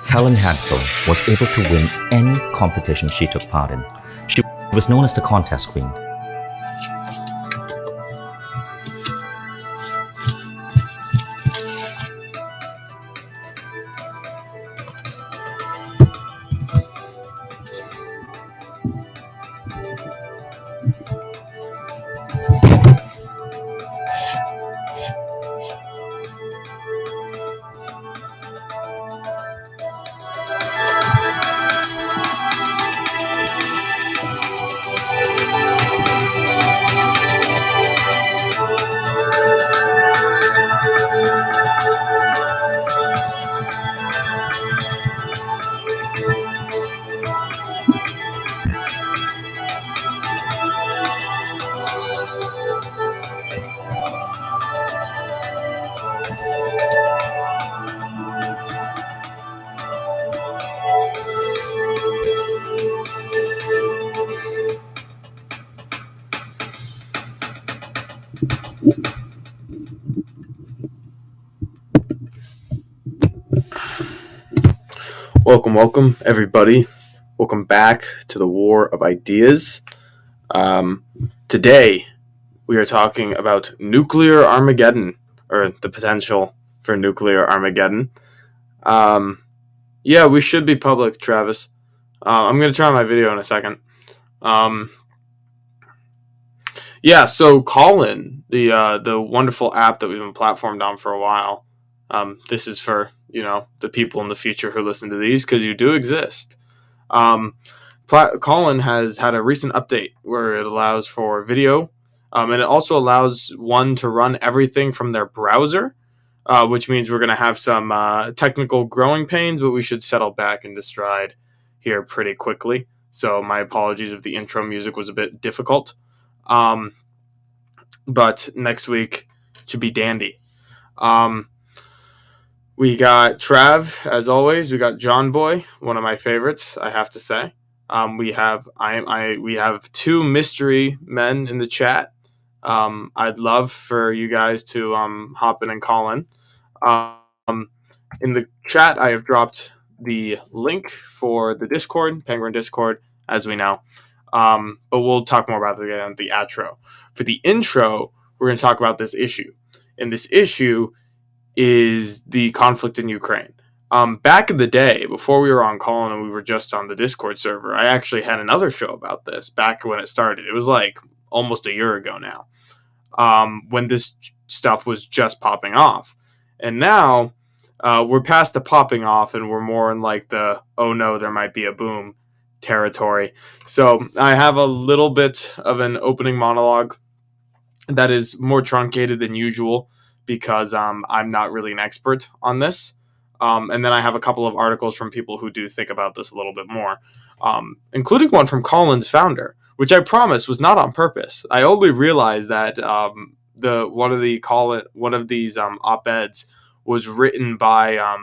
Helen Hansel was able to win any competition she took part in. She was known as the contest queen. Welcome, everybody. Welcome back to the War of Ideas. Today, we are talking about nuclear Armageddon, or the potential for nuclear Armageddon. We should be public, Travis. I'm going to turn on my video in a second. So Callin, the wonderful app that we've been platformed on for a while. This is for the people in the future who listen to these, because you do exist. Callin has had a recent update where it allows for video, and it also allows one to run everything from their browser, which means we're going to have some technical growing pains, but we should settle back into stride here pretty quickly. So my apologies if the intro music was a bit difficult. But next week should be dandy. We got Trav, as always. We got John Boy, one of my favorites, I have to say. We have two mystery men in the chat. I'd love for you guys to hop in and call in. In the chat, I have dropped the link for the Discord, Penguin Discord, as we know. But we'll talk more about that in the outro. For the intro, we're going to talk about this issue. And this issue is the conflict in Ukraine. Back in the day, before we were on Callin and we were just on the Discord server, I actually had another show about this back when it started. It was like almost a year ago now, when this stuff was just popping off. And now we're past the popping off and we're more in like the, oh no, there might be a boom territory. So I have a little bit of an opening monologue that is more truncated than usual, because I'm not really an expert on this. And then I have a couple of articles from people who do think about this a little bit more, including one from Callin's founder, which I promise was not on purpose. I only realized that one of these op-eds was written by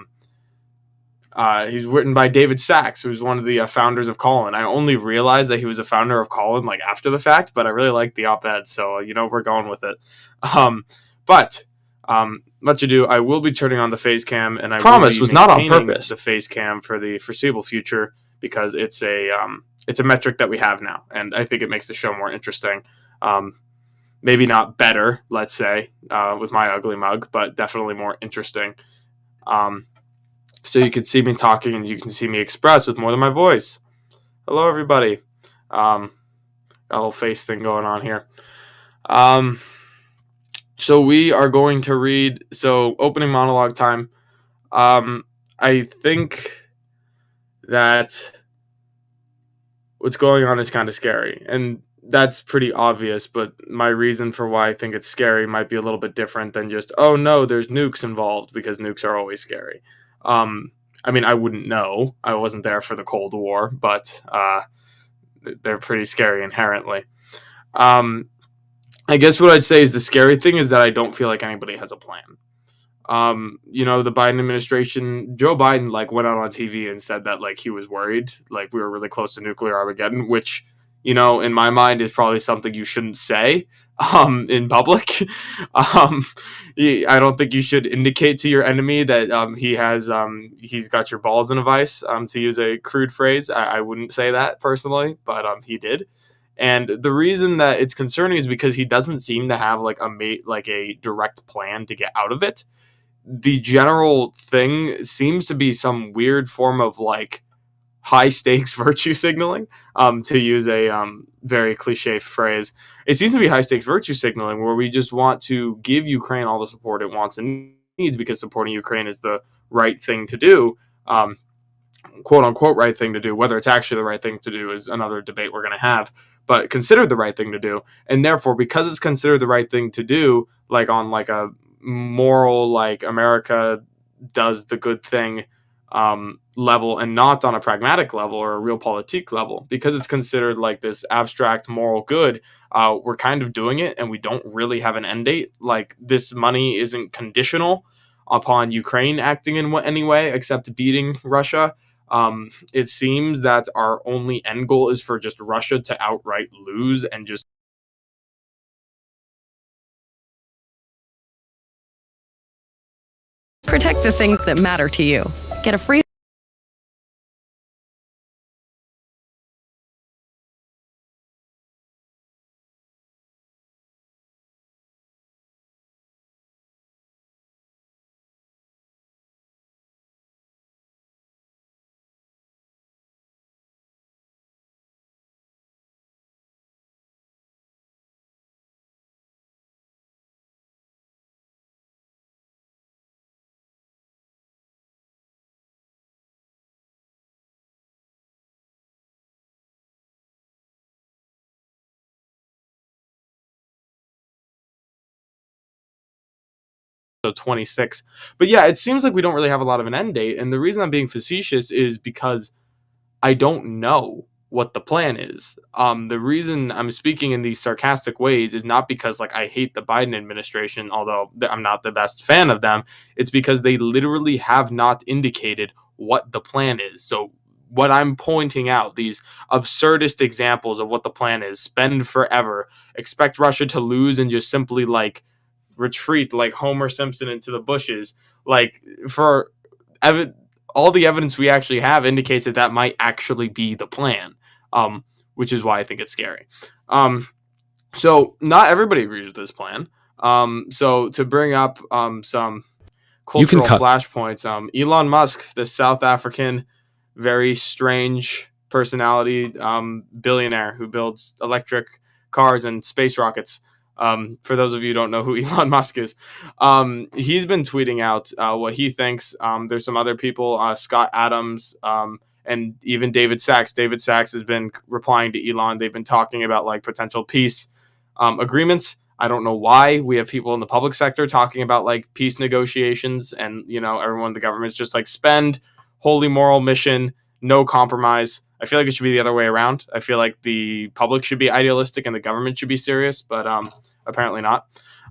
he's written by David Sachs, who's one of the founders of Callin. I only realized that he was a founder of Callin like after the fact, but I really liked the op-ed, so we're going with it. Much ado, I will be turning on the face cam, and I promise was not on purpose. The face cam for the foreseeable future, because it's a metric that we have now, and I think it makes the show more interesting. Maybe not better, let's say, with my ugly mug, but definitely more interesting. So you can see me talking, and you can see me express with more than my voice. Hello, everybody. Got a little face thing going on here. So we are going to read, opening monologue time. I think that what's going on is kind of scary, and that's pretty obvious, but my reason for why I think it's scary might be a little bit different than just, oh no, there's nukes involved, because nukes are always scary. I wouldn't know. I wasn't there for the Cold War, but they're pretty scary inherently. I guess what I'd say is the scary thing is that I don't feel like anybody has a plan. The Biden administration, Joe Biden, went out on TV and said that, he was worried, we were really close to nuclear Armageddon, which, in my mind is probably something you shouldn't say, in public. I don't think you should indicate to your enemy that he's got your balls in a vice. To use a crude phrase, I wouldn't say that personally, but he did. And the reason that it's concerning is because he doesn't seem to have like a direct plan to get out of it. The general thing seems to be some weird form of like high stakes virtue signaling, to use a very cliche phrase. It seems to be high stakes virtue signaling where we just want to give Ukraine all the support it wants and needs because supporting Ukraine is the right thing to do. Quote unquote right thing to do. Whether it's actually the right thing to do is another debate we're going to have, but considered the right thing to do. And therefore, because it's considered the right thing to do, like on like a moral, like America does the good thing level and not on a pragmatic level or a realpolitik level, because it's considered like this abstract moral good, we're kind of doing it and we don't really have an end date. Like this money isn't conditional upon Ukraine acting in any way except beating Russia. It seems that our only end goal is for just Russia to outright lose and just Protect the things that matter to you. Get a free so 26. But yeah, it seems like we don't really have a lot of an end date. And the reason I'm being facetious is because I don't know what the plan is. The reason I'm speaking in these sarcastic ways is not because like I hate the Biden administration, although I'm not the best fan of them. It's because they literally have not indicated what the plan is. So what I'm pointing out, these absurdist examples of what the plan is: spend forever, expect Russia to lose, and just simply like retreat like Homer Simpson into the bushes. Like for all the evidence we actually have indicates that that might actually be the plan, which is why I think it's scary. So not everybody agrees with this plan. So to bring up some cultural flashpoints, Elon Musk, the South African, very strange personality, billionaire who builds electric cars and space rockets. For those of you who don't know who Elon Musk is, he's been tweeting out what he thinks. There's some other people, Scott Adams, and even David Sachs. David Sachs has been replying to Elon. They've been talking about like potential peace agreements. I don't know why we have people in the public sector talking about like peace negotiations, and everyone in the government is just like spend, holy moral mission, no compromise. I feel like it should be the other way around. I feel like the public should be idealistic and the government should be serious, but apparently not.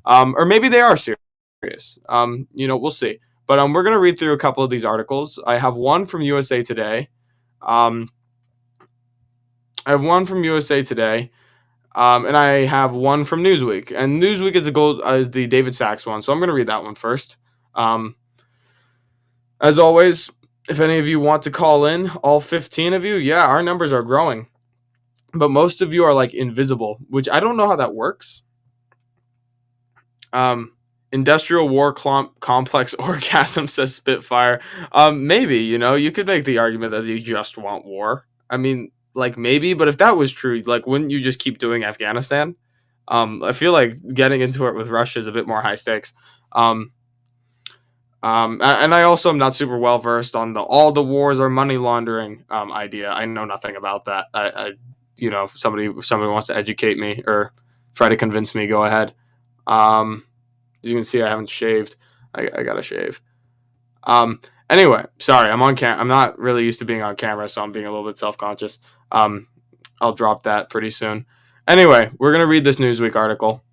Or maybe they are serious. We'll see. But we're going to read through a couple of these articles. I have one from USA Today. And I have one from Newsweek. And Newsweek is the David Sachs one, so I'm going to read that one first. As always, if any of you want to call in, all 15 of you, yeah, our numbers are growing. But most of you are like invisible, which I don't know how that works. Industrial war complex orgasm, says Spitfire. Maybe, you could make the argument that you just want war. I mean, like maybe, but if that was true, like wouldn't you just keep doing Afghanistan? I feel like getting into it with Russia is a bit more high stakes. And I also am not super well versed on all the wars are money laundering idea. I know nothing about that. If somebody wants to educate me or try to convince me, go ahead. As you can see, I haven't shaved. I gotta shave. Anyway, sorry, I'm on I'm not really used to being on camera, so I'm being a little bit self-conscious. I'll drop that pretty soon. Anyway, we're gonna read this Newsweek article,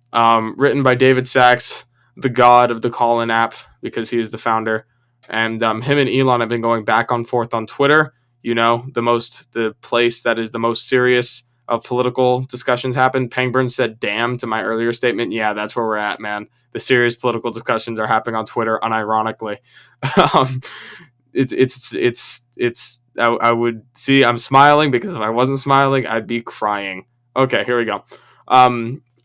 written by David Sachs, the god of the call-in app, because he is the founder. And him and Elon have been going back and forth on Twitter. The place that is the most serious of political discussions happen. Pangburn said damn to my earlier statement. Yeah, that's where we're at, man. The serious political discussions are happening on Twitter, unironically. I would see, I'm smiling because if I wasn't smiling, I'd be crying. Okay, here we go.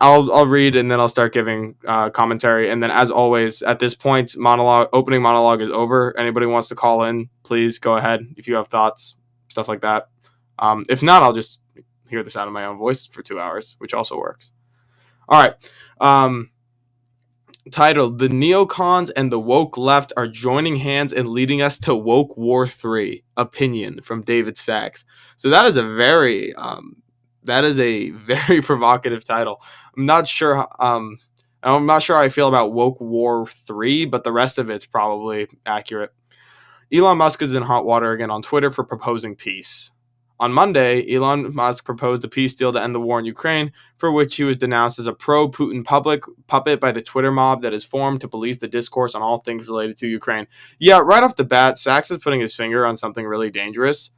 I'll read and then I'll start giving commentary. And then, as always, at this point, opening monologue is over. Anybody wants to call in, please go ahead if you have thoughts, stuff like that. If not, I'll just hear the sound of my own voice for 2 hours, which also works. All right. Titled, "The Neocons and the Woke Left Are Joining Hands and Leading Us to Woke War 3. Opinion," from David Sachs. So that is a very provocative title. I'm not sure how I feel about Woke War 3, but the rest of it's probably accurate. Elon Musk is in hot water again on Twitter for proposing peace. On Monday, Elon Musk proposed a peace deal to end the war in Ukraine, for which he was denounced as a pro-Putin puppet by the Twitter mob that is formed to police the discourse on all things related to Ukraine. Yeah, right off the bat, Sachs is putting his finger on something really dangerous.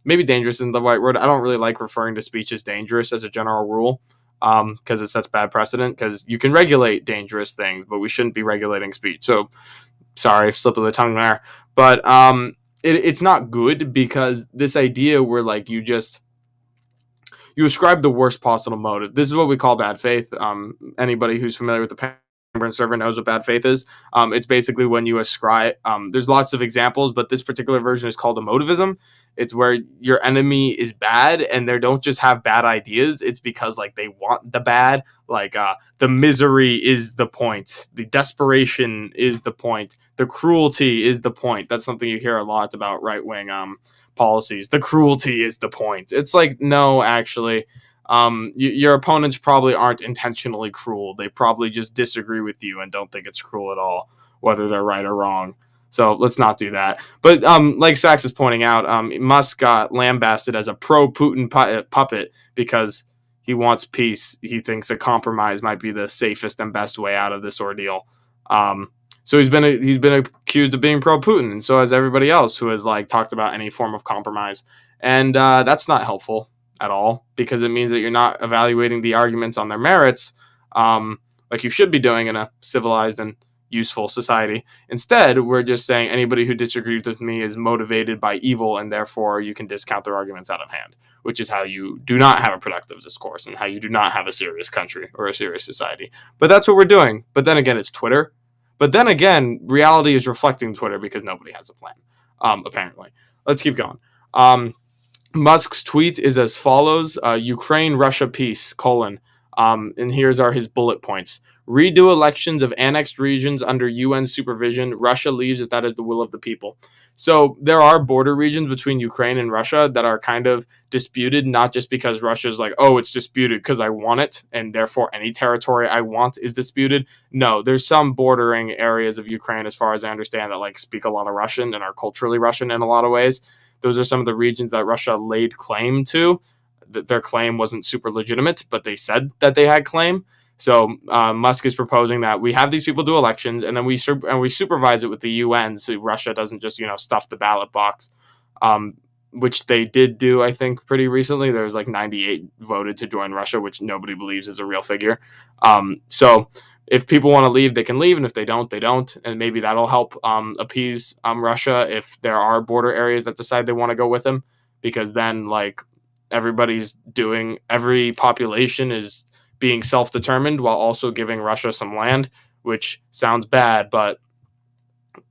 Maybe dangerous isn't the right word. I don't really like referring to speech as dangerous as a general rule, because it sets bad precedent, because you can regulate dangerous things, but we shouldn't be regulating speech. So, sorry, slip of the tongue there. But it's not good, because this idea where like you ascribe the worst possible motive. This is what we call bad faith. Anybody who's familiar with the Pangburn server knows what bad faith is. It's basically when you ascribe. There's lots of examples, but this particular version is called emotivism. It's where your enemy is bad and they don't just have bad ideas. It's because like they want the bad. Like the misery is the point. The desperation is the point. The cruelty is the point. That's something you hear a lot about right-wing policies. The cruelty is the point. It's like, no, actually, your opponents probably aren't intentionally cruel. They probably just disagree with you and don't think it's cruel at all, whether they're right or wrong. So let's not do that. But like Sachs is pointing out, Musk got lambasted as a pro-Putin puppet because he wants peace. He thinks a compromise might be the safest and best way out of this ordeal. So he's been accused of being pro-Putin, and so has everybody else who has like talked about any form of compromise. And that's not helpful at all, because it means that you're not evaluating the arguments on their merits, like you should be doing in a civilized and useful society. Instead, we're just saying anybody who disagrees with me is motivated by evil, and therefore you can discount their arguments out of hand, which is how you do not have a productive discourse and how you do not have a serious country or a serious society. But that's what we're doing. But then again, it's Twitter. But then again, reality is reflecting Twitter because nobody has a plan, apparently. Let's keep going. Musk's tweet is as follows: Ukraine-Russia peace, : and here's his bullet points. Redo elections of annexed regions under UN supervision. Russia leaves if that is the will of the people. So there are border regions between Ukraine and Russia that are kind of disputed, not just because Russia's like, oh, it's disputed because I want it, and therefore any territory I want is disputed. No, there's some bordering areas of Ukraine, as far as I understand, that like speak a lot of Russian and are culturally Russian in a lot of ways. Those are some of the regions that Russia laid claim to. Their claim wasn't super legitimate, but they said that they had claim. So Musk is proposing that we have these people do elections, and then we supervise it with the UN, so Russia doesn't just stuff the ballot box, which they did do, I think, pretty recently. There was like 98 voted to join Russia, which nobody believes is a real figure. So if people want to leave, they can leave, and if they don't, they don't, and maybe that'll help appease Russia if there are border areas that decide they want to go with him, because then like every population is being self-determined while also giving Russia some land, which sounds bad, but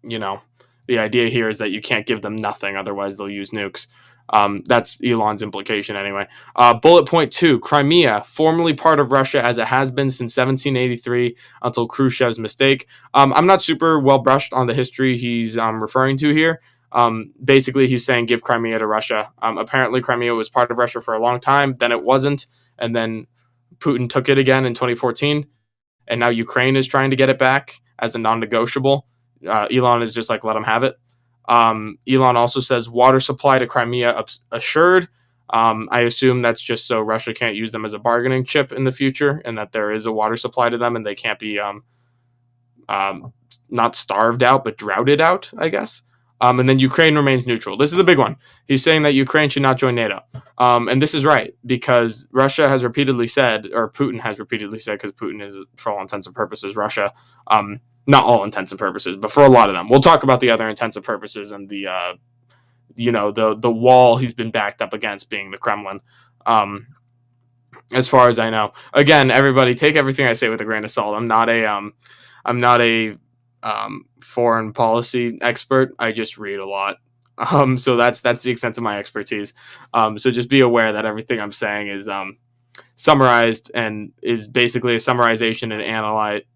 the idea here is that you can't give them nothing, otherwise they'll use nukes. That's Elon's implication anyway. Bullet point 2, Crimea, formerly part of Russia as it has been since 1783 until Khrushchev's mistake. I'm not super well brushed on the history he's referring to here. Basically, he's saying give Crimea to Russia. Apparently, Crimea was part of Russia for a long time, then it wasn't, and then Putin took it again in 2014, and now Ukraine is trying to get it back as a non-negotiable. Elon is just like, let him have it. Elon also says water supply to Crimea assured. I assume that's just so Russia can't use them as a bargaining chip in the future, and that there is a water supply to them, and they can't be not starved out, but droughted out, I guess. And then Ukraine remains neutral. This is the big one. He's saying that Ukraine should not join NATO. And this is right, because Russia has repeatedly said, or Putin has repeatedly said, because Putin is, for all intents and purposes, Russia. Not all intents and purposes, but for a lot of them. We'll talk about the other intents and purposes and the wall he's been backed up against being the Kremlin. As far as I know, again, everybody take everything I say with a grain of salt. I'm not a foreign policy expert. I just read a lot. So that's the extent of my expertise. So just be aware that everything I'm saying is summarized and is basically a summarization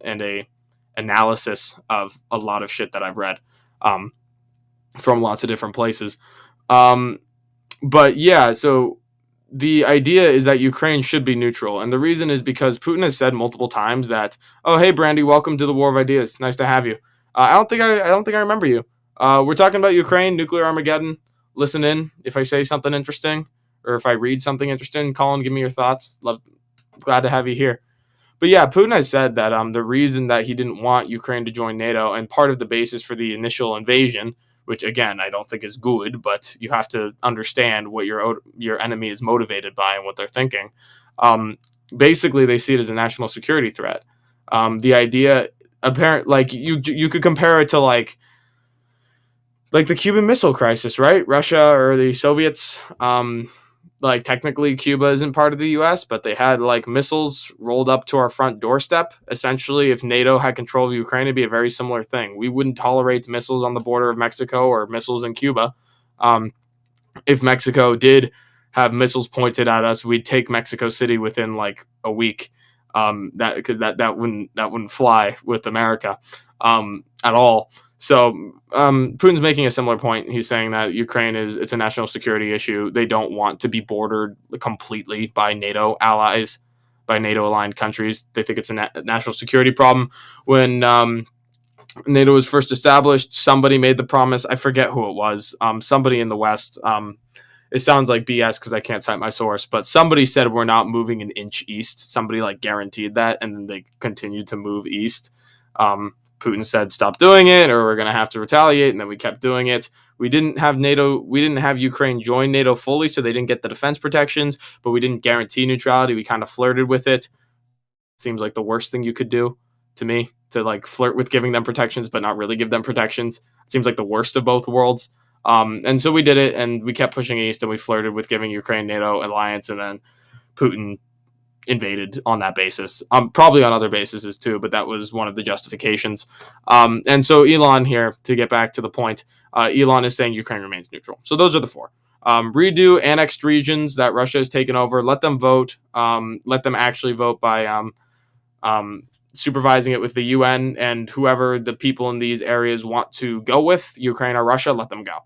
and a analysis of a lot of shit that I've read from lots of different places. But yeah, so the idea is that Ukraine should be neutral. And the reason is because Putin has said multiple times that, oh, hey, Brandy, welcome to the War of Ideas. Nice to have you. I don't think I remember you. We're talking about Ukraine, nuclear Armageddon. Listen in if I say something interesting or if I read something interesting. Colin, give me your thoughts. Glad to have you here. But yeah, Putin has said that the reason that he didn't want Ukraine to join NATO, and part of the basis for the initial invasion, which again I don't think is good, but you have to understand what your enemy is motivated by and what they're thinking. Basically, they see it as a national security threat. The idea, apparent, like you could compare it to like the Cuban Missile Crisis, right? Russia or the Soviets. Like technically Cuba isn't part of the US, but they had like missiles rolled up to our front doorstep. Essentially, if NATO had control of Ukraine, it'd be a very similar thing. We wouldn't tolerate missiles on the border of Mexico or missiles in Cuba. If Mexico did have missiles pointed at us, we'd take Mexico City within like a week. That wouldn't fly with America at all. So Putin's making a similar point. He's saying that Ukraine it's a national security issue. They don't want to be bordered completely by NATO allies, by NATO aligned countries. They think it's a national security problem. When NATO was first established, somebody made the promise. I forget who it was. Somebody in the West. It sounds like BS because I can't cite my source, but somebody said we're not moving an inch east. Somebody like guaranteed that, and then they continued to move east. Putin said, stop doing it or we're going to have to retaliate. And then we kept doing it. We didn't have Ukraine join NATO fully, so they didn't get the defense protections, but we didn't guarantee neutrality. We kind of flirted with it. Seems like the worst thing you could do to me, to like flirt with giving them protections, but not really give them protections. It seems like the worst of both worlds. And so we did it, and we kept pushing east, and we flirted with giving Ukraine NATO alliance, and then Putin invaded on that basis, probably on other bases too, but that was one of the justifications. And so Elon here, to get back to the point, Elon is saying Ukraine remains neutral. So those are the four. Redo annexed regions that Russia has taken over. Let them vote. Let them actually vote by supervising it with the UN, and whoever the people in these areas want to go with, Ukraine or Russia, let them go.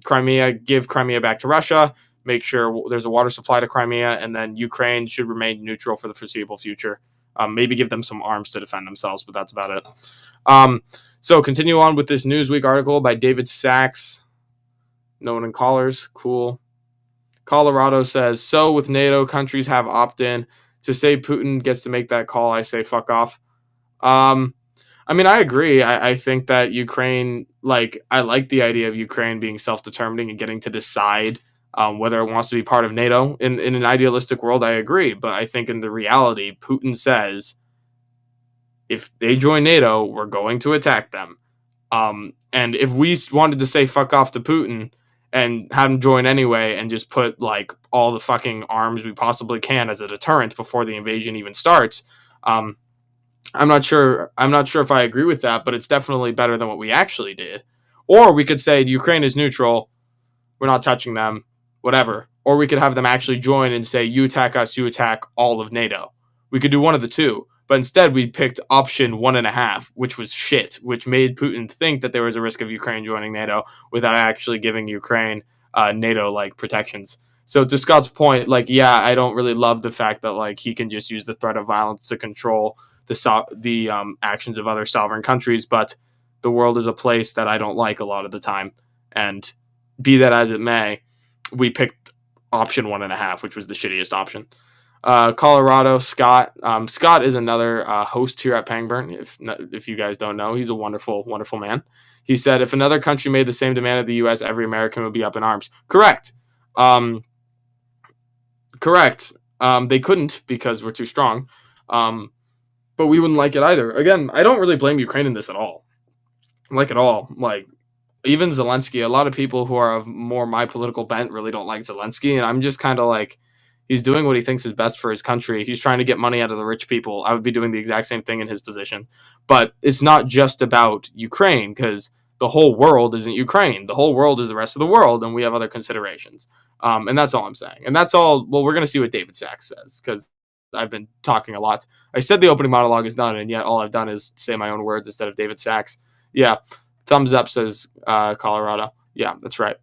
Crimea, give Crimea back to Russia. Make sure there's a water supply to Crimea, and then Ukraine should remain neutral for the foreseeable future. Maybe give them some arms to defend themselves, but that's about it. So continue on with this Newsweek article by David Sachs. No one in callers. Cool. Colorado says, so with NATO, countries have opt-in. To say Putin gets to make that call, I say fuck off. I mean, I agree. I think that Ukraine, I like the idea of Ukraine being self-determining and getting to decide whether it wants to be part of NATO. In an idealistic world, I agree. But I think in the reality, Putin says, if they join NATO, we're going to attack them. And if we wanted to say fuck off to Putin and have him join anyway and just put all the fucking arms we possibly can as a deterrent before the invasion even starts, I'm not sure if I agree with that, but it's definitely better than what we actually did. Or we could say Ukraine is neutral, we're not touching them, whatever. Or we could have them actually join and say, you attack us, you attack all of NATO. We could do one of the two. But instead, we picked option 1.5, which was shit, which made Putin think that there was a risk of Ukraine joining NATO without actually giving Ukraine NATO-like protections. So to Scott's point, I don't really love the fact that he can just use the threat of violence to control the actions of other sovereign countries, but the world is a place that I don't like a lot of the time. And be that as it may, we picked option 1.5, which was the shittiest option. Colorado, Scott. Scott is another host here at Pangburn. If you guys don't know, he's a wonderful, wonderful man. He said, if another country made the same demand of the U.S., every American would be up in arms. Correct. Correct. They couldn't because we're too strong. But we wouldn't like it either. Again, I don't really blame Ukraine in this at all. Like, at all. Like, even Zelensky, a lot of people who are of more my political bent really don't like Zelensky. And I'm just kind of like, he's doing what he thinks is best for his country. He's trying to get money out of the rich people. I would be doing the exact same thing in his position. But it's not just about Ukraine, because the whole world isn't Ukraine. The whole world is the rest of the world, and we have other considerations. And that's all I'm saying. And that's all. Well, we're going to see what David Sachs says, because I've been talking a lot. I said the opening monologue is done, and yet all I've done is say my own words instead of David Sachs. Yeah. Thumbs up, says Colorado. Yeah, that's right.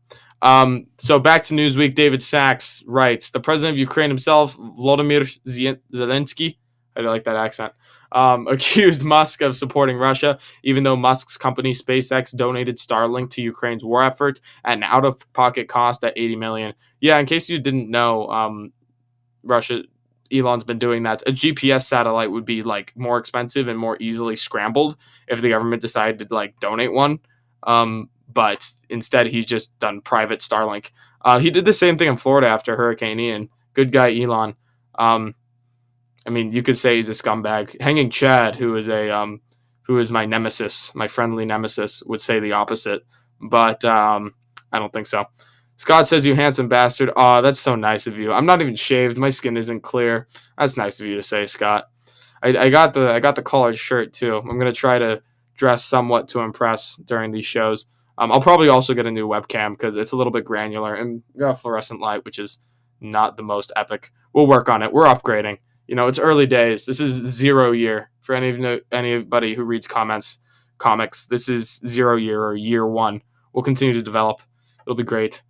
So back to Newsweek. David Sachs writes, the president of Ukraine himself, Volodymyr Zelensky, I like that accent, accused Musk of supporting Russia, even though Musk's company SpaceX donated Starlink to Ukraine's war effort at an out-of-pocket cost at $80 million. Yeah, in case you didn't know, Elon's been doing that. A GPS satellite would be like more expensive and more easily scrambled if the government decided to like donate one. But instead, he's just done private Starlink. He did the same thing in Florida after Hurricane Ian. Good guy, Elon. I mean, you could say he's a scumbag. Hanging Chad, who is my nemesis, my friendly nemesis, would say the opposite. But I don't think so. Scott says, you handsome bastard. Aw, that's so nice of you. I'm not even shaved. My skin isn't clear. That's nice of you to say, Scott. I got the collared shirt too. I'm gonna try to dress somewhat to impress during these shows. I'll probably also get a new webcam because it's a little bit granular and got fluorescent light, which is not the most epic. We'll work on it. We're upgrading. You know, it's early days. This is 0 year for anybody who reads comics. This is 0 year or year one. We'll continue to develop. It'll be great.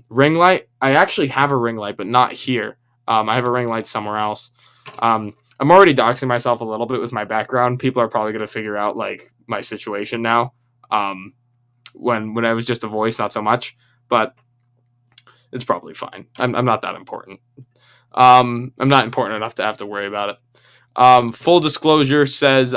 Ring light. I actually have a ring light, but not here. I have a ring light somewhere else. I'm already doxing myself a little bit with my background. People are probably going to figure out like my situation now. When I was just a voice, not so much, but it's probably fine. I'm not that important. I'm not important enough to have to worry about it. Full disclosure, says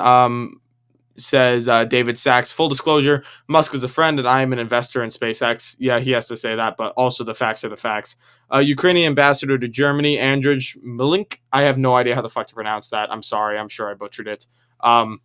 David Sachs. Full disclosure, Musk is a friend and I am an investor in SpaceX. Yeah, he has to say that, but also the facts are the facts. Ukrainian ambassador to Germany, Andrzej Milink. I have no idea how the fuck to pronounce that. I'm sorry. I'm sure I butchered it. Andrzej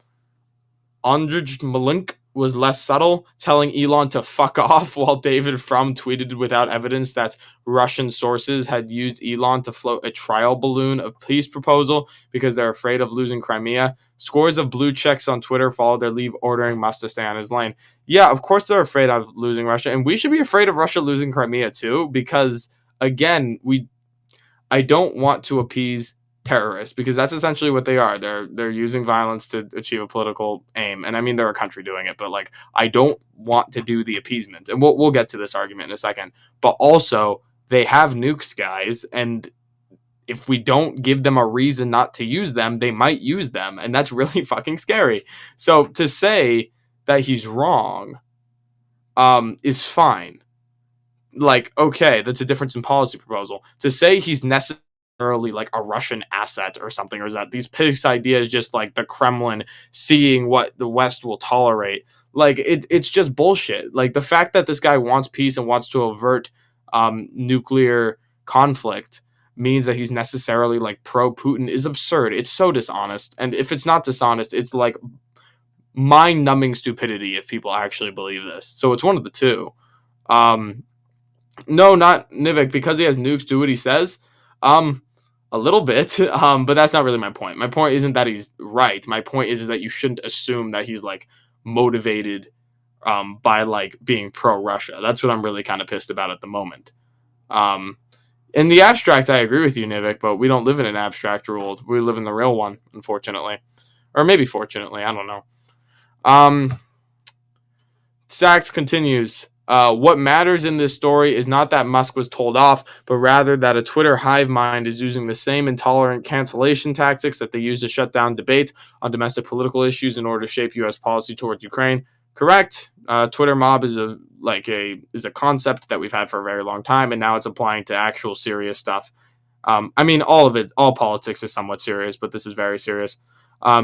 Milink was less subtle, telling Elon to fuck off, while David Frum tweeted without evidence that Russian sources had used Elon to float a trial balloon of peace proposal because they're afraid of losing Crimea. Scores of blue checks on Twitter followed their lead, ordering Musk to stay on his lane. Yeah, of course they're afraid of losing Russia, and we should be afraid of Russia losing Crimea too, because again, I don't want to appease terrorists, because that's essentially what they are. They're using violence to achieve a political aim, and I mean they're a country doing it, but like I don't want to do the appeasement, and we'll get to this argument in a second. But also they have nukes, guys, and if we don't give them a reason not to use them, they might use them, and that's really fucking scary. So to say that he's wrong is fine. Like, okay, that's a difference in policy proposal. To say he's necessarily like a Russian asset or something, or is that these peace ideas just like the Kremlin seeing what the West will tolerate? Like it's just bullshit. Like the fact that this guy wants peace and wants to avert nuclear conflict means that he's necessarily like pro-Putin is absurd. It's so dishonest. And if it's not dishonest, it's like mind-numbing stupidity if people actually believe this. So it's one of the two. No, not Nivek, because he has nukes, do what he says. A little bit, but that's not really my point. My point isn't that he's right. My point is that you shouldn't assume that he's like motivated by like being pro-Russia. That's what I'm really kind of pissed about at the moment. In the abstract, I agree with you, Nivek, but we don't live in an abstract world. We live in the real one, unfortunately. Or maybe fortunately, I don't know. Sachs continues. What matters in this story is not that Musk was told off, but rather that a Twitter hive mind is using the same intolerant cancellation tactics that they use to shut down debate on domestic political issues in order to shape U.S. policy towards Ukraine. Correct. Twitter mob is a concept that we've had for a very long time, and now it's applying to actual serious stuff. I mean, all politics is somewhat serious, but this is very serious.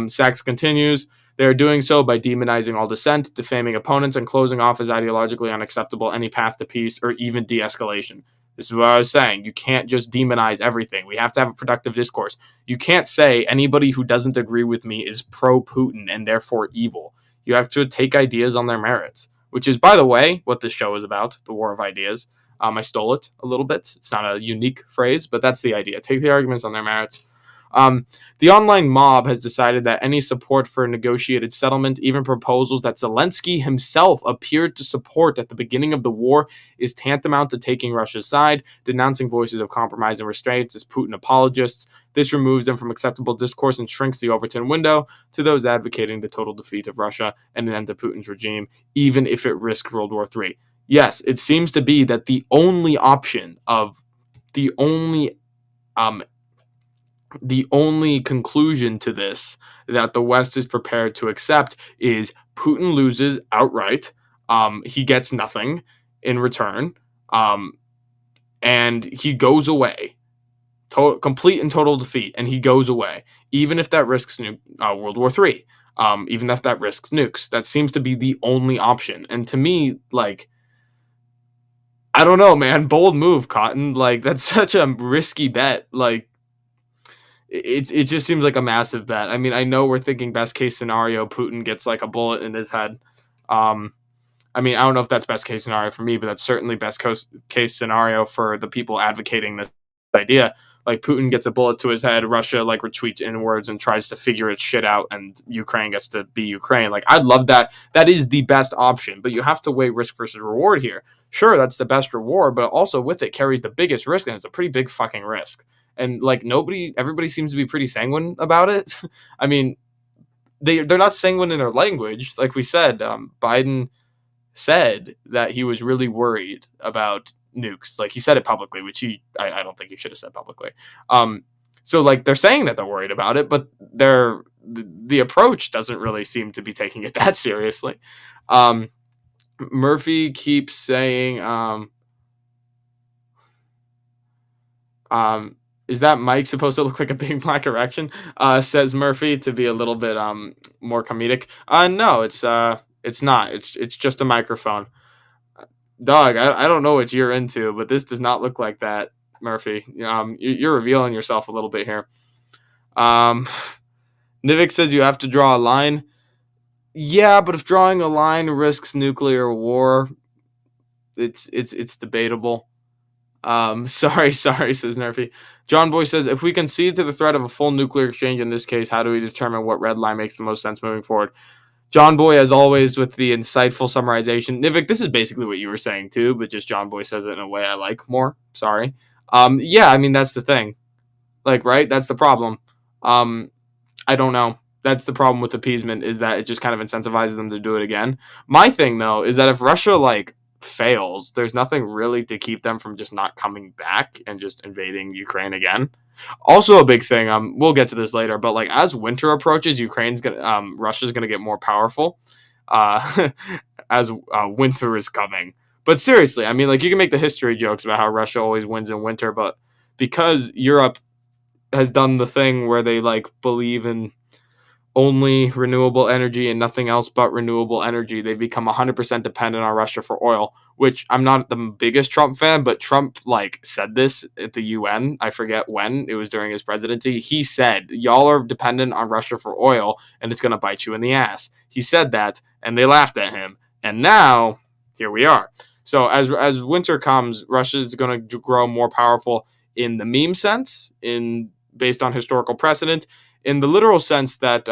Sachs continues. They are doing so by demonizing all dissent, defaming opponents, and closing off as ideologically unacceptable any path to peace or even de-escalation. This is what I was saying. You can't just demonize everything. We have to have a productive discourse. You can't say anybody who doesn't agree with me is pro-Putin and therefore evil. You have to take ideas on their merits, which is, by the way, what this show is about, the war of ideas. I stole it a little bit. It's not a unique phrase, but that's the idea. Take the arguments on their merits. The online mob has decided that any support for a negotiated settlement, even proposals that Zelensky himself appeared to support at the beginning of the war, is tantamount to taking Russia's side, denouncing voices of compromise and restraints as Putin apologists. This removes them from acceptable discourse and shrinks the Overton window to those advocating the total defeat of Russia and an end to Putin's regime, even if it risks World War III. Yes, it seems to be that the only conclusion to this that the West is prepared to accept is Putin loses outright. He gets nothing in return. And he goes away. Complete and total defeat. And he goes away. Even if that risks World War III. Even if that risks nukes. That seems to be the only option. And to me, like, I don't know, man. Bold move, Cotton. Like, that's such a risky bet. Like, it just seems like a massive bet. I mean, I know we're thinking best case scenario, Putin gets like a bullet in his head. I mean, I don't know if that's best case scenario for me, but that's certainly best case scenario for the people advocating this idea. Like, Putin gets a bullet to his head, Russia like retreats inwards and tries to figure its shit out, and Ukraine gets to be Ukraine. Like, I'd love that. That is the best option, but you have to weigh risk versus reward here. Sure, that's the best reward, but also with it carries the biggest risk, and it's a pretty big fucking risk. And like everybody seems to be pretty sanguine about it. I mean, they're not sanguine in their language. Like we said, Biden said that he was really worried about nukes. Like, he said it publicly, which I don't think he should have said publicly. So like, they're saying that they're worried about it, but the approach doesn't really seem to be taking it that seriously. Murphy keeps saying, is that mic supposed to look like a big black erection? Says Murphy, to be a little bit more comedic. No, it's not. It's just a microphone. Dog, I don't know what you're into, but this does not look like that, Murphy. You're revealing yourself a little bit here. Nivik says you have to draw a line. Yeah, but if drawing a line risks nuclear war, it's debatable. Sorry, says Nerfy. John Boy says, if we concede to the threat of a full nuclear exchange in this case, how do we determine what red line makes the most sense moving forward? John Boy, as always, with the insightful summarization. Nivik, this is basically what you were saying too, but just John Boy says it in a way I like more. Sorry. Yeah, I mean, that's the thing. Like, right? That's the problem. I don't know. That's the problem with appeasement, is that it just kind of incentivizes them to do it again. My thing, though, is that if Russia, like, fails, there's nothing really to keep them from just not coming back and just invading Ukraine again. Also a big thing, we'll get to this later, but like, as winter approaches, Russia's gonna get more powerful as winter is coming. But seriously, I mean, like, you can make the history jokes about how Russia always wins in winter, but because Europe has done the thing where they like believe in only renewable energy and nothing else but renewable energy, they become 100% dependent on Russia for oil, which I'm not the biggest Trump fan, but Trump like said this at the UN. I forget when, it was during his presidency. He said, y'all are dependent on Russia for oil and it's going to bite you in the ass. He said that and they laughed at him. And now here we are. So as winter comes, Russia is going to grow more powerful in the meme sense, based on historical precedent, in the literal sense that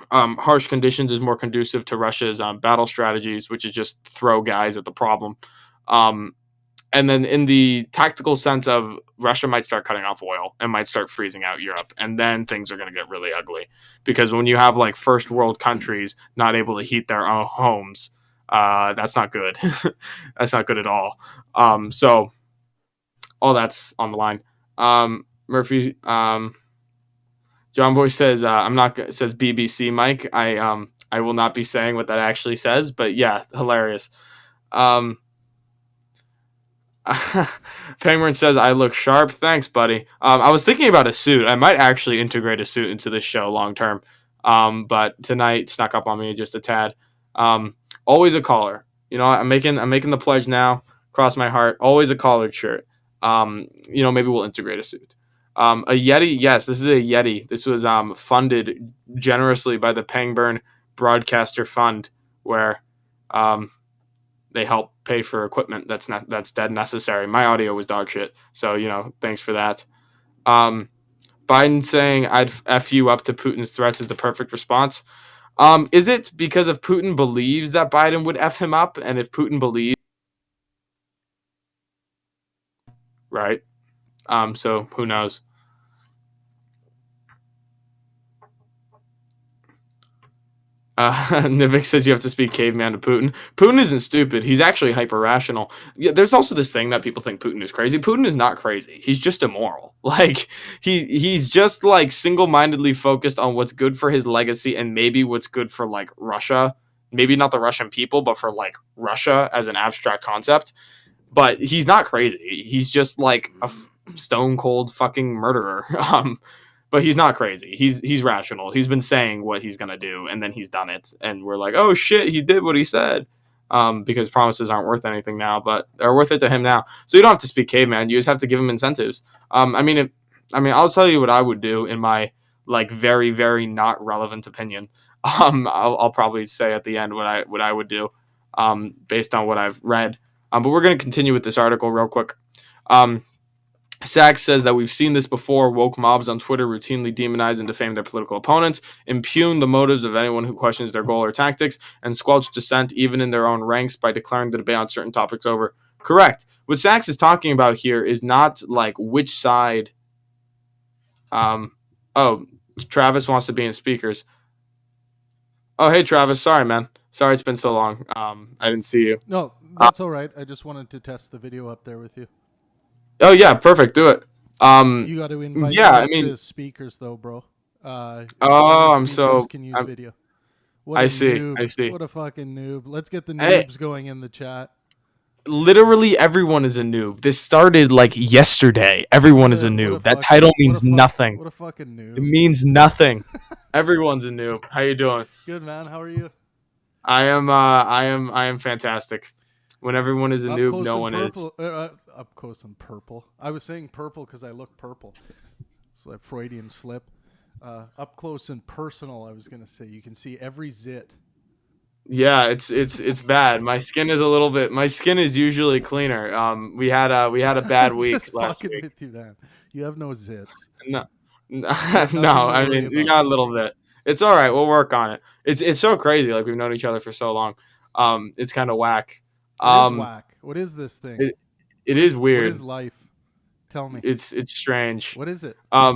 harsh conditions is more conducive to Russia's battle strategies, which is just throw guys at the problem. And then in the tactical sense of Russia might start cutting off oil and might start freezing out Europe. And then things are going to get really ugly. Because when you have like first world countries not able to heat their own homes, that's not good. That's not good at all. So all that's on the line. Murphy... John Boy says, says BBC Mike. I will not be saying what that actually says, but yeah, hilarious. Penguin says I look sharp. Thanks, buddy. I was thinking about a suit. I might actually integrate a suit into this show long term. But tonight snuck up on me just a tad. Always a collar. You know, I'm making the pledge now. Cross my heart. Always a collared shirt. Maybe we'll integrate a suit. A Yeti. Yes, this is a Yeti. This was funded generously by the Pangburn Broadcaster Fund, where they help pay for equipment that's dead necessary. My audio was dog shit, so thanks for that. Biden saying I'd F you up to Putin's threats is the perfect response. Is it because if Putin believes that Biden would F him up, and if Putin believes, right? So who knows? Nivik says you have to speak caveman to Putin. Putin isn't stupid. He's actually hyper rational. Yeah, there's also this thing that people think Putin is crazy. Putin is not crazy. He's just immoral. Like he's just like single-mindedly focused on what's good for his legacy and maybe what's good for like Russia. Maybe not the Russian people, but for like Russia as an abstract concept. But he's not crazy. He's just like a stone cold fucking murderer. But he's not crazy. He's rational. He's been saying what he's gonna do, and then he's done it. And we're like, oh shit, he did what he said. Because promises aren't worth anything now, but they're worth it to him now. So you don't have to speak caveman. You just have to give him incentives. I'll tell you what I would do in my like very very not relevant opinion. I'll probably say at the end what I would do, based on what I've read. But we're gonna continue with this article real quick. Sachs says that we've seen this before. Woke mobs on Twitter routinely demonize and defame their political opponents, impugn the motives of anyone who questions their goal or tactics, and squelch dissent even in their own ranks by declaring the debate on certain topics over. Correct. What Sachs is talking about here is not like which side. Travis wants to be in speakers. Oh, hey, Travis. Sorry, man. Sorry it's been so long. I didn't see you. No, that's all right. I just wanted to test the video up there with you. Oh, yeah, perfect. Do it. You got to invite to speakers, though, bro. I'm so... Can use video. I see. What a fucking noob. Let's get the noobs going in the chat. Literally everyone is a noob. This started like yesterday. Everyone is a noob. That title means nothing. What a fucking noob. It means nothing. Everyone's a noob. How you doing? Good, man. How are you? I am fantastic. When everyone is a noob, no one is. Up close and purple. I was saying purple because I look purple. So a Freudian slip. Up close and personal, I was going to say. You can see every zit. Yeah, it's bad. My skin is usually cleaner. We had a bad week just last fucking week. With you, man. You have no zits. No. I mean, we got a little bit. It's all right. We'll work on it. It's so crazy. Like we've known each other for so long. It's kind of whack. It is whack. What is this thing? It is weird. What is life? Tell me. It's strange. What is it? I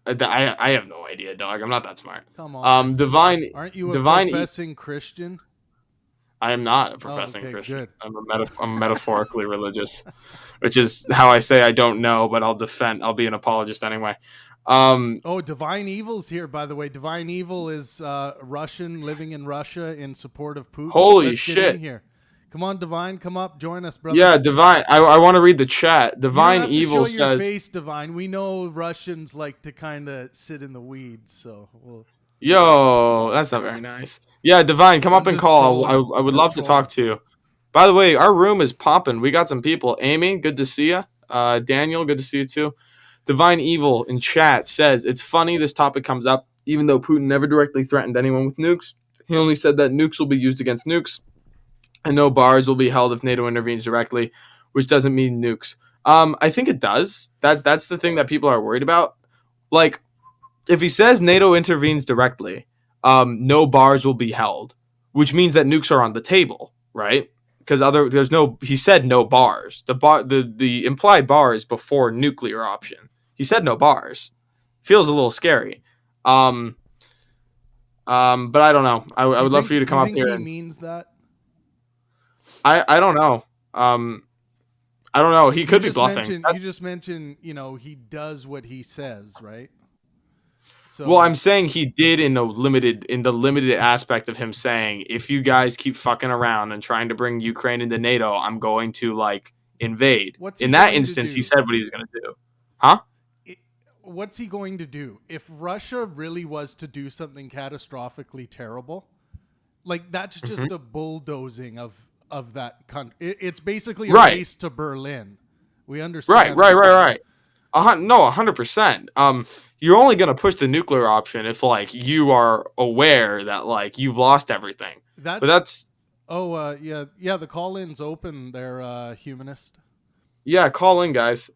have no idea, dog. I'm not that smart. Come on. Divine. Aren't you a professing Christian? I am not a professing Christian. Good. I'm metaphorically religious, which is how I say I don't know, but I'll be an apologist anyway. Divine Evil's here, by the way. Divine Evil is Russian, living in Russia in support of Putin. Holy Let's shit. Get in here. Come on, Divine, come up, join us, brother. Yeah, Divine. I want to read the chat. Divine Evil says, show your says, face, Divine. We know Russians like to kind of sit in the weeds, so we'll... Yo, that's not very nice. Yeah, Divine, come up and call. I would love to talk to you. By the way, our room is popping. We got some people. Amy, good to see you. Daniel, good to see you too. Divine Evil in chat says, it's funny this topic comes up, even though Putin never directly threatened anyone with nukes. He only said that nukes will be used against nukes, and no bars will be held if NATO intervenes directly, which doesn't mean nukes. I think it does. That's the thing that people are worried about. Like, if he says NATO intervenes directly, no bars will be held, which means that nukes are on the table, right? Because he said no bars. The implied bar is before nuclear option. He said no bars. Feels a little scary. But I don't know. I would love for you to come up here. He means that? I don't know. I don't know. He could be bluffing. You just mentioned, he does what he says, right? So, well, I'm saying he did in the limited aspect of him saying, if you guys keep fucking around and trying to bring Ukraine into NATO, I'm going to like invade. What's he In that going to instance, he do? said what he was going to do. Huh? What's he going to do if Russia really was to do something catastrophically terrible? Like, that's just a bulldozing of that country. It's basically a Right. race to Berlin. We understand. Right. 100%. You're only going to push the nuclear option if like you are aware that like you've lost everything. That's the call-in's open. They're humanist. Yeah, call in, guys.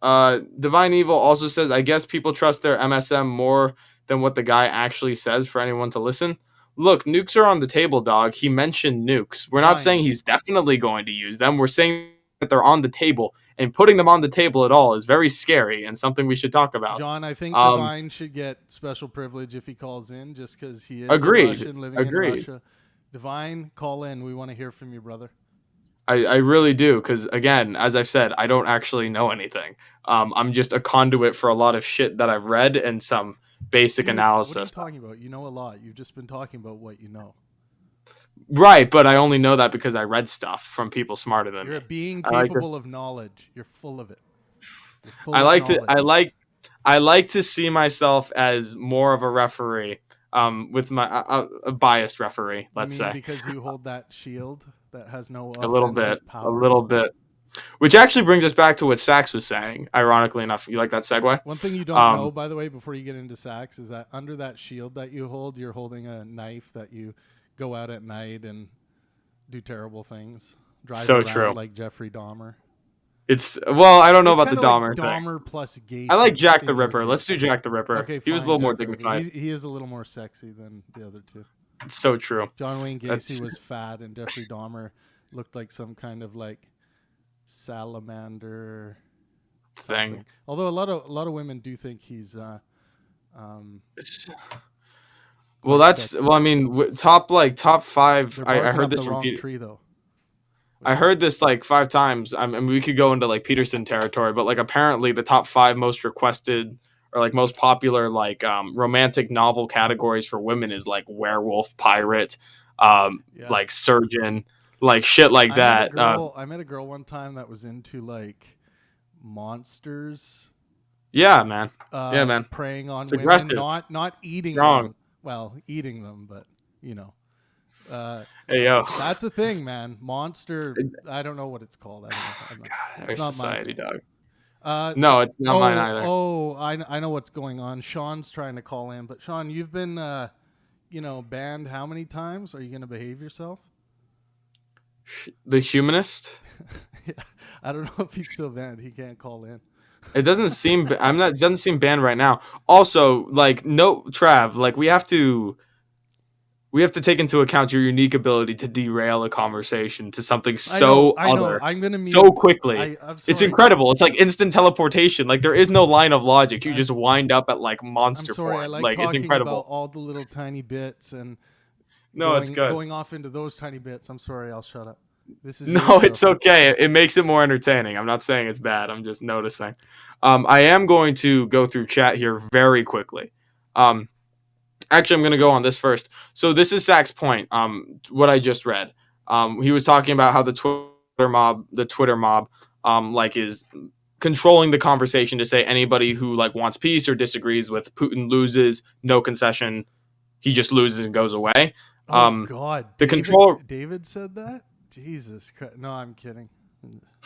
Divine Evil also says, I guess people trust their MSM more than what the guy actually says for anyone to listen. Look, nukes are on the table, dog. He mentioned nukes. We're not saying he's definitely going to use them. We're saying that they're on the table, and putting them on the table at all is very scary and something we should talk about. John, I think Divine should get special privilege if he calls in, just because he is a Russian living in Russia. Divine, call in. We want to hear from you, brother. I really do, because, again, as I've said, I don't actually know anything. I'm just a conduit for a lot of shit that I've read and some basic analysis. What are you talking about? You know a lot. You've just been talking about what you know. Right, but I only know that because I read stuff from people smarter than me. You're a being capable of knowledge. You're full of it. I like to see myself as more of a referee, with my a biased referee, let's say. Because you hold that shield that has no a little powers. bit. Which actually brings us back to what Sax was saying. Ironically enough, you like that segue? One thing you don't know, by the way, before you get into Sax, is that under that shield that you hold, you're holding a knife that you go out at night and do terrible things. Drive around like Jeffrey Dahmer. I don't know about the Dahmer thing. Dahmer plus gay. I like Jack the Ripper. Let's do Jack the Ripper. Okay, he was a little more dignified. He is a little more sexy than the other two. It's so true. John Wayne Gacy was fat, and Jeffrey Dahmer looked like some kind of like salamander thing. Although a lot of women do think he's top five. I heard this from Peter. I heard this like 5 times. I mean, we could go into like Peterson territory, but like apparently the top 5 most requested or like most popular like romantic novel categories for women is like werewolf, pirate, like surgeon, like shit like that. I met a girl one time that was into like monsters. Yeah, man. Preying on it's women, aggressive. not eating them. Well, eating them, but you know. Hey yo, that's a thing, man. Monster. I don't know what it's called. It's not society, dog. No, it's not mine either. I know what's going on. Sean's trying to call in, but Sean, you've been, banned how many times? Are you going to behave yourself? The humanist. Yeah, I don't know if he's still banned. He can't call in. It doesn't seem. It doesn't seem banned right now. Also, like, no, Trav. Like, we have to take into account your unique ability to derail a conversation to something so other. I'm gonna mute. So quickly. It's incredible. It's like instant teleportation. Like, there is no line of logic. You just wind up at like monster form. I like talking it's incredible. About all the little tiny bits and it's good. Going off into those tiny bits. I'm sorry. I'll shut up. It's okay. It makes it more entertaining. I'm not saying it's bad. I'm just noticing. I am going to go through chat here very quickly. Actually, I'm going to go on this first. So this is Zach's point, what I just read. He was talking about how the Twitter mob, like is controlling the conversation to say anybody who like wants peace or disagrees with Putin loses, no concession. He just loses and goes away. Oh, God. David said that? Jesus Christ. No, I'm kidding.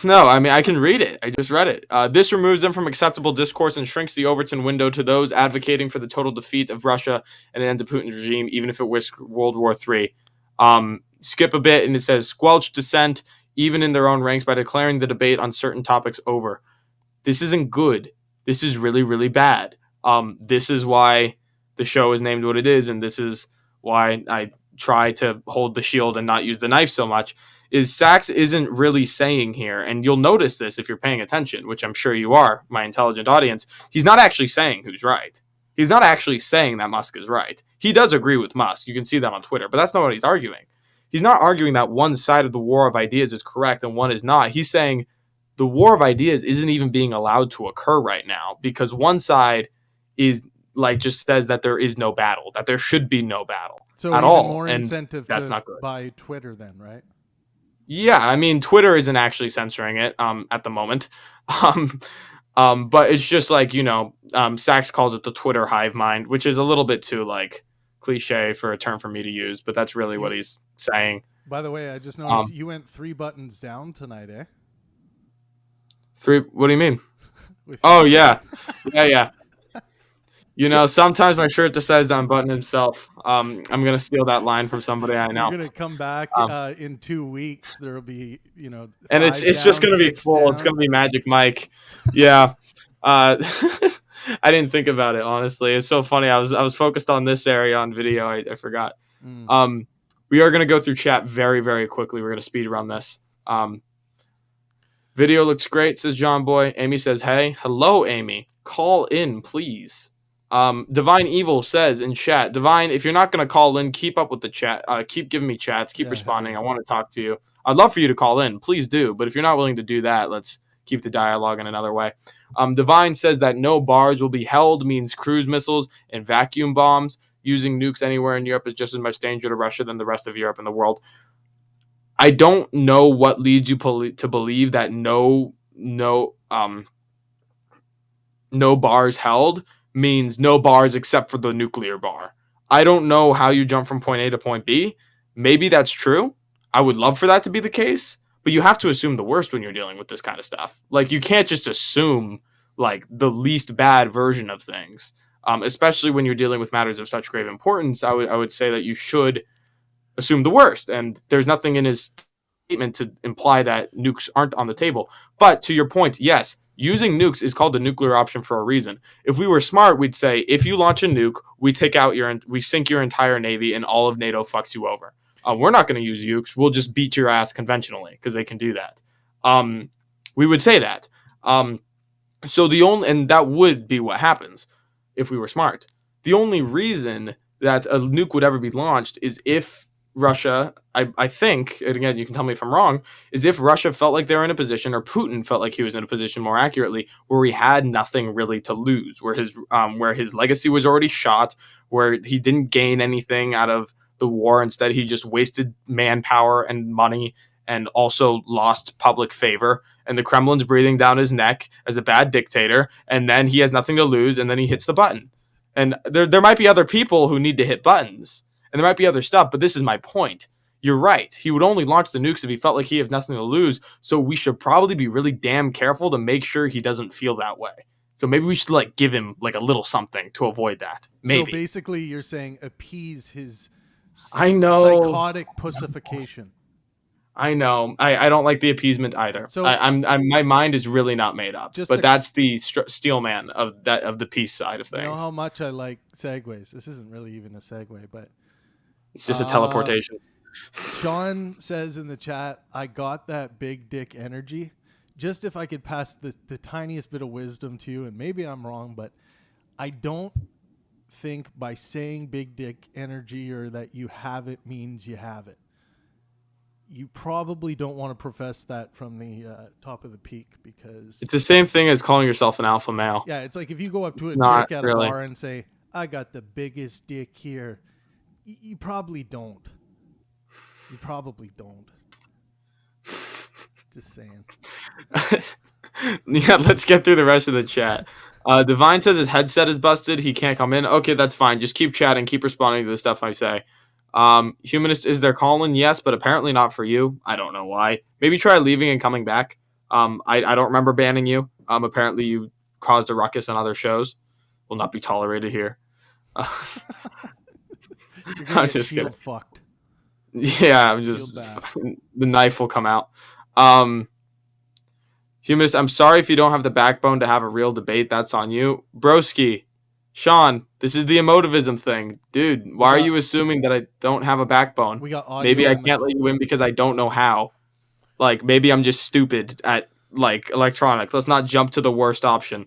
No, I mean, I can read it. I just read it. This removes them from acceptable discourse and shrinks the Overton window to those advocating for the total defeat of Russia and an end to Putin's regime, even if it risked World War III. Skip a bit, and it says, squelch dissent, even in their own ranks, by declaring the debate on certain topics over. This isn't good. This is really, really bad. This is why the show is named what it is, and this is why I try to hold the shield and not use the knife so much, is Sachs isn't really saying here, and you'll notice this if you're paying attention, which I'm sure you are, my intelligent audience, he's not actually saying who's right. He's not actually saying that Musk is right. He does agree with Musk. You can see that on Twitter, but that's not what he's arguing. He's not arguing that one side of the war of ideas is correct and one is not. He's saying the war of ideas isn't even being allowed to occur right now because one side is like just says that there is no battle, that there should be no battle at all. More and incentive that's to not good. buy Twitter then, right? Yeah, I mean, Twitter isn't actually censoring it at the moment. Um, but it's just like, Sachs calls it the Twitter hive mind, which is a little bit too like cliche for a term for me to use, but that's really what he's saying. By the way, I just noticed you went 3 buttons down tonight, eh? 3, what do you mean? Oh, yeah. Yeah. Sometimes my shirt decides to unbutton himself. I'm going to steal that line from somebody I know. You're going to come back in 2 weeks. There'll be, and it's just going to be full. Down. It's going to be Magic Mike. Yeah. I didn't think about it, honestly. It's so funny. I was focused on this area on video. I forgot. We are going to go through chat very, very quickly. We're going to speed run this. Video looks great, says John Boy. Amy says, hey. Hello, Amy. Call in, please. Divine Evil says in chat, Divine, if you're not going to call in, keep up with the chat. Keep giving me chats. Keep responding. I want to talk to you. I'd love for you to call in. Please do. But if you're not willing to do that, let's keep the dialogue in another way. Divine says that no bars will be held means cruise missiles and vacuum bombs. Using nukes anywhere in Europe is just as much danger to Russia than the rest of Europe and the world. I don't know what leads you to believe that no bars held means no bars except for the nuclear bar. I don't know how you jump from point A to point B. Maybe that's true. I would love for that to be the case, but you have to assume the worst when you're dealing with this kind of stuff. Like, you can't just assume like the least bad version of things, especially when you're dealing with matters of such grave importance. I would say that you should assume the worst, and there's nothing in his statement to imply that nukes aren't on the table. But to your point, yes, using nukes is called the nuclear option for a reason. If we were smart, we'd say, if you launch a nuke, we sink your entire navy and all of NATO fucks you over. We're not going to use nukes. We'll just beat your ass conventionally because they can do that. We would say that. And that would be what happens if we were smart. The only reason that a nuke would ever be launched is if Russia, I think, and again, you can tell me if I'm wrong, is if Russia felt like they were in a position, or Putin felt like he was in a position, more accurately, where he had nothing really to lose, where his legacy was already shot, where he didn't gain anything out of the war. Instead, he just wasted manpower and money and also lost public favor. And the Kremlin's breathing down his neck as a bad dictator. And then he has nothing to lose. And then he hits the button. And there might be other people who need to hit buttons. And there might be other stuff. But this is my point. You're right. He would only launch the nukes if he felt like he had nothing to lose. So we should probably be really damn careful to make sure he doesn't feel that way. So maybe we should give him a little something to avoid that. Maybe. So basically you're saying appease his psychotic pussification. I know. I don't like the appeasement either. So my mind is really not made up. But that's the steel man of the peace side of things. You know how much I like segues. This isn't really even a segue, but it's just a teleportation. Sean says in the chat, I got that big dick energy. Just if I could pass the tiniest bit of wisdom to you, and maybe I'm wrong, but I don't think by saying big dick energy or that you have it means you have it. You probably don't want to profess that from the top of the peak, because it's the same thing as calling yourself an alpha male. Yeah, it's like if you go up to a chick at a bar and say, I got the biggest dick here, you probably don't. You probably don't. Just saying. Yeah, let's get through the rest of the chat. Divine says his headset is busted. He can't come in. Okay, that's fine. Just keep chatting. Keep responding to the stuff I say. Humanist, is there calling? Yes, but apparently not for you. I don't know why. Maybe try leaving and coming back. I don't remember banning you. Apparently you caused a ruckus on other shows. Will not be tolerated here. You're gonna get shield fucked. Yeah, I'm just the knife will come out. Humanist, I'm sorry if you don't have the backbone to have a real debate. That's on you. Broski, Sean, this is the emotivism thing. Dude, why are you assuming that I don't have a backbone? We got audio. Maybe I can't let you in because I don't know how. Maybe I'm just stupid at electronics. Let's not jump to the worst option.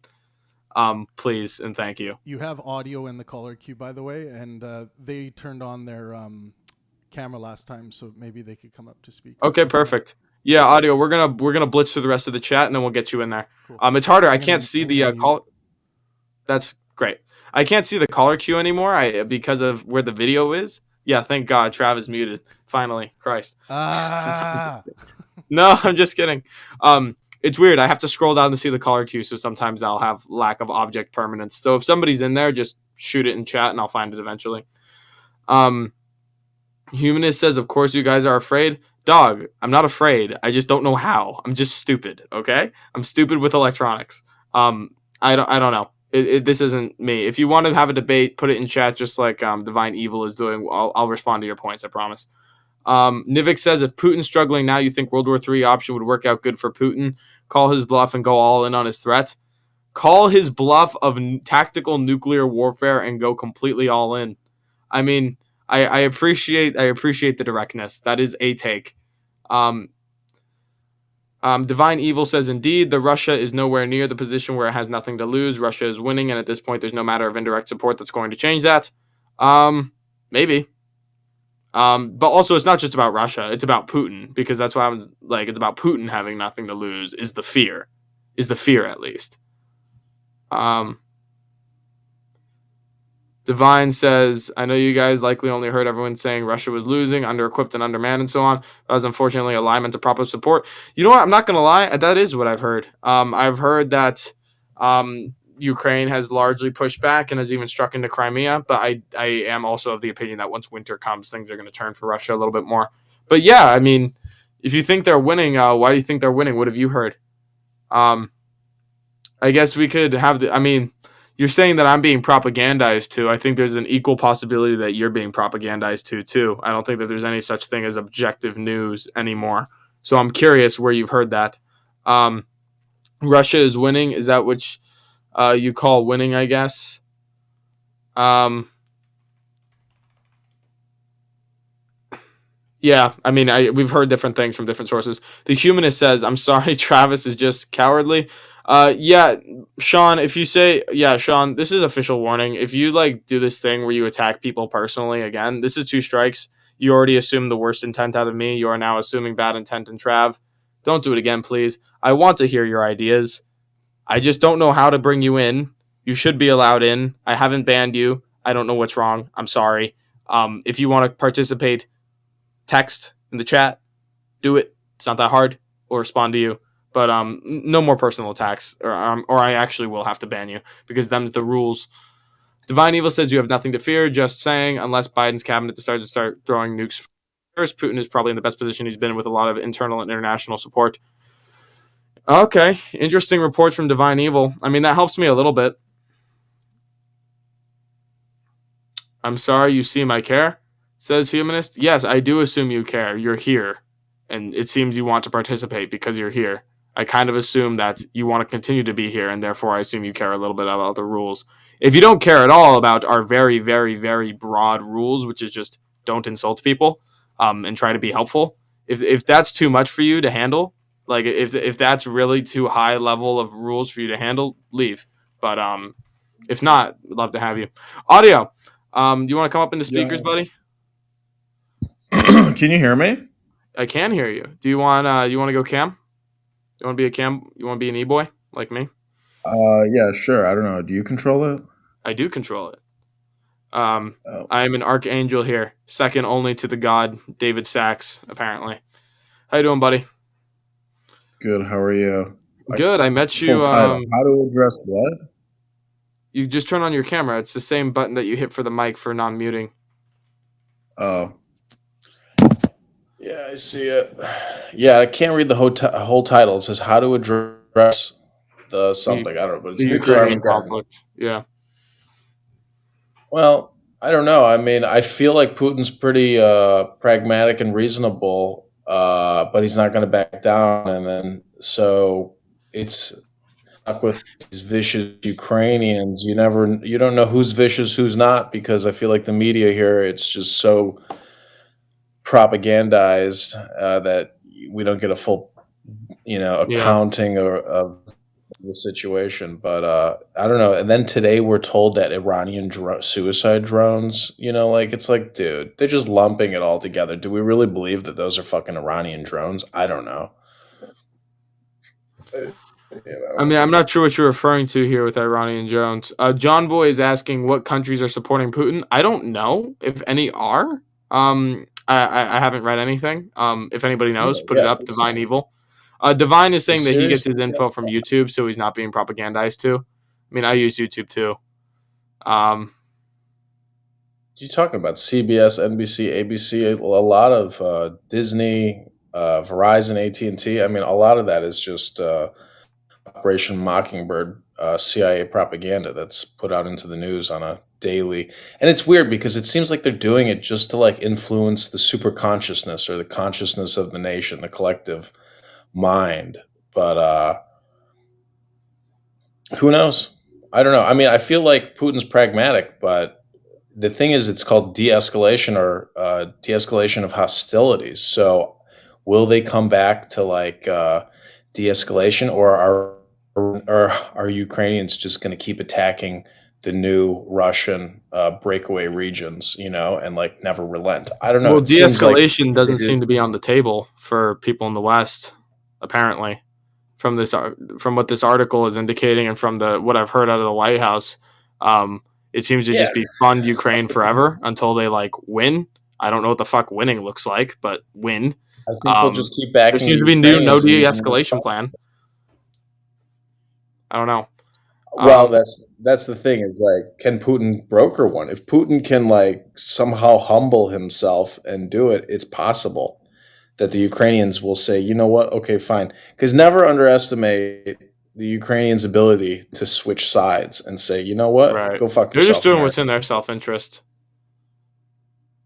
Please and thank you. You have audio in the caller queue, by the way, and they turned on their camera last time, so maybe they could come up to speak. Okay, perfect. Yeah, audio. We're gonna blitz through the rest of the chat, and then we'll get you in there. Cool. It's harder. I can't see the call. That's great. I can't see the caller queue anymore. Because of where the video is. Yeah, thank God. Trav is muted. Finally. Christ. Ah. No, I'm just kidding. It's weird. I have to scroll down to see the caller queue, so sometimes I'll have lack of object permanence. So if somebody's in there, just shoot it in chat and I'll find it eventually. Humanist says, of course you guys are afraid. Dog, I'm not afraid. I just don't know how. I'm just stupid, okay? I'm stupid with electronics. I don't know. This isn't me. If you want to have a debate, put it in chat just like Divine Evil is doing. I'll respond to your points, I promise. Nivik says, if Putin's struggling now, you think World War III option would work out good for Putin? Call his bluff and go all in on his threat? Call his bluff of tactical nuclear warfare and go completely all in. I mean, I appreciate the directness. That is a take. Divine Evil says, indeed, the Russia is nowhere near the position where it has nothing to lose. Russia is winning, and at this point, there's no matter of indirect support that's going to change that. Maybe. But also, it's not just about Russia. It's about Putin, because that's why I'm like, it's about Putin having nothing to lose. Is the fear at least. Divine says, I know you guys likely only heard everyone saying Russia was losing, under-equipped and undermanned and so on. That was unfortunately a lie meant to prop up support. You know what? I'm not going to lie. That is what I've heard. I've heard that Ukraine has largely pushed back and has even struck into Crimea. But I am also of the opinion that once winter comes, things are going to turn for Russia a little bit more. But yeah, I mean, if you think they're winning, why do you think they're winning? What have you heard? I guess we could have you're saying that I'm being propagandized to. I think there's an equal possibility that you're being propagandized to, too. I don't think that there's any such thing as objective news anymore. So I'm curious where you've heard that. Russia is winning. Is that what you call winning, I guess? Yeah, I mean, we've heard different things from different sources. The Humanist says, I'm sorry, Travis is just cowardly. Yeah, Sean, Sean, this is official warning. If you do this thing where you attack people personally again, this is 2 strikes. You already assumed the worst intent out of me. You are now assuming bad intent in Trav. Don't do it again, please. I want to hear your ideas. I just don't know how to bring you in. You should be allowed in. I haven't banned you. I don't know what's wrong. I'm sorry. If you want to participate, text in the chat. Do it. It's not that hard. We'll respond to you. But no more personal attacks, or I actually will have to ban you, because them's the rules. Divine Evil says, you have nothing to fear. Just saying, unless Biden's cabinet decides to start throwing nukes first, Putin is probably in the best position he's been with a lot of internal and international support. Okay, interesting reports from Divine Evil. I mean, that helps me a little bit. I'm sorry you seem I care, says Humanist. Yes, I do assume you care. You're here, and it seems you want to participate because you're here. I kind of assume that you want to continue to be here, and therefore I assume you care a little bit about the rules. If you don't care at all about our very, very, very broad rules, which is just don't insult people and try to be helpful, if that's too much for you to handle, if that's really too high level of rules for you to handle, leave. But if not, we'd love to have you. Audio, do you want to come up in the speakers, buddy? Can you hear me? I can hear you. Do you want to go cam? You want to be a cam? You want to be an e-boy like me? Yeah, sure. I don't know. Do you control it? I do control it. I am an archangel here, second only to the god David Sachs, apparently. How you doing, buddy? Good. How are you? Good. I met you. How to address what? You just turn on your camera. It's the same button that you hit for the mic for non-muting. Oh. Yeah, I see it. Yeah, I can't read the whole title. It says how to address the something. I don't know, but it's the Ukrainian conflict. Yeah. Well, I don't know. I mean, I feel like Putin's pretty pragmatic and reasonable, but he's not going to back down. And then so it's stuck with these vicious Ukrainians. You don't know who's vicious, who's not, because I feel like the media here, it's just so propagandized that we don't get a full, accounting of the situation. But I don't know. And then today we're told that Iranian suicide drones, it's like, dude, they're just lumping it all together. Do we really believe that those are fucking Iranian drones? I don't know. I mean, I'm not sure what you're referring to here with Iranian drones. John Boy is asking what countries are supporting Putin. I don't know if any are. I haven't read anything. If anybody knows, put it Yeah. up. Divine Evil. Divine is saying that he gets Seriously? his info from YouTube, so he's not being propagandized too. I mean, I use YouTube too. You talking about CBS, NBC, ABC, a lot of Disney, Verizon, AT&T. I mean, a lot of that is just Operation Mockingbird, CIA propaganda that's put out into the news on a daily. And it's weird because it seems like they're doing it just to like influence the super consciousness or the consciousness of the nation, the collective mind. But who knows? I don't know. I mean, I feel like Putin's pragmatic, but the thing is, it's called de-escalation or de-escalation of hostilities. So, will they come back to like de-escalation, or are Ukrainians just going to keep attacking the new Russian breakaway regions, and like never relent? I don't know. Well, It seems like de-escalation doesn't seem to be on the table for people in the West, apparently, from what this article is indicating, and from what I've heard out of the White House. It seems to yeah. just be fund Ukraine forever until they like win. I don't know what the fuck winning looks like, but win. I think they'll just keep backing. There seems to the be no Ukrainians and using de-escalation plan. I don't know. Well, that's the thing is like, can Putin broker one? If Putin can like somehow humble himself and do it, it's possible that the Ukrainians will say, you know what, okay, fine. Because never underestimate the Ukrainians' ability to switch sides and say, you know what, right. go fuck They're yourself. just doing America. what's in their self-interest.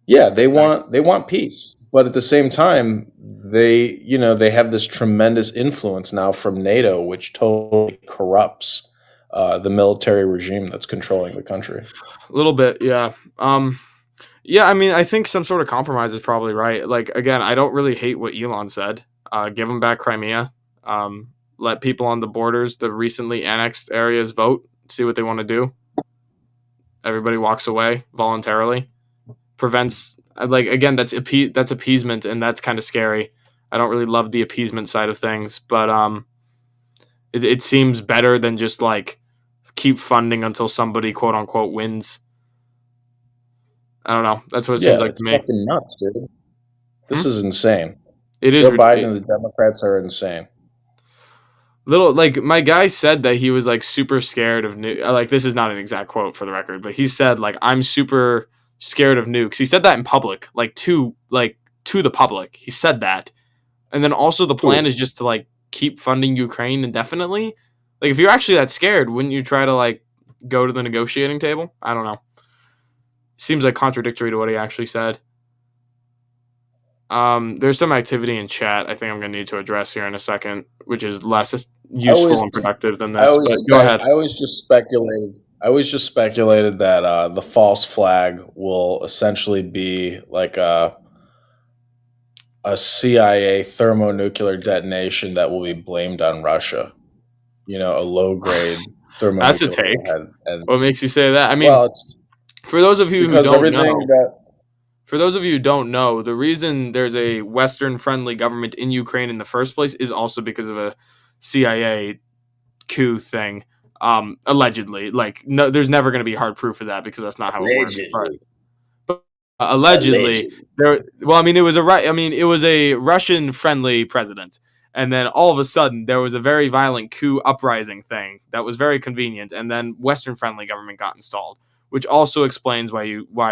Yeah, they want peace, but at the same time, they have this tremendous influence now from NATO, which totally corrupts the military regime that's controlling the country. A little bit, yeah. Yeah, I mean, I think some sort of compromise is probably right. Like, again, I don't really hate what Elon said. Give them back Crimea. Let people on the borders, the recently annexed areas, vote. See what they want to do. Everybody walks away voluntarily. Prevents, like, again, that's appeasement, and that's kind of scary. I don't really love the appeasement side of things, but it seems better than just like keep funding until somebody quote unquote wins. I don't know. That's what it seems like to me. It's fucking nuts, dude. This is insane. It is. Joe Biden and the Democrats are insane. Like my guy said that he was like super scared of nuke. Like, this is not an exact quote for the record, but he said like, I'm super scared of nukes. He said that in public, to the public. He said that, and then also the plan is just to like keep funding Ukraine indefinitely. Like, if you're actually that scared, wouldn't you try to like go to the negotiating table? I don't know. Seems like contradictory to what he actually said. There's some activity in chat I think I'm going to need to address here in a second, which is less useful and productive than this. But go ahead. I always just speculated that the false flag will essentially be like a CIA thermonuclear detonation that will be blamed on Russia. A low-grade thermonuclear. That's a take. And what makes you say that? I mean, for those of you who don't know, for those of you who don't know, the reason there's a Western-friendly government in Ukraine in the first place is also because of a CIA coup thing, allegedly. Like, no, there's never going to be hard proof of that because that's not how it works. But allegedly, it was a Russian-friendly president, and then all of a sudden there was a very violent coup uprising thing that was very convenient, and then Western-friendly government got installed, which also explains why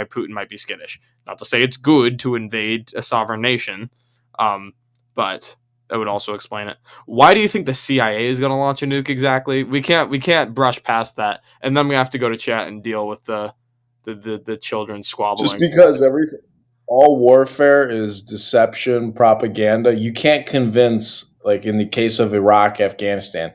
Putin might be skittish. Not to say it's good to invade a sovereign nation, but that would also explain it. Why do you think the CIA is going to launch a nuke exactly? We can't brush past that, and then we have to go to chat and deal with the children squabbling. Just because all warfare is deception, propaganda. You can't convince, like in the case of Iraq, Afghanistan,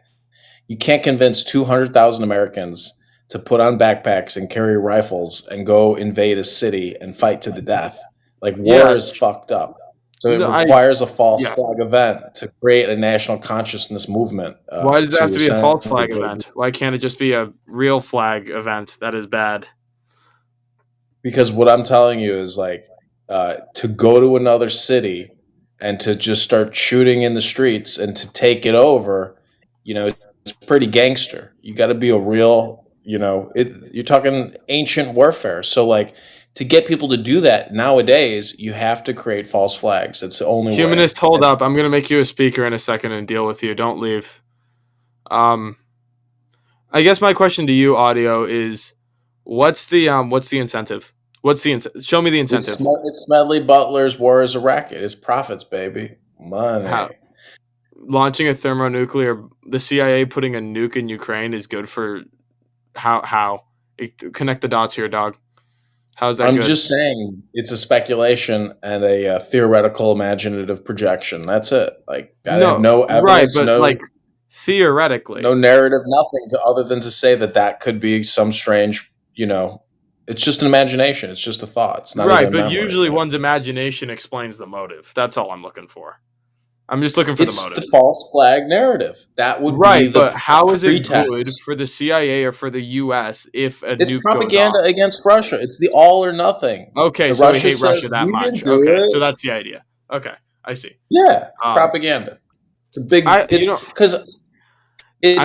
you can't convince 200,000 Americans to put on backpacks and carry rifles and go invade a city and fight to the death. Like, war is fucked up. So it requires a false flag event to create a national consciousness movement. Why does it have to be a false flag event? Why can't it just be a real flag event that is bad? Because what I'm telling you is like, to go to another city and to just start shooting in the streets and to take it over, it's pretty gangster. You got to be a real you're talking ancient warfare. So like to get people to do that nowadays, you have to create false flags. It's the only way. Humanist, hold up. I'm going to make you a speaker in a second and deal with you. Don't leave. I guess my question to you, Audio, is what's the incentive? Show me the incentive. It's Smedley Butler's War is a Racket. It's profits, baby. Money. Launching a thermonuclear, the CIA putting a nuke in Ukraine is good for how? Connect the dots here, dog. How's that I'm good? just saying it's a speculation and a theoretical imaginative projection. That's it. Like no evidence, right, but like theoretically. No narrative, nothing other than to say that could be some strange, it's just an imagination. It's just a thought. It's not right, even but memory, usually one's imagination explains the motive. That's all I'm looking for. I'm just looking for the motive. It's the false flag narrative. That would be the but how is it pretext. good for the CIA or for the U.S. if a it's nuke propaganda goes off? against Russia? It's the all or nothing. Okay, so we hate Russia that much. Okay, so that's the idea. Okay, I see. Yeah, propaganda. It's a big because. you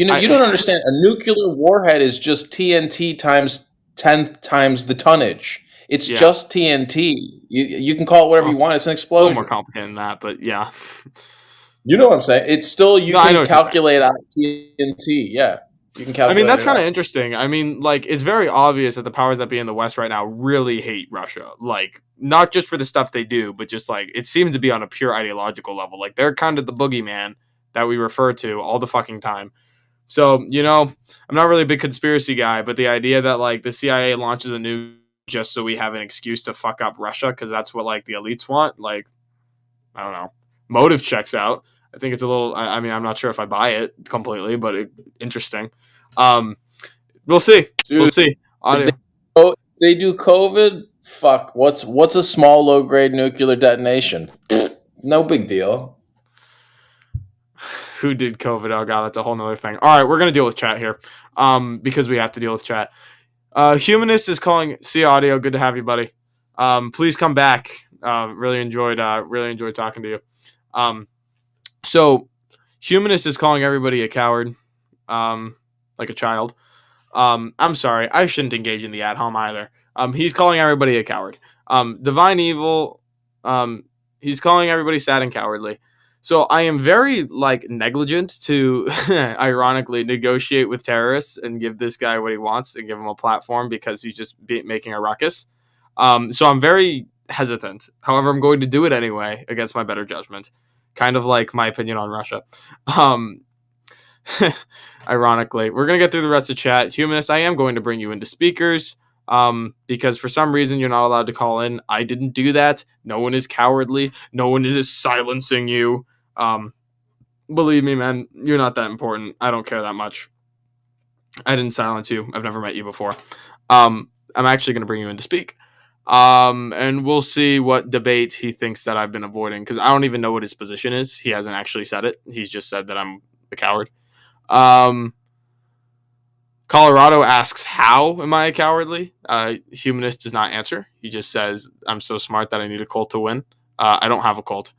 don't understand. A nuclear warhead is just TNT times 10 times the tonnage. It's just TNT. You can call it whatever you want. It's an explosion. A little more complicated than that, but yeah. You know what I'm saying? It's still you can calculate out TNT. Yeah, you can calculate. I mean, that's kind of interesting. I mean, like it's very obvious that the powers that be in the West right now really hate Russia. Like not just for the stuff they do, but just like it seems to be on a pure ideological level. Like they're kind of the boogeyman that we refer to all the fucking time. So, I'm not really a big conspiracy guy, but the idea that like the CIA launches a nuke just so we have an excuse to fuck up Russia because that's what like the elites want, like, I don't know. Motive checks out. I think it's a little, I mean, I'm not sure if I buy it completely, but interesting. We'll see. Dude, we'll see. If they do COVID, fuck, what's a small low-grade nuclear detonation? No big deal. Who did COVID? Oh god, that's a whole nother thing. All right, we're gonna deal with chat here, because we have to deal with chat. Humanist is calling. See Audio. Good to have you, buddy. Please come back. Really enjoyed talking to you. So Humanist is calling everybody a coward, like a child. I'm sorry, I shouldn't engage in the ad hom either. He's calling everybody a coward. Divine Evil. He's calling everybody sad and cowardly. So I am very negligent to ironically negotiate with terrorists and give this guy what he wants and give him a platform because he's just making a ruckus. So I'm very hesitant. However, I'm going to do it anyway against my better judgment. Kind of like my opinion on Russia. Ironically, we're going to get through the rest of chat. Humanist, I am going to bring you into speakers. Because for some reason you're not allowed to call in. I didn't do that. No one is cowardly. No one is silencing you. Believe me, man, you're not that important. I don't care that much. I didn't silence you. I've never met you before. I'm actually going to bring you in to speak. And we'll see what debate he thinks that I've been avoiding, because I don't even know what his position is. He hasn't actually said it. He's just said that I'm a coward. Colorado asks, how am I cowardly? Humanist does not answer. He just says, I'm so smart that I need a cult to win. I don't have a cult.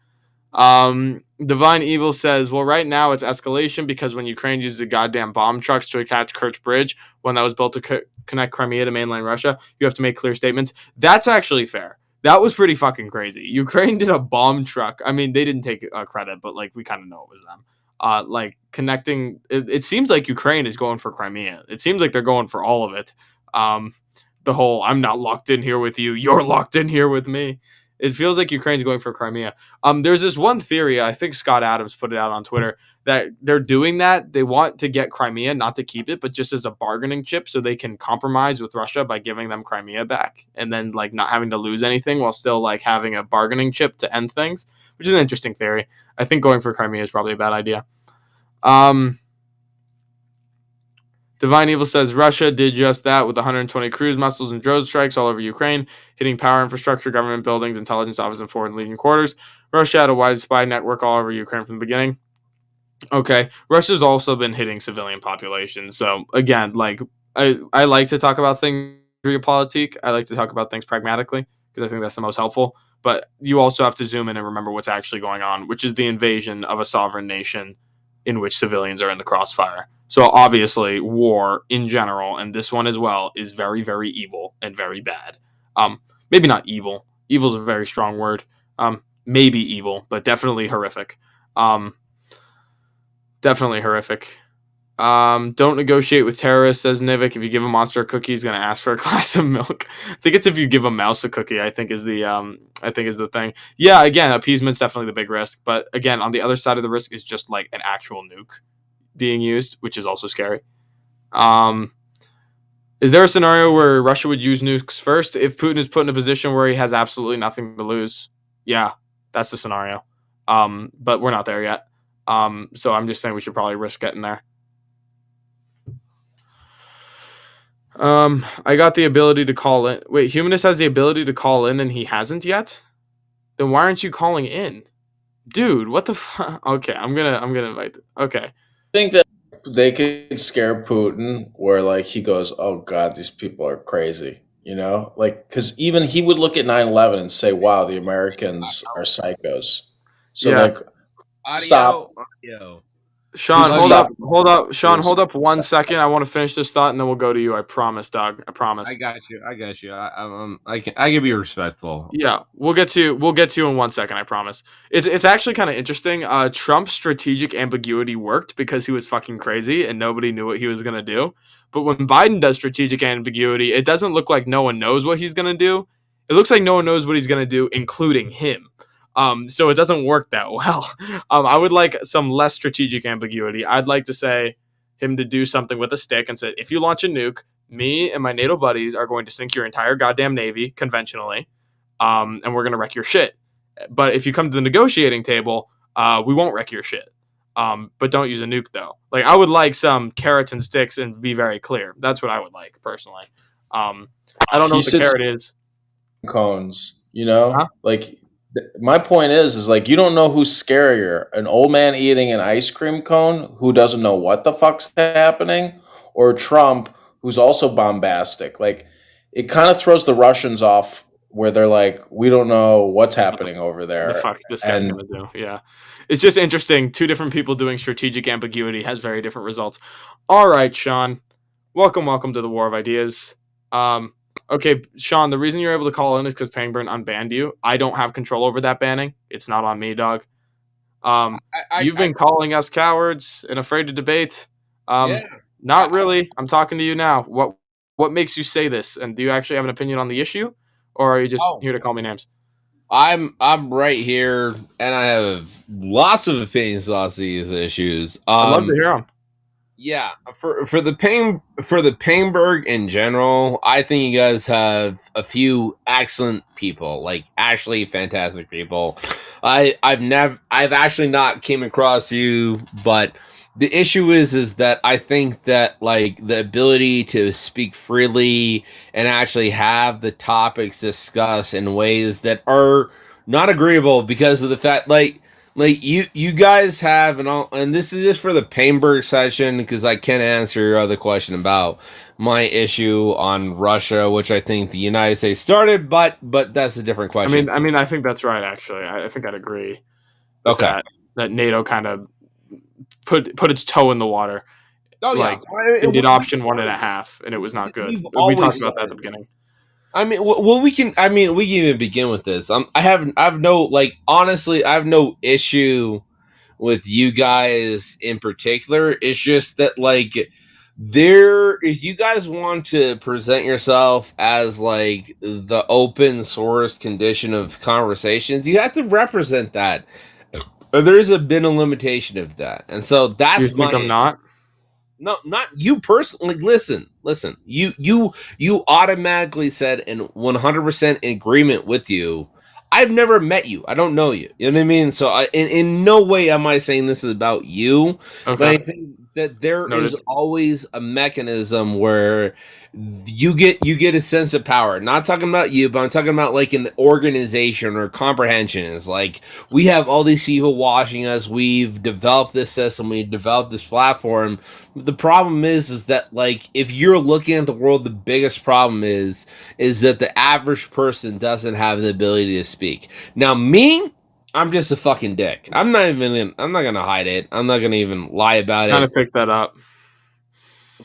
Divine Evil says, well, right now it's escalation because when Ukraine uses the goddamn bomb trucks to attach Kerch Bridge, when that was built to connect Crimea to mainland Russia, you have to make clear statements. That's actually fair. That was pretty fucking crazy. Ukraine did a bomb truck. I mean, they didn't take credit, but we kind of know it was them. Connecting, it seems like Ukraine is going for Crimea. It seems like they're going for all of it. The whole, I'm not locked in here with you, you're locked in here with me. It feels like Ukraine's going for Crimea. There's this one theory, I think Scott Adams put it out on Twitter, that they're doing that. They want to get Crimea, not to keep it, but just as a bargaining chip so they can compromise with Russia by giving them Crimea back and then not having to lose anything while still having a bargaining chip to end things, which is an interesting theory. I think going for Crimea is probably a bad idea. Divine Evil says Russia did just that with 120 cruise missiles and drone strikes all over Ukraine, hitting power infrastructure, government buildings, intelligence offices, and foreign leading quarters. Russia had a wide spy network all over Ukraine from the beginning. Okay, Russia's also been hitting civilian populations. So again, I like to talk about things realpolitik. I like to talk about things pragmatically because I think that's the most helpful. But you also have to zoom in and remember what's actually going on, which is the invasion of a sovereign nation in which civilians are in the crossfire. So obviously, war in general, and this one as well, is very, very evil and very bad. Maybe not evil. Evil is a very strong word. Maybe evil, but definitely horrific. Definitely horrific. Don't negotiate with terrorists, says Nivik. If you give a monster a cookie, he's gonna ask for a glass of milk. I think it's if you give a mouse a cookie. I think is the thing. Yeah, again, appeasement's definitely the big risk, but again, on the other side of the risk is just like an actual nuke being used, which is also scary. Is there a scenario where Russia would use nukes first if Putin is put in a position where he has absolutely nothing to lose? Yeah, that's the scenario. But we're not there yet. So I'm just saying we should probably risk getting there. I got the ability to call in. Wait, Humanist has the ability to call in and he hasn't yet? Then why aren't you calling in? Dude, what the fuck? Okay, I'm gonna invite. Okay. I think that they could scare Putin where like he goes, oh God, these people are crazy. You know, like, because even he would look at 9/11 and say, wow, the Americans are psychos. So Yeah. like, stop. Audio. Sean, Please hold stop. up. Sean, Please hold up one stop. second. I want to finish this thought and then we'll go to you. I promise, dog. I promise. I got you. I can be respectful. Yeah, we'll get to you in 1 second. I promise. It's actually kind of interesting. Trump's strategic ambiguity worked because he was fucking crazy and nobody knew what he was gonna do. But when Biden does strategic ambiguity, it doesn't look like no one knows what he's gonna do. It looks like no one knows what he's gonna do, including him. So it doesn't work that well. I would like some less strategic ambiguity. I'd like to say him to do something with a stick and say, if you launch a nuke, me and my NATO buddies are going to sink your entire goddamn navy conventionally, and we're going to wreck your shit. But if you come to the negotiating table, we won't wreck your shit. But don't use a nuke, though. Like, I would like some carrots and sticks and be very clear. That's what I would like, personally. I don't know what the carrot is. Cones, you know? Huh? Like, my point is like, you don't know who's scarier, an old man eating an ice cream cone who doesn't know what the fuck's happening, or Trump who's also bombastic. Like, it kind of throws the Russians off where they're like, we don't know what's happening over there. The fuck this guy's gonna do. Yeah. It's just interesting. Two different people doing strategic ambiguity has very different results. All right, Sean. Welcome to the War of Ideas. Okay, Sean, the reason you're able to call in is because Pangburn unbanned you. I don't have control over that banning. It's not on me, dog. You've been calling us cowards and afraid to debate. Not really. I'm talking to you now. What makes you say this? And do you actually have an opinion on the issue? Or are you just here to call me names? I'm right here, and I have lots of opinions on these issues. I'd love to hear them. Yeah, for the Painberg in general, I think you guys have a few excellent people, like actually fantastic people. I've actually not came across you, but the issue is that I think that like the ability to speak freely and actually have the topics discussed in ways that are not agreeable because of the fact like you guys have and this is just for the Painberg session because I can't answer your other question about my issue on Russia, which I think the United States started, but that's a different question. I mean, I think that's right. Actually, I think I'd agree. Okay, that NATO kind of put its toe in the water. Oh like, yeah, it did option 1.5, and it was not good. We talked about that at the beginning. I mean, well, we can even begin with this. I have no honestly, I have no issue with you guys in particular. It's just that if you guys want to present yourself as like the open source condition of conversations, you have to represent that. There's been a limitation of that, and so that's you think I'm not. No, not you personally. Listen. You automatically said in 100% agreement with you. I've never met you. I don't know you. You know what I mean? So in no way am I saying this is about you. Okay. But I think that there is always a mechanism where you get a sense of power. Not talking about you, but I'm talking about like an organization or comprehension. It's like we have all these people watching us. We've developed this system. We've developed this platform. The problem is that like if you're looking at the world, the biggest problem is that the average person doesn't have the ability to speak. Now me, I'm just a fucking dick. I'm not gonna hide it. I'm not gonna even lie about it. Kind of pick that up.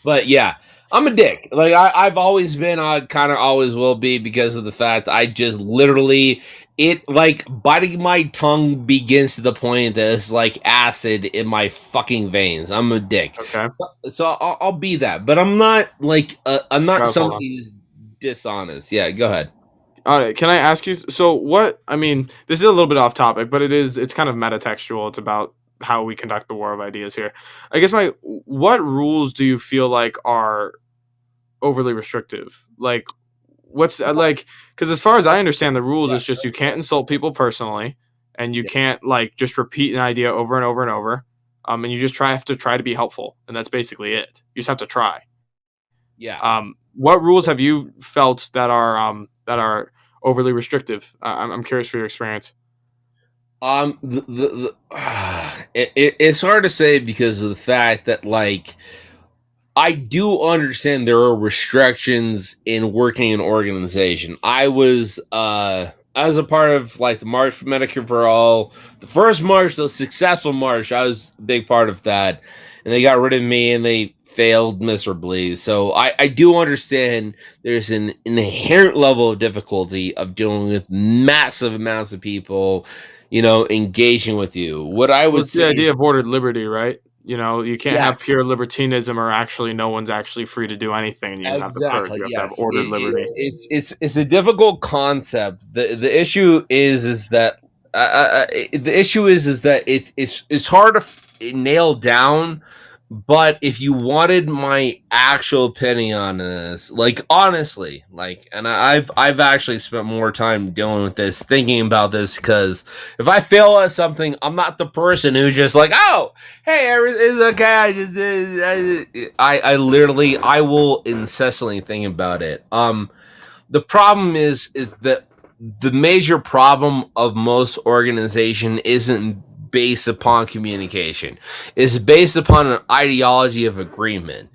But yeah, I'm a dick. Like I've always been, I kind of always will be, because of the fact I just literally, it like biting my tongue begins to the point that it's like acid in my fucking veins. I'm a dick. Okay. So I'll be that, but I'm not like I'm not Trav, hold on. somebody who's dishonest. Yeah, go ahead. All right. Can I ask you? So what? I mean, this is a little bit off topic, but it's kind of metatextual. It's about how we conduct the war of ideas here. I guess what rules do you feel like are overly restrictive? Like, what's like? Because as far as I understand the rules, it's just you can't insult people personally, and you can't like just repeat an idea over and over and over. And you just have to try to be helpful, and that's basically it. You just have to try. Yeah. What rules have you felt that are overly restrictive? I'm curious for your experience. It's hard to say because of the fact that, like, I do understand there are restrictions in working in an organization. I was a part of like the March for Medicare for All, the first march, the successful march. I was a big part of that, and they got rid of me, and they failed miserably. So I do understand there's an inherent level of difficulty of dealing with massive amounts of people, engaging with you. What I would What's the say, idea of ordered liberty, right? You can't yeah, have pure libertinism, or actually no one's actually free to do anything, and you have the purge. exactly. You have to have Yes, ordered liberty. it's a difficult concept. The issue is that the issue is that it's hard to nail down. But if you wanted my actual opinion on this, like honestly, like, and I've actually spent more time dealing with this, thinking about this, because if I fail at something, I'm not the person who just like, oh, hey, everything's okay. I just did. I literally, I will incessantly think about it. The problem is that the major problem of most organization isn't based upon communication. It's based upon an ideology of agreement.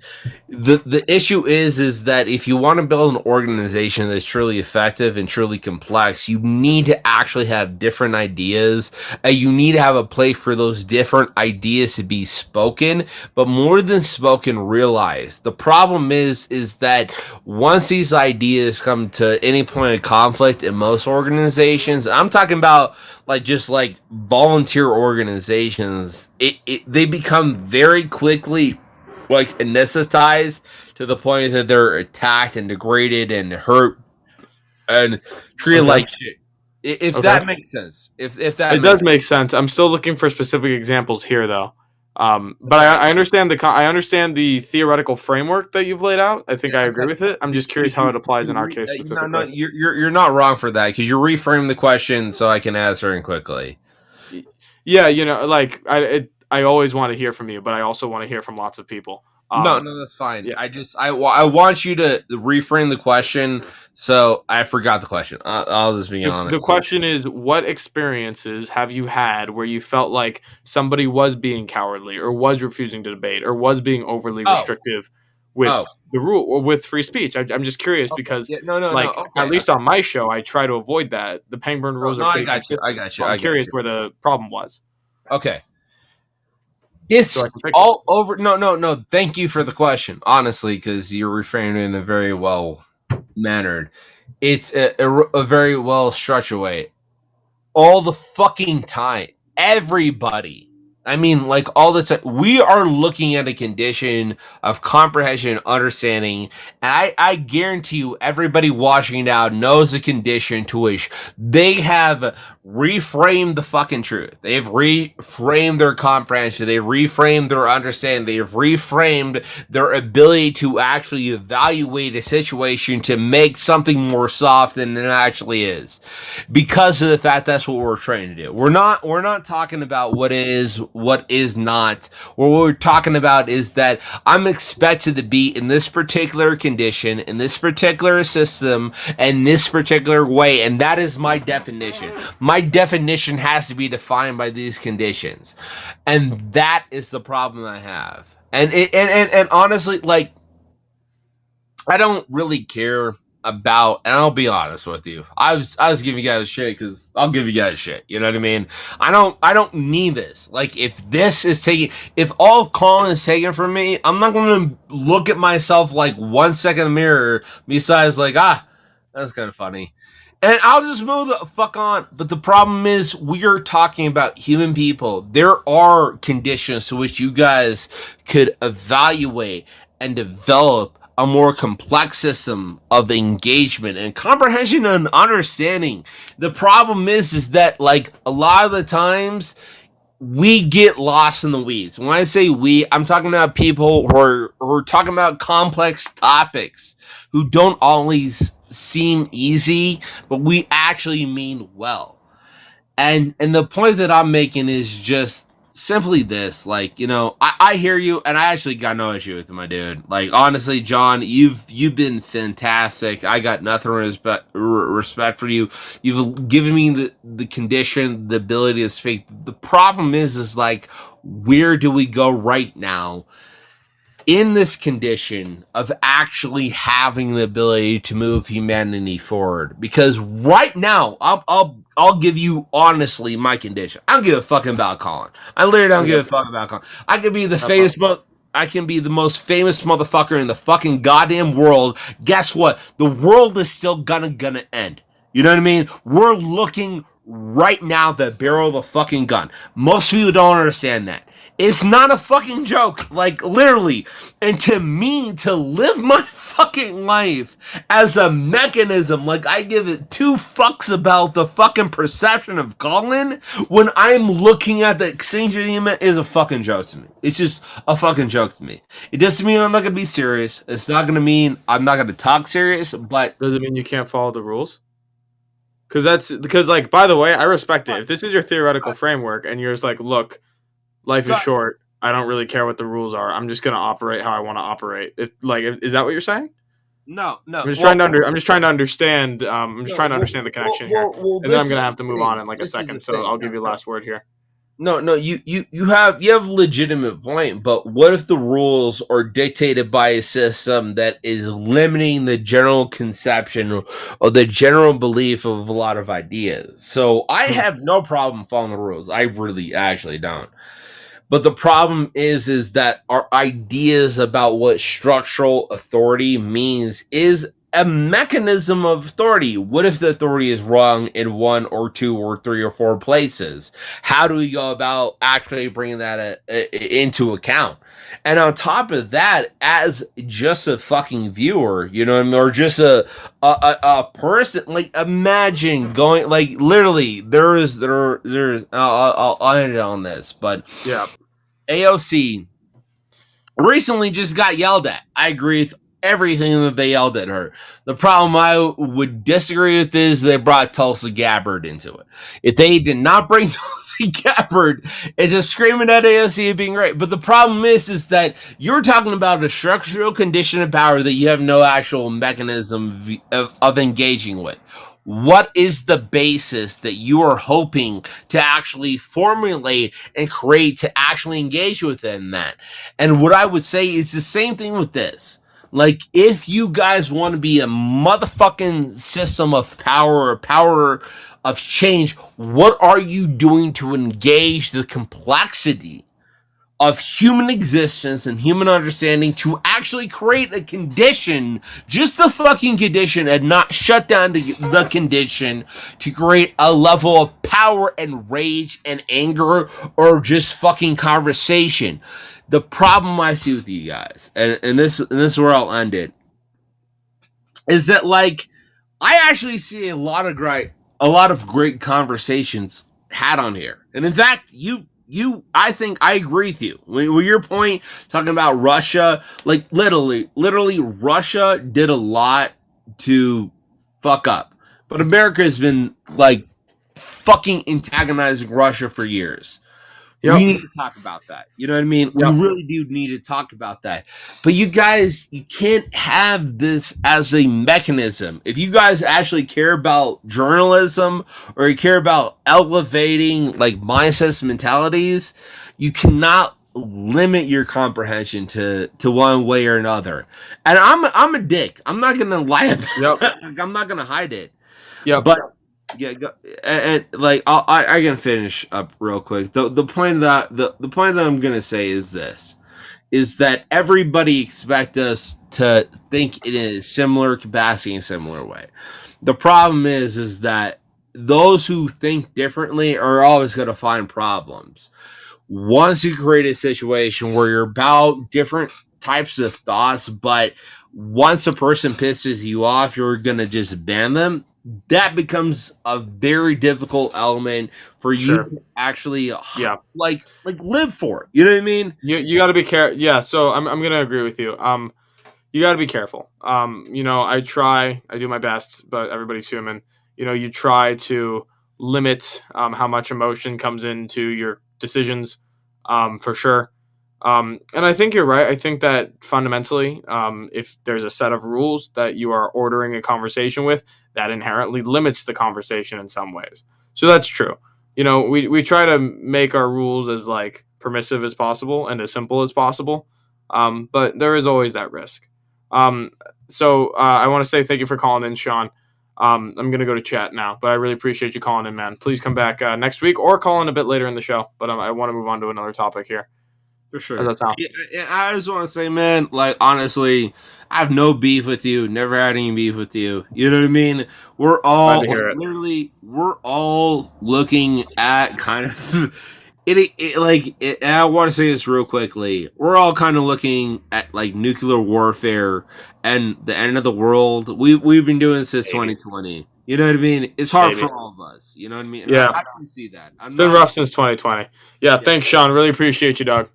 The issue is that if you want to build an organization that's truly effective and truly complex, you need to actually have different ideas, and you need to have a place for those different ideas to be spoken, but more than spoken, realized. The problem is that once these ideas come to any point of conflict in most organizations, I'm talking about like just like volunteer organizations, they become very quickly like anesthetized to the point that they're attacked and degraded and hurt and treated Okay. like shit. If Okay. that makes sense. If that It does make sense. I'm still looking for specific examples here, though. But I understand the theoretical framework that you've laid out. I think I agree with it. I'm just curious how it applies in our case specifically. No, you're not wrong for that, because you reframe the question so I can answer it quickly. Yeah, like I always want to hear from you, but I also want to hear from lots of people. No, that's fine. Yeah. I want you to reframe the question. So I forgot the question. I'll just be honest. The question is, what experiences have you had where you felt like somebody was being cowardly, or was refusing to debate, or was being overly restrictive with the rule or with free speech? I'm just curious because, at least on my show, I try to avoid that. The Pangburn rules are pretty consistent. I got you. So I'm curious where the problem was. Okay. It's So I can fix all over. No. Thank you for the question, honestly, because you're reframing it in a very well mannered. It's a very well structured way. All the fucking time, everybody. I mean, like all the time, we are looking at a condition of comprehension, understanding, and I guarantee you, everybody watching now knows the condition to which they have reframed the fucking truth. They've reframed their comprehension. They've reframed their understanding. They've reframed their ability to actually evaluate a situation to make something more soft than it actually is, because of the fact that's what we're trying to do. We're not talking about what is not. What we're talking about is that I'm expected to be in this particular condition, in this particular system, and this particular way, and that is my definition. My definition has to be defined by these conditions, and that is the problem I have. And honestly, like, I don't really care about, and I'll be honest with you, I was giving you guys shit because I'll give you guys shit. You know what I mean? I don't need this. Like, if all Colin is taken from me, I'm not going to look at myself like 1 second in the mirror. Besides, like, that's kind of funny. And I'll just move the fuck on. But the problem is, we are talking about human people. There are conditions to which you guys could evaluate and develop a more complex system of engagement and comprehension and understanding. The problem is that, like, a lot of the times we get lost in the weeds. When I say we, I'm talking about people who are talking about complex topics who don't always seem easy, but we actually mean well. And the point that I'm making is just simply this, like, you know, I hear you, and I actually got no issue with it, my dude. Like, honestly, John, you've been fantastic. I got nothing respect for you. You've given me the condition, the ability to speak. The problem is like, where do we go right now in this condition of actually having the ability to move humanity forward? Because right now, I'll give you honestly my condition. I don't give a fucking about Colin. I literally don't give a fuck about Colin. I could be I can be the most famous motherfucker in the fucking goddamn world. Guess what? The world is still gonna end. You know what I mean? We're looking right now at the barrel of a fucking gun. Most people don't understand that. It's not a fucking joke, like, literally. And to me, to live my fucking life as a mechanism, like, I give it 2 fucks about the fucking perception of Colin when I'm looking at the extinction is a fucking joke to me. It's just a fucking joke to me. It doesn't mean I'm not gonna be serious. It's not gonna mean I'm not gonna talk serious, but does it mean you can't follow the rules? Because, like, by the way, I respect it. If this is your theoretical framework and you're just like, look, life is short, I don't really care what the rules are. I'm just gonna operate how I want to operate. Is that what you're saying? No. I'm just trying to understand. I'm just trying to understand the connection here, and then I'm gonna have to move on in like a second. So I'll give you the last word here. No, you have legitimate point, but what if the rules are dictated by a system that is limiting the general conception or the general belief of a lot of ideas? So I have no problem following the rules. I really actually don't. But the problem is that our ideas about what structural authority means is a mechanism of authority. What if the authority is wrong in 1 or 2 or 3 or 4 places? How do we go about actually bringing that into account? And on top of that, as just a fucking viewer, you know what I mean, or just a person, like, imagine going, like, literally, I'll end it on this, but yeah, AOC recently just got yelled at. I agree with everything that they yelled at her. The problem I would disagree with is they brought Tulsi Gabbard into it. If they did not bring Tulsi Gabbard, it's just screaming at AOC being great. But the problem is that you're talking about a structural condition of power that you have no actual mechanism of engaging with. What is the basis that you are hoping to actually formulate and create to actually engage within that? And what I would say is the same thing with this. Like, if you guys want to be a motherfucking system of power or power of change, what are you doing to engage the complexity of human existence and human understanding to actually create a condition, just the fucking condition, and not shut down the condition to create a level of power and rage and anger or just fucking conversation? The problem I see with you guys, and this is where I'll end it, is that, like, I actually see a lot of great conversations had on here. And in fact, I think I agree with you. With your point, talking about Russia, like, literally, Russia did a lot to fuck up. But America has been, like, fucking antagonizing Russia for years. Yep. We need to talk about that. You know what I mean? Yep. We really do need to talk about that. But you guys, you can't have this as a mechanism. If you guys actually care about journalism or you care about elevating, like, mindsets, mentalities, you cannot limit your comprehension to one way or another. And I'm a dick. I'm not gonna lie about it. Like, I'm not gonna hide it. Yep. But yeah, and like I can finish up real quick. The point that the point that I'm gonna say is this: is that everybody expect us to think in a similar capacity, in a similar way. The problem is that those who think differently are always going to find problems. Once you create a situation where you're about different types of thoughts, but once a person pisses you off, you're going to just ban them. That becomes a very difficult element for you to actually like live for. You know what I mean? You got to be careful. Yeah, so I'm going to agree with you. You got to be careful. I do my best, but everybody's human. You try to limit how much emotion comes into your decisions, for sure. And I think you're right. I think that fundamentally, if there's a set of rules that you are ordering a conversation with, that inherently limits the conversation in some ways. So that's true. We try to make our rules as like permissive as possible and as simple as possible. But there is always that risk. So I want to say thank you for calling in, Sean. I'm going to go to chat now, but I really appreciate you calling in, man. Please come back next week or call in a bit later in the show. But I want to move on to another topic here. For sure. How's that sound? Yeah, I just want to say, man, like, honestly, I have no beef with you. Never had any beef with you. You know what I mean? We're all we're all looking at kind of I want to say this real quickly. We're all kind of looking at like nuclear warfare and the end of the world. We've been doing this since 2020. You know what I mean? It's hard for all of us. You know what I mean? Yeah. I can see that. It's been rough since 2020. Yeah, thanks, Sean. Really appreciate you, dog.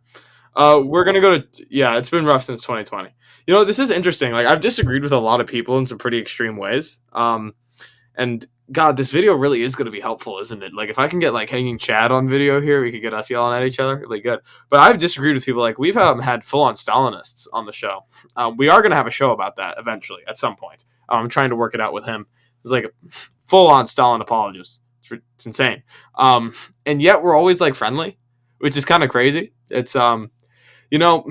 We're going to go to... Yeah, it's been rough since 2020. This is interesting. Like, I've disagreed with a lot of people in some pretty extreme ways. And, God, this video really is going to be helpful, isn't it? Like, if I can get, like, hanging Chad on video here, we could get us yelling at each other. Really good. But I've disagreed with people. Like, we've had full-on Stalinists on the show. We are going to have a show about that eventually, at some point. I'm trying to work it out with him. It's like a full-on Stalin apologist. It's insane. And yet we're always like friendly, which is kind of crazy. It's I'm not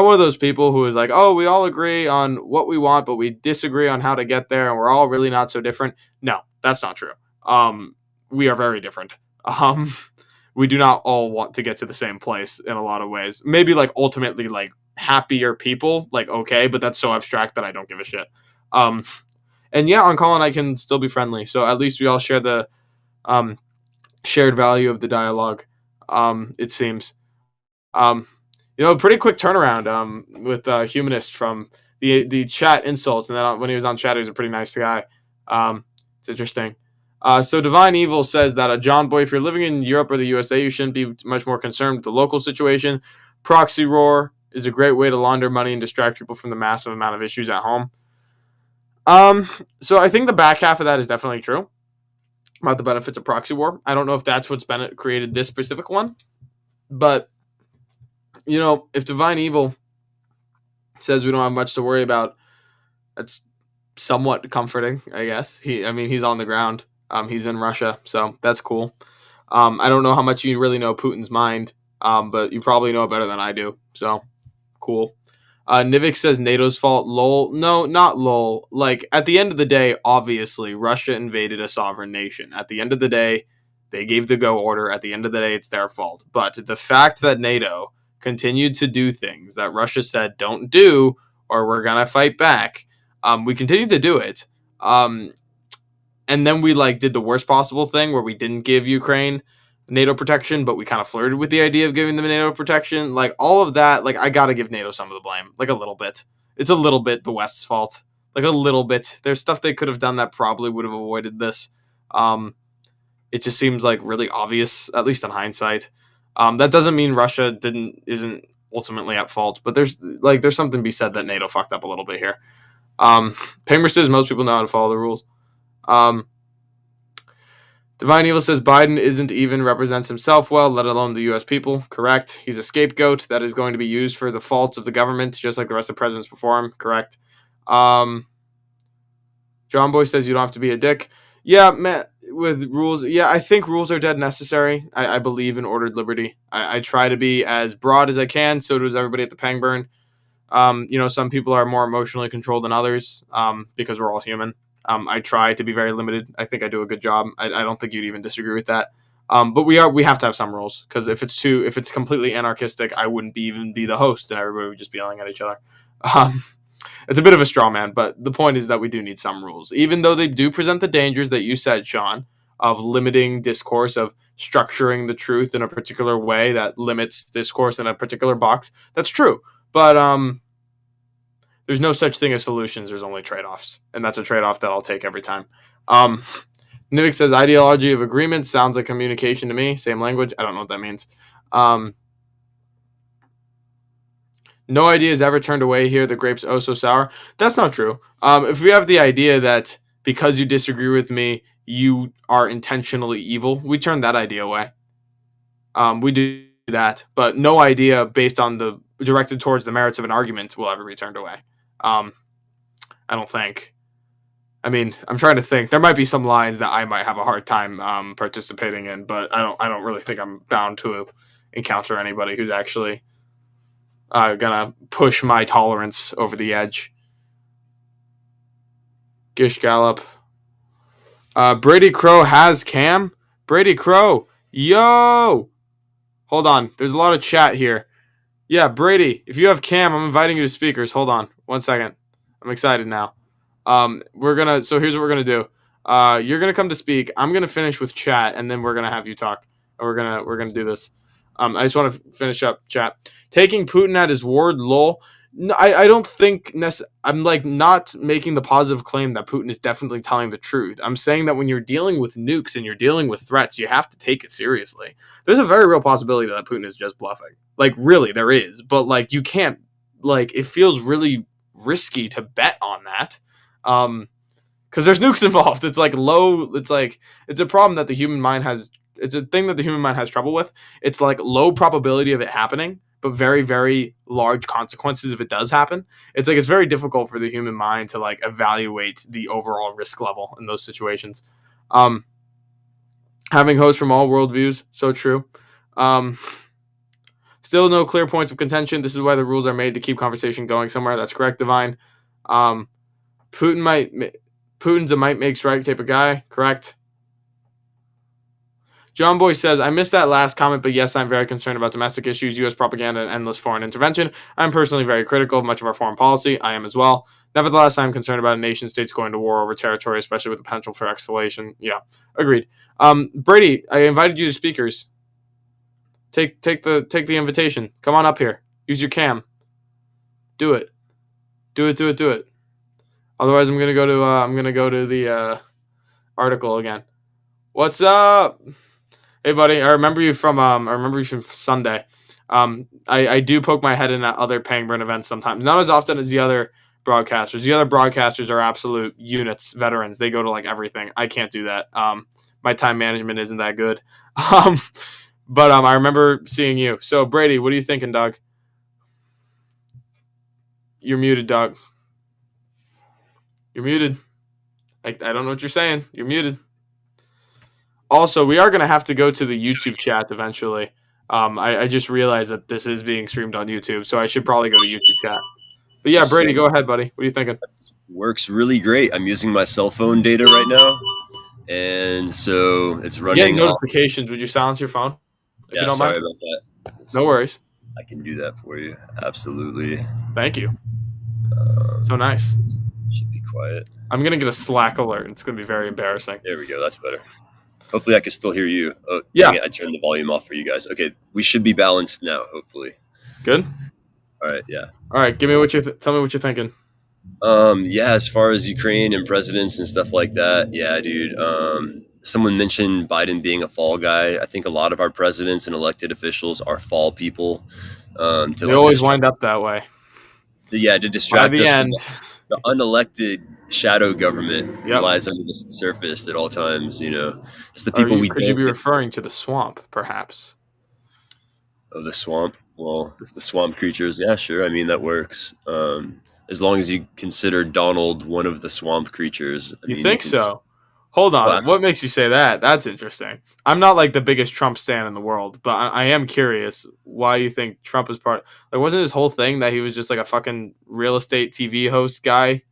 one of those people who is like, oh, we all agree on what we want, but we disagree on how to get there, and we're all really not so different. No, that's not true. We are very different. We do not all want to get to the same place in a lot of ways. Maybe like ultimately like happier people, like okay, but that's so abstract that I don't give a shit. And yeah, on Colin, I can still be friendly. So at least we all share the shared value of the dialogue, it seems. Pretty quick turnaround with Humanist from the chat insults. And then when he was on chat, he was a pretty nice guy. It's interesting. So Divine Evil says that, John Boy, if you're living in Europe or the USA, you shouldn't be much more concerned with the local situation. Proxy war is a great way to launder money and distract people from the massive amount of issues at home. So I think the back half of that is definitely true about the benefits of proxy war. I don't know if that's what's created this specific one, but if Divine Evil says we don't have much to worry about, that's somewhat comforting, I guess. He's on the ground. He's in Russia, so that's cool. I don't know how much you really know Putin's mind, but you probably know it better than I do, so cool. Nivik says NATO's fault. Lol. No, not lol. Like, at the end of the day, obviously, Russia invaded a sovereign nation. At the end of the day, they gave the go order. At the end of the day, it's their fault. But the fact that NATO continued to do things that Russia said don't do, or we're going to fight back, we continued to do it. And then we did the worst possible thing where we didn't give Ukraine NATO protection, but we kind of flirted with the idea of giving them NATO protection. Like, all of that, I got to give NATO some of the blame, a little bit. It's a little bit the West's fault, a little bit. There's stuff they could have done that probably would have avoided this. It just seems really obvious, at least in hindsight. That doesn't mean Russia isn't ultimately at fault, but there's something to be said that NATO fucked up a little bit here. Pamer says most people know how to follow the rules. Divine Evil says Biden isn't even represents himself well, let alone the U.S. people. Correct. He's a scapegoat that is going to be used for the faults of the government, just like the rest of the presidents before him. Correct. John Boy says you don't have to be a dick. Yeah, man, with rules, yeah, I think rules are dead necessary. I believe in ordered liberty. I try to be as broad as I can. So does everybody at the Pangburn. Some people are more emotionally controlled than others because we're all human. I try to be very limited. I think I do a good job. I don't think you'd even disagree with that. But we have to have some rules, because if it's completely anarchistic, I wouldn't even be the host, and everybody would just be yelling at each other. It's a bit of a straw man, but the point is that we do need some rules, even though they do present the dangers that you said, Sean, of limiting discourse, of structuring the truth in a particular way that limits discourse in a particular box. That's true, but there's no such thing as solutions. There's only trade-offs, and that's a trade-off that I'll take every time. Nivik says ideology of agreement sounds like communication to me. Same language. I don't know what that means. No idea is ever turned away here. The grapes oh so sour. That's not true. If we have the idea that because you disagree with me, you are intentionally evil, we turn that idea away. We do that, but no idea based on the directed towards the merits of an argument will ever be turned away. I don't think. I mean, I'm trying to think. There might be some lines that I might have a hard time participating in, but I don't really think I'm bound to encounter anybody who's actually gonna push my tolerance over the edge. Gish Gallop. Brady Crow has Cam. Brady Crow, yo. Hold on. There's a lot of chat here. Yeah, Brady, if you have Cam, I'm inviting you to speakers. Hold on 1 second. I'm excited now. So here's what we're gonna do. You're gonna come to speak. I'm gonna finish with chat, and then we're gonna have you talk. We're gonna do this. I just want to finish up chat. Taking Putin at his word, lol. No, I don't think I'm like not making the positive claim that Putin is definitely telling the truth. I'm saying that when you're dealing with nukes and you're dealing with threats, you have to take it seriously. There's a very real possibility that Putin is just bluffing. Like, really, there is. But like, you can't, like, it feels really risky to bet on that. Because there's nukes involved. It's like it's a problem that the human mind has. It's a thing that the human mind has trouble with. It's like low probability of it happening, but very, very large consequences if it does happen. It's like it's very difficult for the human mind to like evaluate the overall risk level in those situations. Having hosts from all worldviews, so true. Still no clear points of contention. This is why the rules are made to keep conversation going somewhere. That's correct, Divine. Putin's a might makes right type of guy. Correct. John Boy says, I missed that last comment, but yes, I'm very concerned about domestic issues, U.S. propaganda, and endless foreign intervention. I'm personally very critical of much of our foreign policy. I am as well. Nevertheless, I'm concerned about a nation states going to war over territory, especially with the potential for escalation. Yeah, agreed. Brady, I invited you to speakers. Take the invitation. Come on up here. Use your cam. Do it. Do it. Otherwise, I'm gonna go to the article again. What's up? Hey, buddy, I remember you from Sunday. I do poke my head in at other Pangburn events sometimes. Not as often as the other broadcasters. The other broadcasters are absolute units, veterans. They go to like everything. I can't do that. My time management isn't that good. But I remember seeing you. So, Brady, what are you thinking, Doug? You're muted, Doug. You're muted. I don't know what you're saying. You're muted. Also, we are going to have to go to the YouTube chat eventually. I just realized that this is being streamed on YouTube, so I should probably go to YouTube chat. But yeah, Brady, go ahead, buddy. What are you thinking? Works really great. I'm using my cell phone data right now, and so it's running. Getting notifications. Would you silence your phone? If you don't sorry mind? about that. No worries. I can do that for you. Absolutely. Thank you. So nice. Should be quiet. I'm going to get a Slack alert. It's going to be very embarrassing. There we go. That's better. Hopefully I can still hear you. Oh, yeah. I turned the volume off for you guys. Okay. We should be balanced now, hopefully. Good? All right. Yeah. All right. Give me what tell me what you're thinking. Yeah, as far as Ukraine and presidents and stuff like that. Yeah, dude. Someone mentioned Biden being a fall guy. I think a lot of our presidents and elected officials are fall people. They always wind up that way. To distract us from the unelected shadow government lies under the surface at all times. It's the people Could you be referring to the swamp, perhaps? Oh, the swamp. Well, the swamp creatures. Yeah, sure. I mean, that works. As long as you consider Donald one of the swamp creatures. You think so? Hold on. Well, What makes you say that? That's interesting. I'm not like the biggest Trump stan in the world, but I am curious why you think Trump is part. Like, wasn't his whole thing that he was just like a fucking real estate TV host guy,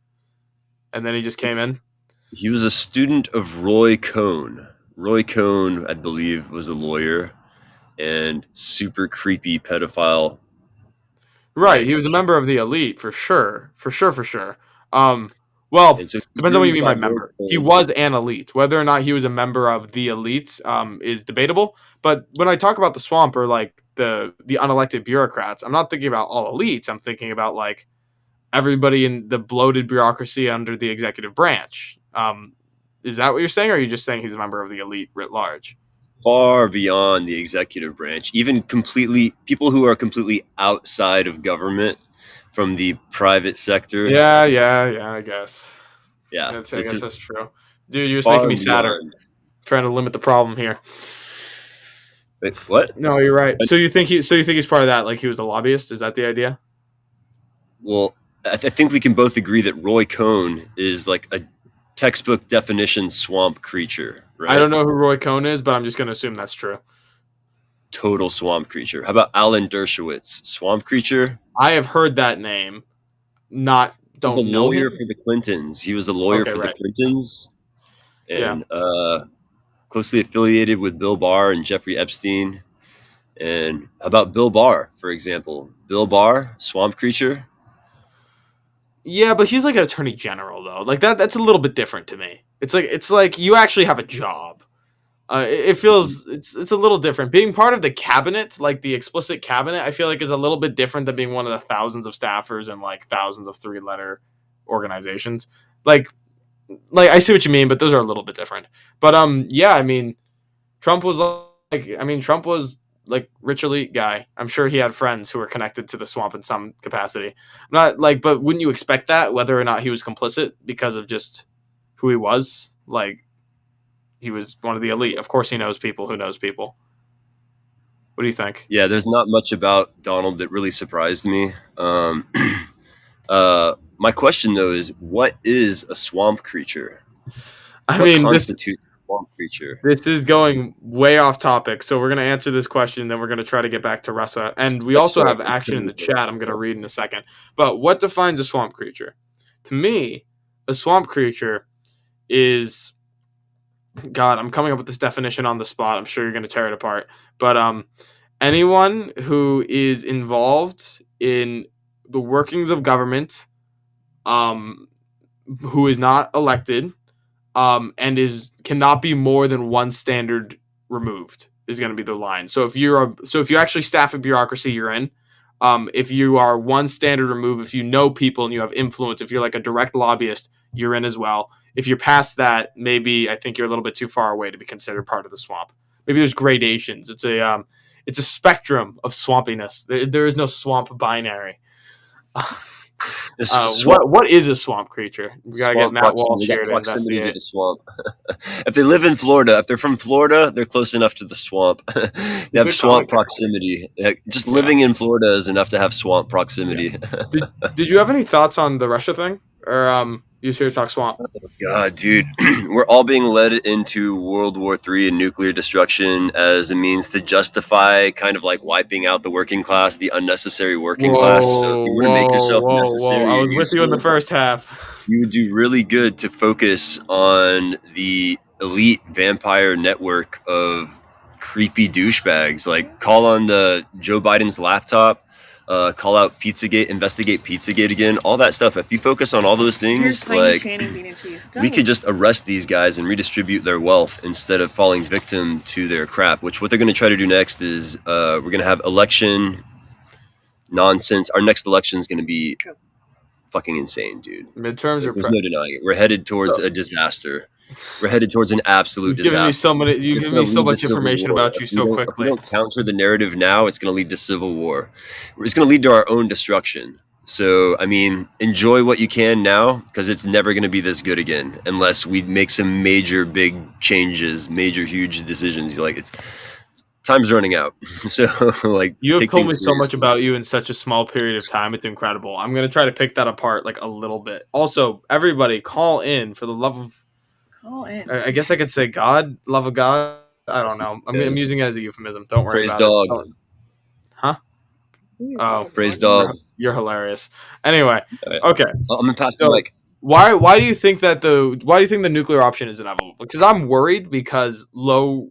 and then he just came in? he was a student of Roy Cohn. Roy Cohn, I believe, was a lawyer and super creepy pedophile. Right. He was a member of the elite for sure. For sure. Well, And so depends on what you mean by Roy member. Cohn- He was an elite. Whether or not he was a member of the elite is debatable. But when I talk about the swamp or like the unelected bureaucrats, I'm not thinking about all elites. I'm thinking about like everybody in the bloated bureaucracy under the executive branch. Is that what you're saying, or are you just saying he's a member of the elite writ large? far beyond the executive branch, even completely people who are completely outside of government from the private sector. Yeah, I guess. Yeah. I It's guess that's true. Dude, you're just far making me sadder. beyond- Trying to limit the problem here. Wait, what? No, you're right. So you think he's part of that? Like he was a lobbyist? Is that the idea? Well, I think we can both agree that Roy Cohn is like a textbook definition swamp creature, right? I don't know who Roy Cohn is, but I'm just going to assume that's true. Total swamp creature. How about Alan Dershowitz? Swamp creature? I have heard that name. Don't He's a know lawyer him. for the Clintons. He was a lawyer Okay, for right. the Clintons. And closely affiliated with Bill Barr and Jeffrey Epstein. And how about Bill Barr, for example? Bill Barr, swamp creature? Yeah, but he's like an attorney general though. Like that's a little bit different to me. It's like you actually have a job. It feels it's a little different. Being part of the cabinet, like the explicit cabinet, I feel like is a little bit different than being one of the thousands of staffers and like thousands of 3-letter organizations. Like I see what you mean, but those are a little bit different. But yeah, I mean, Trump was like rich elite guy. I'm sure he had friends who were connected to the swamp in some capacity. Not like, but wouldn't you expect that whether or not he was complicit because of just who he was? Like he was one of the elite. Of course he knows people who knows people. What do you think? Yeah, there's not much about Donald that really surprised me. My question though is, what is a swamp creature? I What mean, constitutes a swamp creature? this is going way off topic, so we're going to answer this question, then we're going to try to get back to Russa. And we That's also fine. have action in the chat I'm going to read in a second. But what defines a swamp creature? To me, a swamp creature is... God, I'm coming up with this definition on the spot. I'm sure you're going to tear it apart. But anyone who is involved in the workings of government, who is not elected, and cannot be more than one standard removed is going to be the line. So if you actually staff a bureaucracy, you're in. If you are one standard removed, if you know people and you have influence, if you're like a direct lobbyist, you're in as well. If you're past that, maybe I think you're a little bit too far away to be considered part of the swamp. Maybe there's gradations. It's a spectrum of swampiness. There is no swamp binary. What is a swamp creature? We gotta get Matt Walsh here to investigate. To the swamp. If they live in Florida, if they're from Florida, they're close enough to the swamp. They have swamp proximity. Just living in Florida is enough to have swamp proximity. Yeah. Did you have any thoughts on the Russia thing, or you just here to talk swamp? God, dude, we're all being led into World War III and nuclear destruction as a means to justify kind of like wiping out the working class, the unnecessary working class. So if you want to make yourself necessary, I was with you in the first half. You would do really good to focus on the elite vampire network of creepy douchebags. Like call on the Joe Biden's laptop. Call out Pizzagate, investigate Pizzagate again, all that stuff. If you focus on all those things, like we could just arrest these guys and redistribute their wealth instead of falling victim to their crap. Which what they're going to try to do next is we're going to have election nonsense. Our next election is going to be fucking insane, dude. Midterms There's no denying it. We're headed towards a disaster. We're headed towards an absolute disaster. You've given me so much information about you so quickly. If we don't counter the narrative now, it's going to lead to civil war. It's going to lead to our own destruction. So, I mean, enjoy what you can now, because it's never going to be this good again unless we make some major big changes, major huge decisions. Time's running out. So, like, you have told me so much about you in such a small period of time. It's incredible. I'm going to try to pick that apart like a little bit. Also, everybody call in for the love of Call in. I guess I could say God, love of God. I don't know. I'm using it as a euphemism. Don't worry Praise about dog. it. Huh? Oh, Praise dog. You're hilarious. Anyway, Right. okay. I'm gonna pass the So mic. why do you think that the nuclear option is inevitable? Because I'm worried because low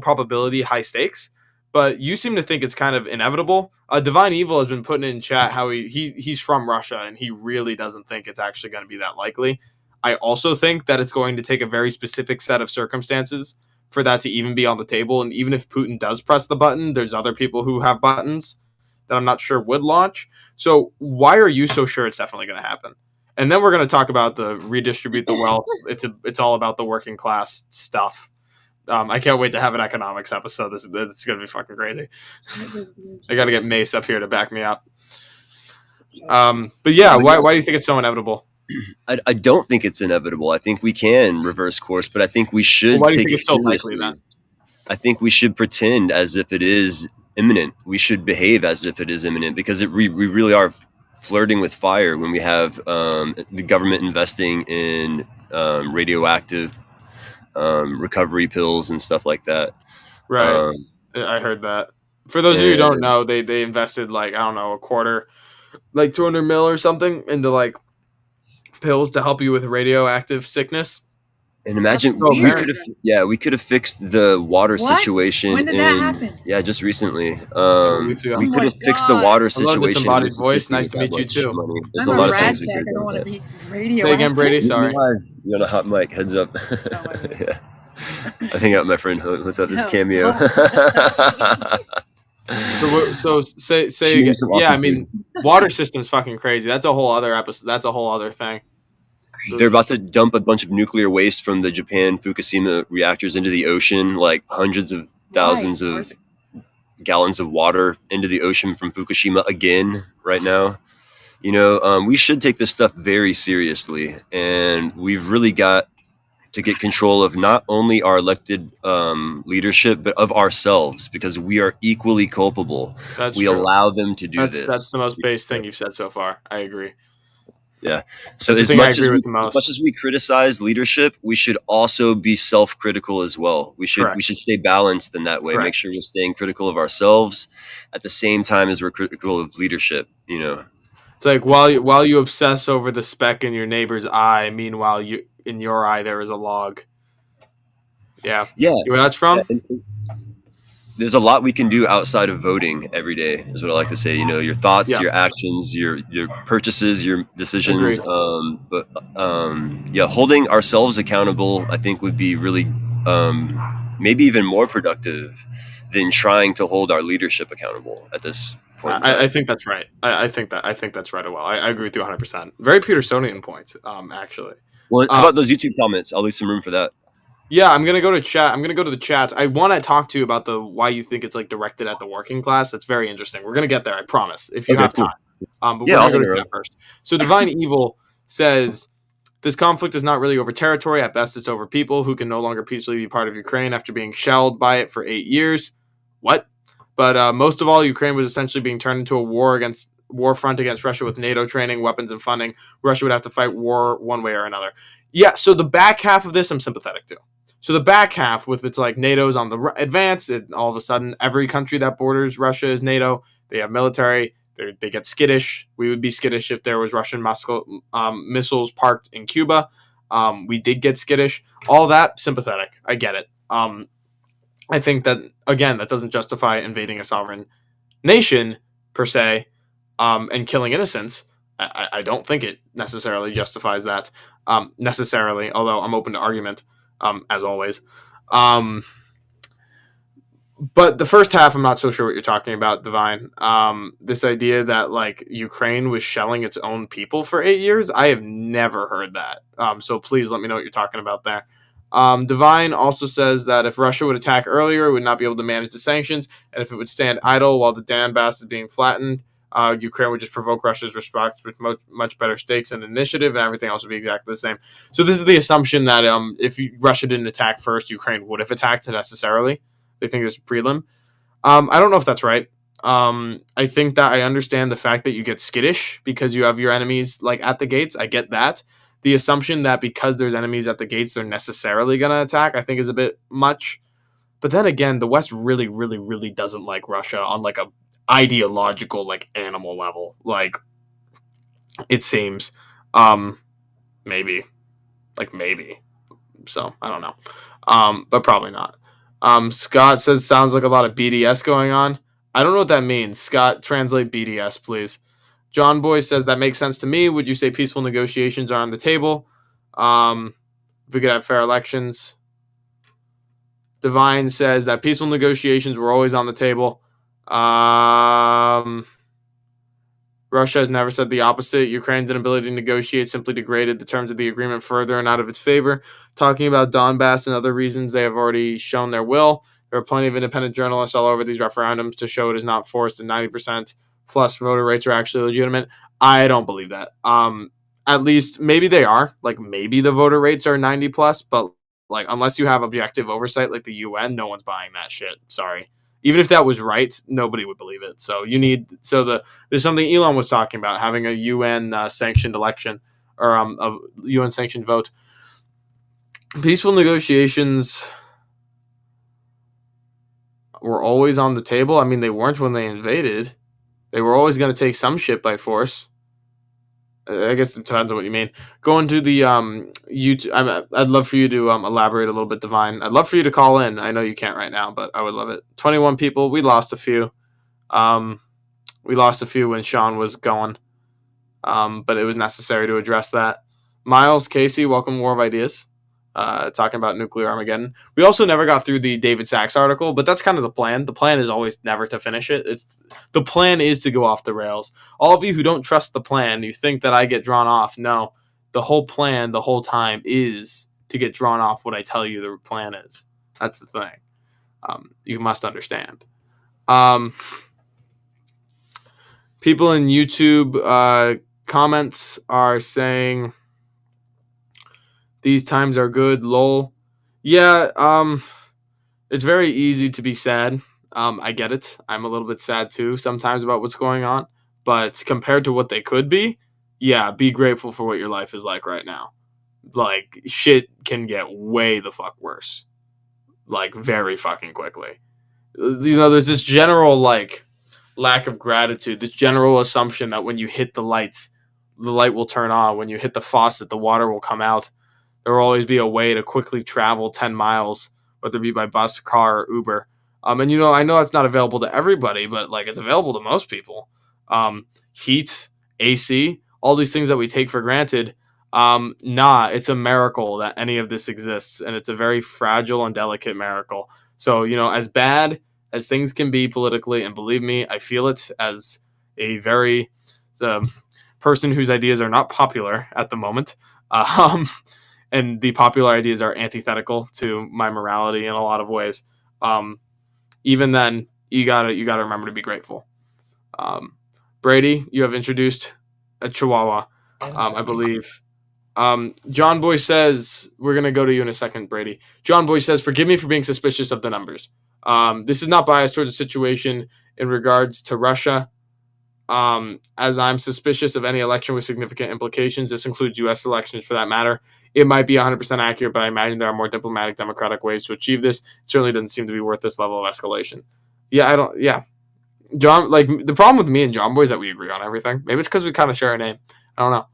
probability, high stakes. But you seem to think it's kind of inevitable. Divine Evil has been putting in chat how he's from Russia and he really doesn't think it's actually going to be that likely. I also think that it's going to take a very specific set of circumstances for that to even be on the table. And even if Putin does press the button, there's other people who have buttons that I'm not sure would launch. So why are you so sure it's definitely going to happen? And then we're going to talk about the redistribute the wealth. It's all about the working class stuff. I can't wait to have an economics episode. This is going to be fucking crazy. I got to get Mace up here to back me up. But yeah, why do you think it's so inevitable? I don't think it's inevitable. I think we can reverse course, but I think we should why do you take think it it's so seriously. likely then? I think we should pretend as if it is imminent. We should behave as if it is imminent because we really are flirting with fire when we have the government investing in radioactive recovery pills and stuff like that. Right. I heard that. For those of you who don't know, they invested like, I don't know, a quarter, like 200 mil or something into like pills to help you with radioactive sickness. And imagine we could have fixed the water situation. When did that happen? Yeah, just recently. A couple weeks ago. We could have fixed the water Hello, situation. Disembodied Voice. Nice to meet you too. Money. There's I'm a lot of rat things we tech. could I don't want to have. be radio. Say again, Brady. Sorry. You're on a hot mic. Heads up. Yeah. I hang out with my friend. What's up? This is Cameo. So say again. Yeah, I mean, water system's fucking crazy. That's a whole other episode. That's a whole other thing. They're about to dump a bunch of nuclear waste from the Japan Fukushima reactors into the ocean, like hundreds of thousands of gallons of water into the ocean from Fukushima again right now. You know, we should take this stuff very seriously, and we've really got to get control of not only our elected leadership, but of ourselves, because we are equally culpable. That's we true. Allow them to do this. That's the most base thing you've said so far. I agree. Yeah. So as much as we criticize leadership, we should also be self-critical as well. We should stay balanced in that way. Correct. Make sure we're staying critical of ourselves at the same time as we're critical of leadership. You know, it's like while you obsess over the speck in your neighbor's eye, meanwhile in your eye there is a log. Yeah. Yeah. You know where that's from? Yeah. There's a lot we can do outside of voting every day, is what I like to say. You know, your thoughts, your actions, your purchases, your decisions. Holding ourselves accountable, I think, would be really maybe even more productive than trying to hold our leadership accountable at this point. I think that's right. I think that's right as well. I agree with you 100%. Very Petersonian point, actually. Well, how about those YouTube comments? I'll leave some room for that. Yeah, I'm gonna go to chat. I'm gonna go to the chats. I want to talk to you about why you think it's like directed at the working class. That's very interesting. We're gonna get there, I promise, if you have time. But we're gonna go to chat first. So Divine Evil says this conflict is not really over territory. At best, it's over people who can no longer peacefully be part of Ukraine after being shelled by it for 8 years. What? But most of all, Ukraine was essentially being turned into a war front against Russia with NATO training, weapons, and funding. Russia would have to fight war one way or another. Yeah. So the back half of this, I'm sympathetic to. So the back half, with it's like NATO's on the advance, and all of a sudden every country that borders Russia is NATO. They have military. They get skittish. We would be skittish if there was Russian missiles parked in Cuba. We did get skittish. All that, sympathetic. I get it. I think that, again, that doesn't justify invading a sovereign nation, per se, and killing innocents. I don't think it necessarily justifies that, necessarily, although I'm open to argument. As always. But the first half, I'm not so sure what you're talking about, Divine. This idea that like Ukraine was shelling its own people for 8 years, I have never heard that. So please let me know what you're talking about there. Divine also says that if Russia would attack earlier, it would not be able to manage the sanctions, and if it would stand idle while the Donbass is being flattened, Ukraine would just provoke Russia's response with much better stakes and initiative, and everything else would be exactly the same. So this is the assumption that if Russia didn't attack first, Ukraine would have attacked necessarily. They think it's prelim. I don't know if that's right. I think that I understand the fact that you get skittish because you have your enemies like at the gates. I get that. the assumption that because there's enemies at the gates, they're necessarily going to attack, I think is a bit much. But then again, the West really, really, really doesn't like Russia on like a ideological, like animal level. Like, it seems. Maybe. So, I don't know. But probably not. Scott says, sounds like a lot of BDS going on. I don't know what that means. Scott, translate BDS, please. John Boy says, that makes sense to me. Would you say peaceful negotiations are on the table? If we could have fair elections. Divine says that peaceful negotiations were always on the table. Russia has never said the opposite. Ukraine's inability to negotiate simply degraded the terms of the agreement further and out of its favor. Talking about Donbass and other reasons, they have already shown their will. There are plenty of independent journalists all over these referendums to show it is not forced, and 90% plus voter rates are actually legitimate. I don't believe that. At least maybe they are. Like, maybe the voter rates are 90 plus, but like, unless you have objective oversight like the UN, no one's buying that shit. Sorry. Even if that was right, nobody would believe it. So there's something Elon was talking about, having a UN sanctioned election or a UN sanctioned vote. Peaceful negotiations were always on the table. I mean, they weren't when they invaded. They were always going to take some shit by force. I guess it depends on what you mean. Going to the YouTube, I'd love for you to elaborate a little bit, Divine. I'd love for you to call in. I know you can't right now, but I would love it. 21 people. We lost a few. We lost a few when Sean was going, but it was necessary to address that. Miles, Casey, welcome to War of Ideas. Talking about nuclear Armageddon. We also never got through the David Sachs article, but that's kind of the plan. The plan is always never to finish it. The plan is to go off the rails. All of you who don't trust the plan, you think that I get drawn off. No, the whole plan, the whole time is to get drawn off what I tell you the plan is. That's the thing. You must understand. People in YouTube comments are saying, these times are good, lol. Yeah, it's very easy to be sad. I get it. I'm a little bit sad too sometimes about what's going on. But compared to what they could be, yeah, be grateful for what your life is like right now. Like, shit can get way the fuck worse. Like, very fucking quickly. You know, there's this general, like, lack of gratitude. This general assumption that when you hit the lights, the light will turn on. When you hit the faucet, the water will come out. There will always be a way to quickly travel 10 miles, whether it be by bus, car, or Uber. And, you know, I know it's not available to everybody, but, like, it's available to most people. Heat, AC, all these things that we take for granted. It's a miracle that any of this exists, and it's a very fragile and delicate miracle. So, you know, as bad as things can be politically, and believe me, I feel it as a very person whose ideas are not popular at the moment. And the popular ideas are antithetical to my morality in a lot of ways. Even then, you gotta remember to be grateful. Brady, you have introduced a Chihuahua, I believe. John Boy says, we're gonna go to you in a second, Brady. John Boy says, forgive me for being suspicious of the numbers. This is not biased towards the situation in regards to Russia. As I'm suspicious of any election with significant implications. This includes U.S. elections for that matter. It might be 100% accurate, but I imagine there are more diplomatic, democratic ways to achieve this. It certainly doesn't seem to be worth this level of escalation. John, like, the problem with me and John Boy is that we agree on everything. Maybe it's because we kind of share a name. I don't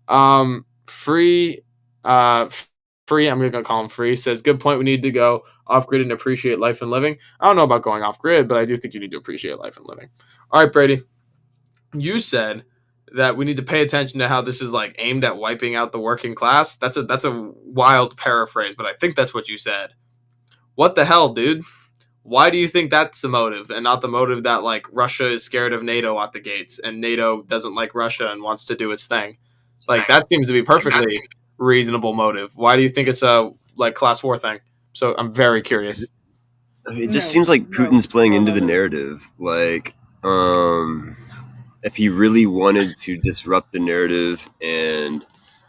know. Free, I'm going to call him Free, says, good point, we need to go off-grid and appreciate life and living. I don't know about going off-grid, but I do think you need to appreciate life and living. All right, Brady. You said that we need to pay attention to how this is like aimed at wiping out the working class. That's a wild paraphrase, but I think that's what you said. What the hell, dude? Why do you think that's the motive and not the motive that like Russia is scared of NATO at the gates and NATO doesn't like Russia and wants to do its thing? Like, that seems to be perfectly reasonable motive. Why do you think it's a like class war thing? So I'm very curious. It just seems like Putin's playing into the narrative. Like, if he really wanted to disrupt the narrative and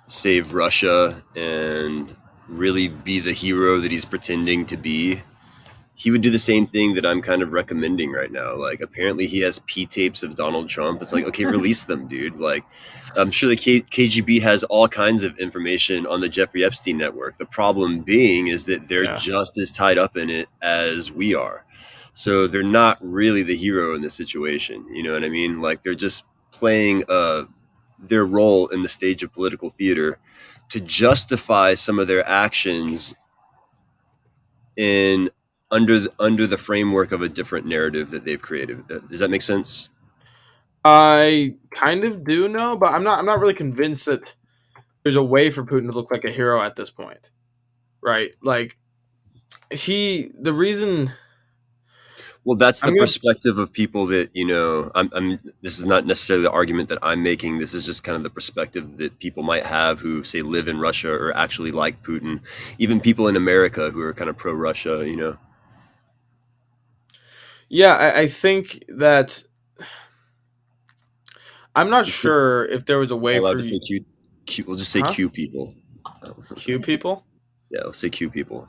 save Russia and really be the hero that he's pretending to be, he would do the same thing that I'm kind of recommending right now. Like, apparently he has P tapes of Donald Trump. It's like, okay, release them, dude. Like, I'm sure the KGB has all kinds of information on the Jeffrey Epstein network. The problem being is that they're just as tied up in it as we are. So they're not really the hero in this situation. You know what I mean? Like, they're just playing their role in the stage of political theater to justify some of their actions in under the framework of a different narrative that they've created. Does that make sense? I kind of do know, but I'm not really convinced that there's a way for Putin to look like a hero at this point. Right? Like, the reason. Well, that's the perspective of people that, you know, this is not necessarily the argument that I'm making. This is just kind of the perspective that people might have who, say, live in Russia or actually like Putin. Even people in America who are kind of pro-Russia, you know. Yeah, I think that I'm not sure if there was a way for you. We'll just say Q people. Q people? Yeah, we'll say Q people.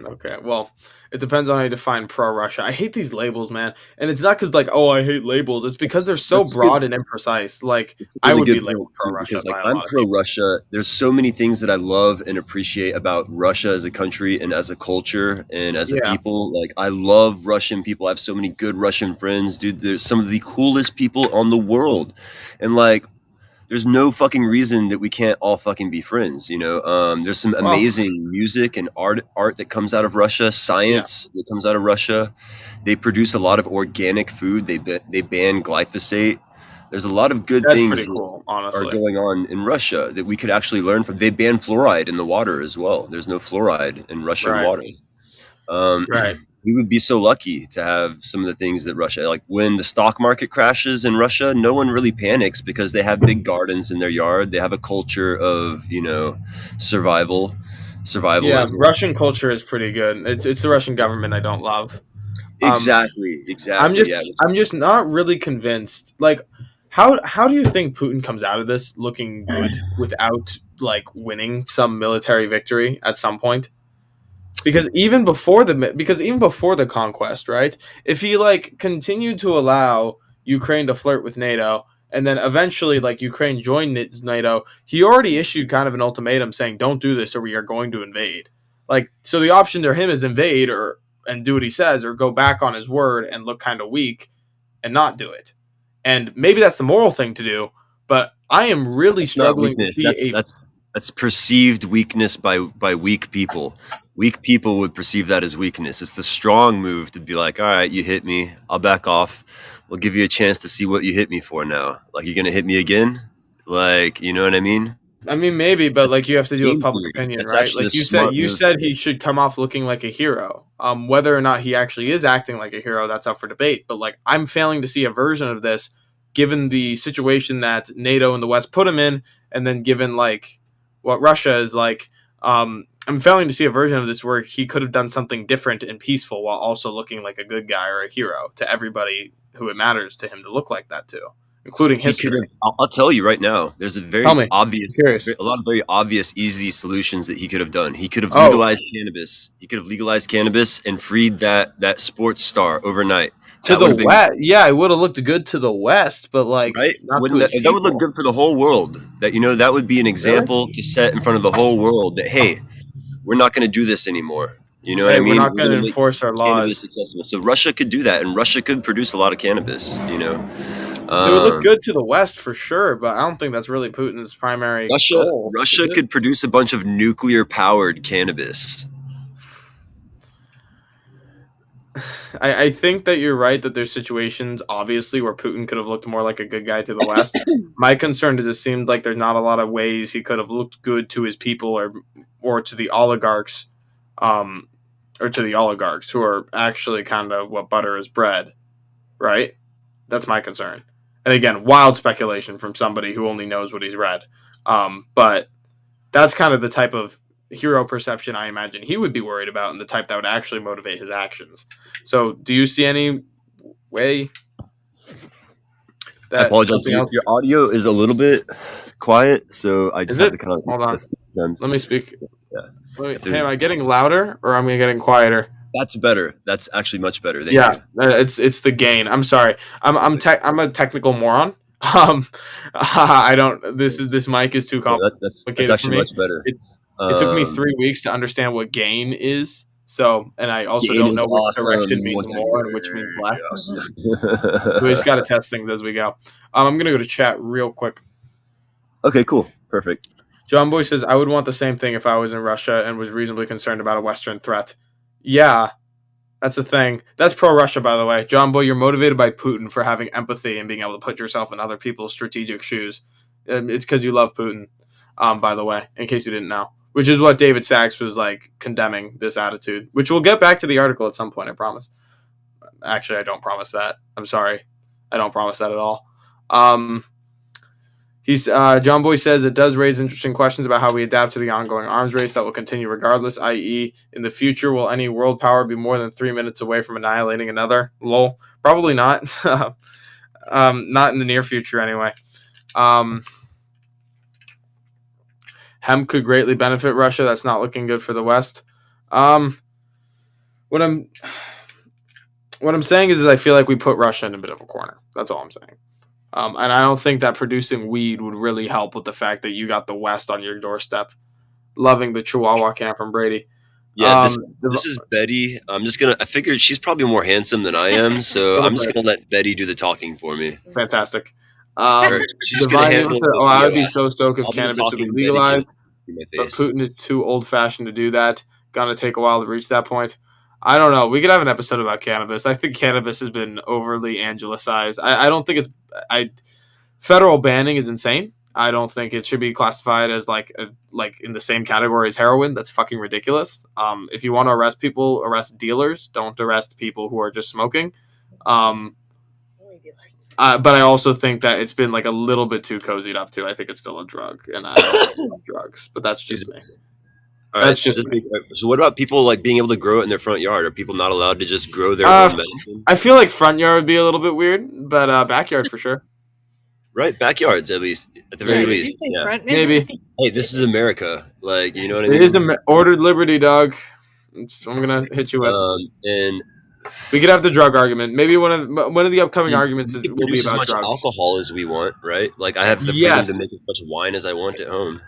Okay, well, it depends on how you define pro-Russia. I hate these labels, man. And it's not because, like, oh, I hate labels. It's because they're so broad and imprecise. Like, really I would be labeled pro-Russia. Because, like, I'm pro-Russia. There's so many things that I love and appreciate about Russia as a country and as a culture and as a people. Like, I love Russian people. I have so many good Russian friends. Dude, they're some of the coolest people on the world. And, like, there's no fucking reason that we can't all fucking be friends, you know. There's some amazing music and art that comes out of Russia, science that comes out of Russia. They produce a lot of organic food. They ban glyphosate. There's a lot of good things that are going on in Russia that we could actually learn from. They ban fluoride in the water as well. There's no fluoride in Russian water. We would be so lucky to have some of the things that Russia, like when the stock market crashes in Russia, no one really panics because they have big gardens in their yard. They have a culture of, you know, survival. Yeah, Russian culture is pretty good. It's the Russian government I don't love. Exactly. I'm just not really convinced. Like, how do you think Putin comes out of this looking good without, like, winning some military victory at some point? Because even before the conquest, right? If he, like, continued to allow Ukraine to flirt with NATO, and then eventually, like, Ukraine joined NATO, he already issued kind of an ultimatum saying, "Don't do this, or we are going to invade." Like, so the option to him is invade and do what he says, or go back on his word and look kind of weak and not do it. And maybe that's the moral thing to do, but I am really struggling to see that's perceived weakness by weak people. Weak people would perceive that as weakness. It's the strong move to be like, all right, you hit me, I'll back off. We'll give you a chance to see what you hit me for now. Like, you're going to hit me again? Like, you know what I mean? I mean, maybe, but, like, you have to deal with public opinion, right? Like, you said he should come off looking like a hero. Whether or not he actually is acting like a hero, that's up for debate. But, like, I'm failing to see a version of this given the situation that NATO and the West put him in, and then given, like, what Russia is like. I'm failing to see a version of this where he could have done something different and peaceful while also looking like a good guy or a hero to everybody who it matters to him to look like that to, including history. I'll tell you right now, there's a a lot of very obvious, easy solutions that he could have done. He could have legalized cannabis. He could have legalized cannabis and freed that sports star overnight. To the West, yeah, it would have looked good to the West, but, like, right? That would look good for the whole world. That, you know, that would be an example to set in front of the whole world that, hey, we're not going to do this anymore. You know what I mean? We're not going to enforce our laws. So Russia could do that, and Russia could produce a lot of cannabis. You know, it would look good to the West for sure, but I don't think that's really Putin's primary goal. Russia could produce a bunch of nuclear-powered cannabis. I think that you're right that there's situations, obviously, where Putin could have looked more like a good guy to the West. My concern is it seemed like there's not a lot of ways he could have looked good to his people or to the oligarchs, who are actually kind of what butter is bread, right? That's my concern. And again, wild speculation from somebody who only knows what he's read. But that's kind of the type of hero perception I imagine he would be worried about, and the type that would actually motivate his actions. So do you see any way that... I apologize. Your audio is a little bit quiet, so I just have to kind of... Hold on. Let me speak. Yeah. Hey, am I getting louder or am I getting quieter? That's better. That's actually much better. Thank Yeah, you. it's the gain. I'm sorry. I'm a technical moron. I don't. This mic is too No, complicated that's for actually me. much better. It took me 3 weeks to understand what gain is. So, and I also Gain don't is know which awesome. direction means more and which means less. So we just got to test things as we go. I'm gonna go to chat real quick. Okay, cool, perfect. John Boy says, I would want the same thing if I was in Russia and was reasonably concerned about a Western threat. Yeah, that's the thing. That's pro-Russia, by the way. John Boy, you're motivated by Putin for having empathy and being able to put yourself in other people's strategic shoes. It's because you love Putin, by the way, in case you didn't know. Which is what David Sachs was like condemning this attitude, which we'll get back to the article at some point, I promise. Actually, I don't promise that. I'm sorry. I don't promise that at all. John Boy says it does raise interesting questions about how we adapt to the ongoing arms race that will continue regardless, i.e., in the future, will any world power be more than 3 minutes away from annihilating another? Lol. Probably not. Not in the near future, anyway. Hemp could greatly benefit Russia. That's not looking good for the West. What I'm saying is I feel like we put Russia in a bit of a corner. That's all I'm saying. And I don't think that producing weed would really help with the fact that you got the West on your doorstep. Loving the Chihuahua camp from Brady. Yeah, this is Betty. I figured she's probably more handsome than I am, so I'm just gonna let Betty do the talking for me. Fantastic. She's gonna handle I would be so stoked if cannabis would be legalized, but face. Putin is too old-fashioned to do that. Gonna take a while to reach that point. I don't know. We could have an episode about cannabis. I think cannabis has been overly angelicized. I don't think federal banning is insane. I don't think it should be classified as like in the same category as heroin. That's fucking ridiculous. If you want to arrest people, arrest dealers. Don't arrest people who are just smoking. But I also think that it's been like a little bit too cozied up too. I think it's still a drug, and I don't love drugs. But that's just me. All right, so what about people like being able to grow it in their front yard? Are people not allowed to just grow their own medicine? I feel like front yard would be a little bit weird, but backyard for sure. Right, backyards at least, at the very least. Yeah. Maybe. Hey, this is America. Like, you know what I mean? It is ordered liberty, dog. That's what I'm gonna hit you with. And we could have the drug argument. Maybe one of the upcoming arguments will be about as much drugs. Alcohol as we want, right? Like I have the freedom to make as much wine as I want at home.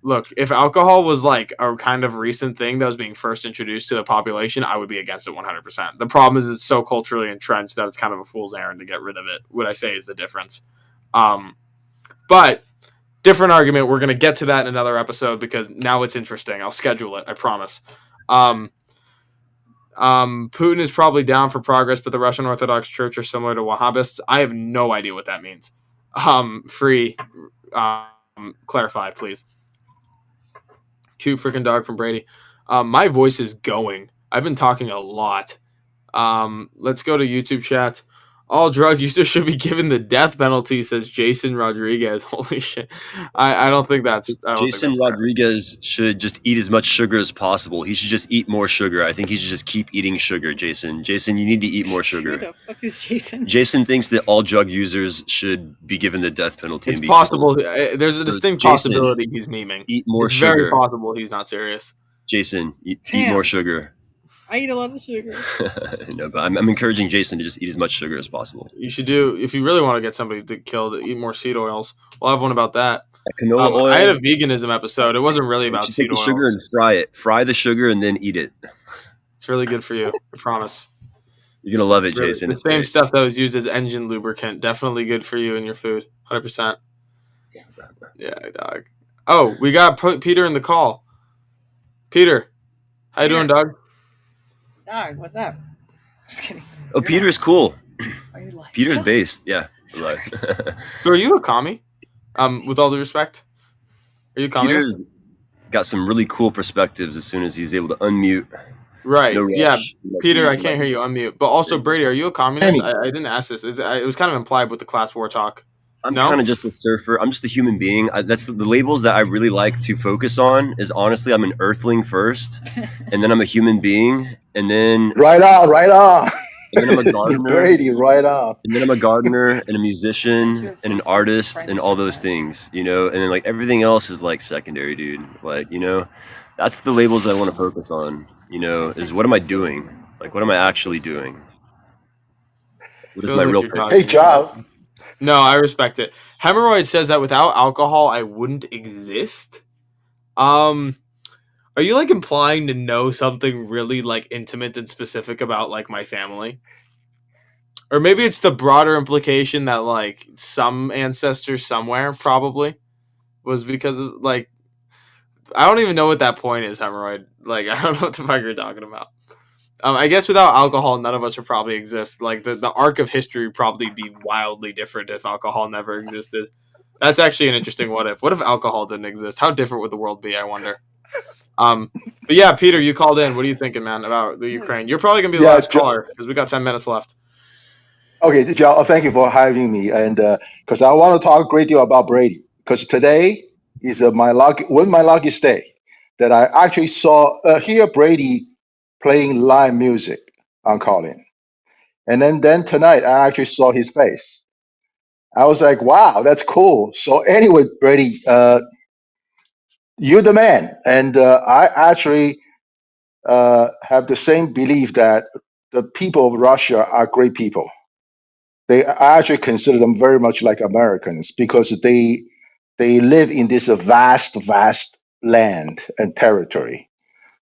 Look, if alcohol was like a kind of recent thing that was being first introduced to the population, I would be against it 100%. The problem is it's so culturally entrenched that it's kind of a fool's errand to get rid of it. What I say is the difference. But different argument. We're going to get to that in another episode because now it's interesting. I'll schedule it. I promise. Putin is probably down for progress, but the Russian Orthodox Church are similar to Wahhabists. I have no idea what that means. Clarify, please. Cute freaking dog from Brady. My voice is going. I've been talking a lot. Let's go to YouTube chat. All drug users should be given the death penalty, says Jason Rodriguez. Holy shit. I don't think that's... Jason Rodriguez should just eat as much sugar as possible. He should just eat more sugar. I think he should just keep eating sugar, Jason. Jason, you need to eat more sugar. Who the fuck is Jason? Jason thinks that all drug users should be given the death penalty. It's possible. There's a distinct possibility he's memeing. Eat more it's sugar. It's very possible he's not serious. Jason, eat more sugar. I eat a lot of sugar. No, but I'm encouraging Jason to just eat as much sugar as possible. You should do, if you really want to get somebody killed, eat more seed oils. We'll have one about that. Canola oil. I had a veganism episode. It wasn't really about seed oils. Sugar and fry it. Fry the sugar and then eat it. It's really good for you. I promise. You're going to love it, Jason. The same stuff that was used as engine lubricant. Definitely good for you and your food. 100%. Yeah, dog. Oh, we got Peter in the call. Peter, how you doing, dog? Dog, what's up? Just kidding. Oh, Peter's cool. Are you live? Peter's based. Yeah. So are you a commie? With all due respect. Are you a communist? Peter's got some really cool perspectives as soon as he's able to unmute. Right. No yeah. Peter, I can't hear you unmute. But also, Brady, are you a communist? I didn't ask this. It was kind of implied with the class war talk. I'm kind of just a surfer. I'm just a human being. That's the labels that I really like to focus on. Is honestly, I'm an earthling first, and then I'm a human being, and then right on. And then I'm a gardener. Brady, right on. And then I'm a gardener and a musician and an artist and all those things, you know. And then like everything else is like secondary, dude. Like, you know, that's the labels I want to focus on. is what am I doing? Like, what am I actually doing? What is Feels my like real you're purpose? causing. Hey, Trav. No, I respect it. Hemorrhoid says that without alcohol, I wouldn't exist. Are you like implying to know something really like intimate and specific about like my family? Or maybe it's the broader implication that like some ancestor somewhere probably was because of like I don't even know what that point is, Hemorrhoid. Like I don't know what the fuck you're talking about. I guess without alcohol, none of us would probably exist. Like the arc of history would probably be wildly different if alcohol never existed. That's actually an interesting what if. What if alcohol didn't exist? How different would the world be? I wonder. But yeah, Peter, you called in. What are you thinking, man, about the Ukraine? You're probably gonna be the Yeah, last caller because we got 10 minutes left. okay, Joe, thank you for having me. And because I want to talk a great deal about Brady, because today is my luckiest day that I actually saw hear Brady playing live music on Colin. And then tonight I actually saw his face. I was like, wow, that's cool. So anyway, Brady, you're the man, and I actually have the same belief that the people of Russia are great people. I actually consider them very much like Americans because they live in this vast land and territory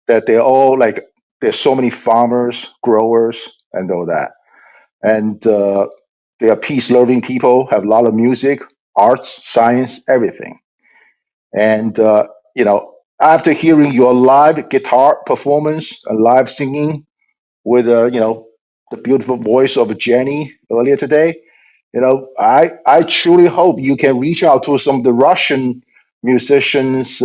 that they're all like there's so many farmers, growers, and all that, and they are peace loving people, have a lot of music, arts, science, everything, and after hearing your live guitar performance and live singing with the beautiful voice of Jenny earlier today. I truly hope you can reach out to some of the Russian musicians,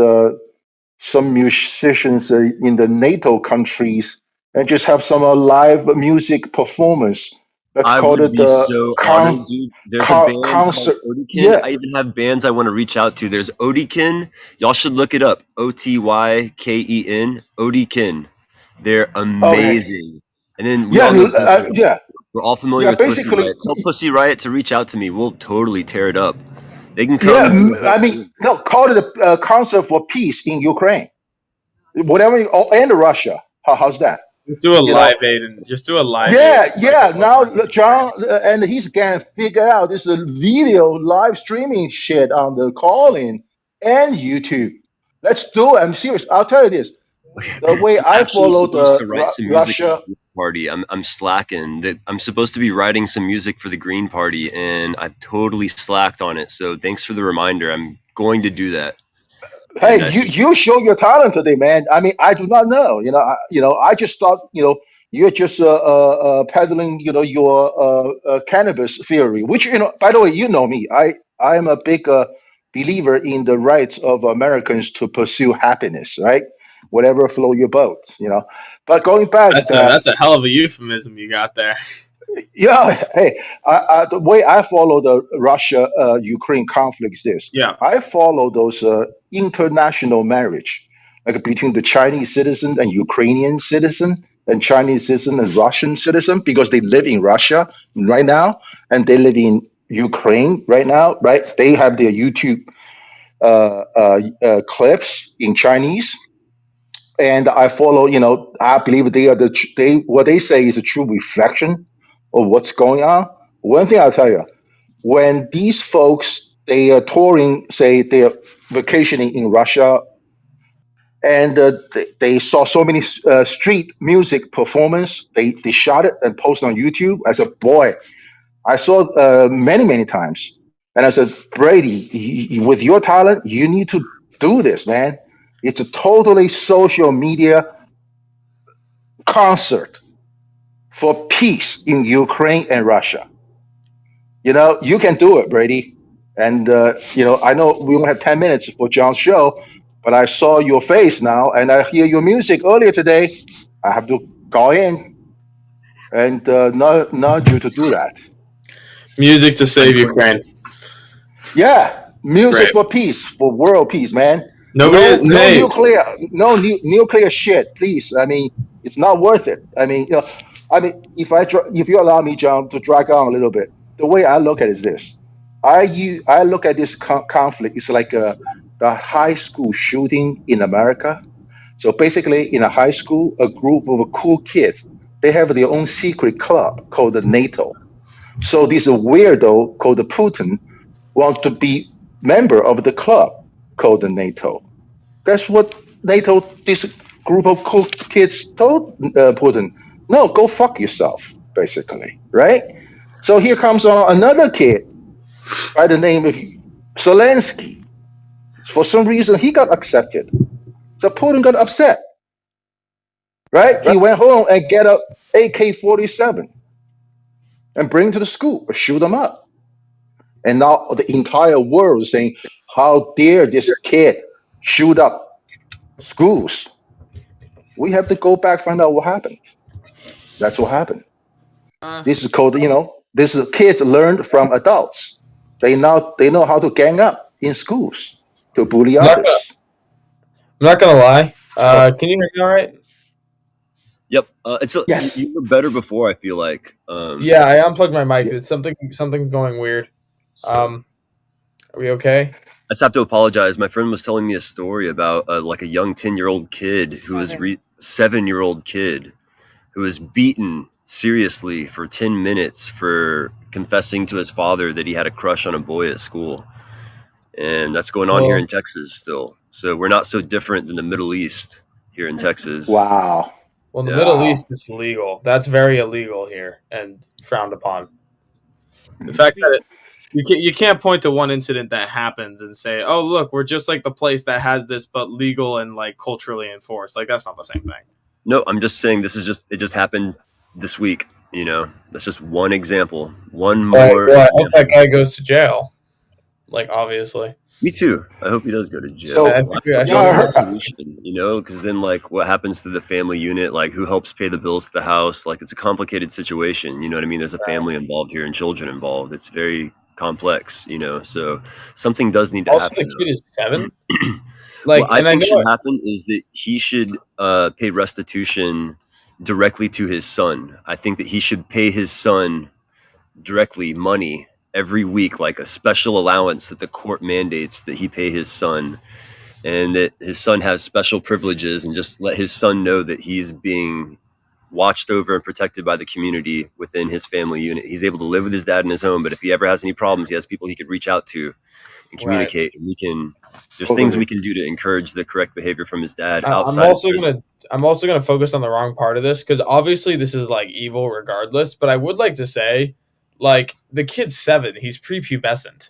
some musicians in the NATO countries, and just have some live music performance. Let's I call would it be so honored, dude. There's a band called concert. Odykin. Yeah. I even have bands I want to reach out to. There's Odykin. Y'all should look it up. Otyken. Odykin. They're Okay. amazing. And then we Yeah. all know Pussy Riot. Yeah. We're all familiar Yeah. with Pussy Basically. Riot. Tell Pussy Riot to reach out to me. We'll totally tear it up. They can come Yeah. and do a whole I mean, tour. no. Call it a concert for peace in Ukraine. Whatever. And Russia. How's that? Just do a You live know. aid and just do a live aid. Yeah, Like yeah. a Now performance in John Ukraine. and he's gonna figure out this video live streaming shit on the calling and YouTube. Let's do it. I'm serious. I'll tell you this: the way I'm I actually follow supposed the to write some music for the Russia. Green Party. I'm slacking. That I'm supposed to be writing some music for the Green Party, and I've totally slacked on it. So thanks for the reminder. I'm going to do that. Hey, And I you show your talent today, man. I mean, I do not know. I just thought you're just peddling your cannabis theory, which by the way, you know me. I am a big believer in the rights of Americans to pursue happiness, right? Whatever float your boat, But going back to that, That's a hell of a euphemism you got there. yeah, hey, the way I follow the Russia Ukraine conflict is this. Yeah. I follow those international marriage, like between the Chinese citizen and Ukrainian citizen, and Chinese citizen and Russian citizen, because they live in Russia right now and they live in Ukraine right now, right? They have their YouTube clips in Chinese, and I follow. I believe they are they what they say is a true reflection of what's going on. One thing I'll tell you, when these folks they are touring, say they're vacationing in Russia, and they saw so many street music performance, they shot it and posted on YouTube. I said, boy, I saw many times, and I said, Brady, with your talent, you need to do this, man. It's a totally social media concert for peace in Ukraine and Russia. You can do it, Brady. And I know we only have 10 minutes for John's show, but I saw your face now, and I hear your music earlier today. I have to go in and nudge you to do that. Music to save Ukraine. Yeah, music Great. for peace, for world peace, man. Nobody. No Hey, nuclear, no nuclear shit, please. I mean, it's not worth it. I mean, if you allow me, John, to drag on a little bit, the way I look at it is this: I look at this conflict. It's like the high school shooting in America. So basically, in a high school, a group of cool kids, they have their own secret club called the NATO. So this weirdo called Putin wants to be member of the club called the NATO. That's what NATO, this group of cool kids told Putin. No, go fuck yourself, basically, right? So here comes another kid by the name of Zelensky. For some reason, he got accepted. So Putin got upset, right? He went home and get a AK-47 and bring to the school or shoot them up. And now the entire world is saying, how dare this kid shoot up schools? We have to go back, find out what happened. That's what happened. This is called, this is kids learned from adults. They know how to gang up in schools to bully others. I'm not gonna lie. Can you hear me all right? Yep. Yes. You were better before, I feel like. Yeah, I unplugged my mic. It's something's going weird. Are we okay? I just have to apologize. My friend was telling me a story about like a young 10-year-old kid who was 7-year-old kid who was beaten seriously for 10 minutes for confessing to his father that he had a crush on a boy at school. And that's going on here in Texas still. So we're not so different than the Middle East here in Texas. Wow. Well, in the Middle East, it's legal. That's very illegal here and frowned upon. The fact that you can't point to one incident that happens and say, "Oh, look, we're just like the place that has this, but legal and like culturally enforced." Like that's not the same thing. No, I'm just saying it just happened this week. That's just one example. One more. Well, I hope that guy goes to jail. Like obviously. Me too. I hope he does go to jail. So, because then like what happens to the family unit? Like who helps pay the bills to the house? Like it's a complicated situation. You know what I mean? There's a family involved here and children involved. It's very complex. So something does need to happen. Also, the kid is 7. What I think should happen is that he should pay restitution directly to his son. I think that he should pay his son directly money every week, like a special allowance that the court mandates that he pay his son, and that his son has special privileges, and just let his son know that he's being watched over and protected by the community within his family unit. He's able to live with his dad in his home, but if he ever has any problems, he has people he could reach out to and communicate. Right. And there's things we can do to encourage the correct behavior from his dad. I'm also gonna focus on the wrong part of this, because obviously this is like evil regardless, but I would like to say, like, the kid's 7, he's prepubescent.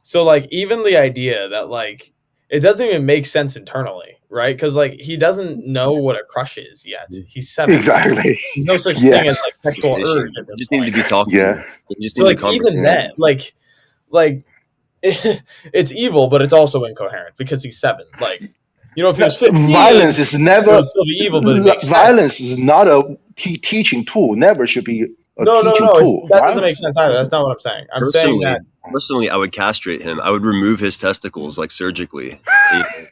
So like even the idea that like it doesn't even make sense internally, right? Because like he doesn't know what a crush is yet. He's 7. Exactly. There's no such thing as like sexual urge at this just point. need to be talking. Yeah. So like even that, like it's evil, but it's also incoherent because he's 7. Like, if he was 15, violence is never it would still be evil, but it makes violence sense. is not a teaching tool. Never should be a teaching tool. That doesn't make sense either. That's not what I'm saying. I'm saying that personally, I would castrate him. I would remove his testicles, like surgically.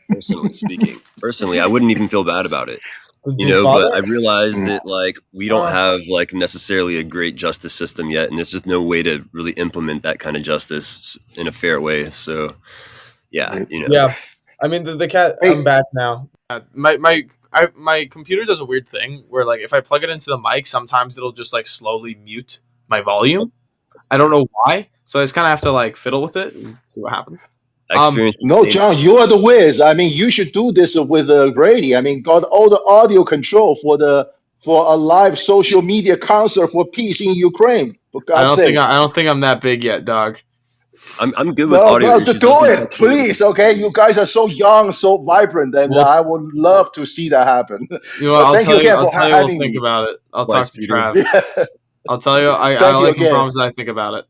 Personally speaking, I wouldn't even feel bad about it. But I realize that like we don't have like necessarily a great justice system yet, and there's just no way to really implement that kind of justice in a fair way. So, yeah. I mean, the cat. I'm back now. My computer does a weird thing where like if I plug it into the mic, sometimes it'll just like slowly mute my volume. I don't know why, so I just kind of have to like fiddle with it and see what happens. No, John, you are the whiz. I mean, you should do this with Brady. I mean, got all the audio control for a live social media concert for peace in Ukraine. For God's sake. I don't think I'm that big yet, dog. I'm good with audio. No, do it, please. Okay, you guys are so young, so vibrant, and I would love to see that happen. I'll tell you what think about it. I'll talk to Trav. Yeah. I'll tell you. I can promise that I think about it.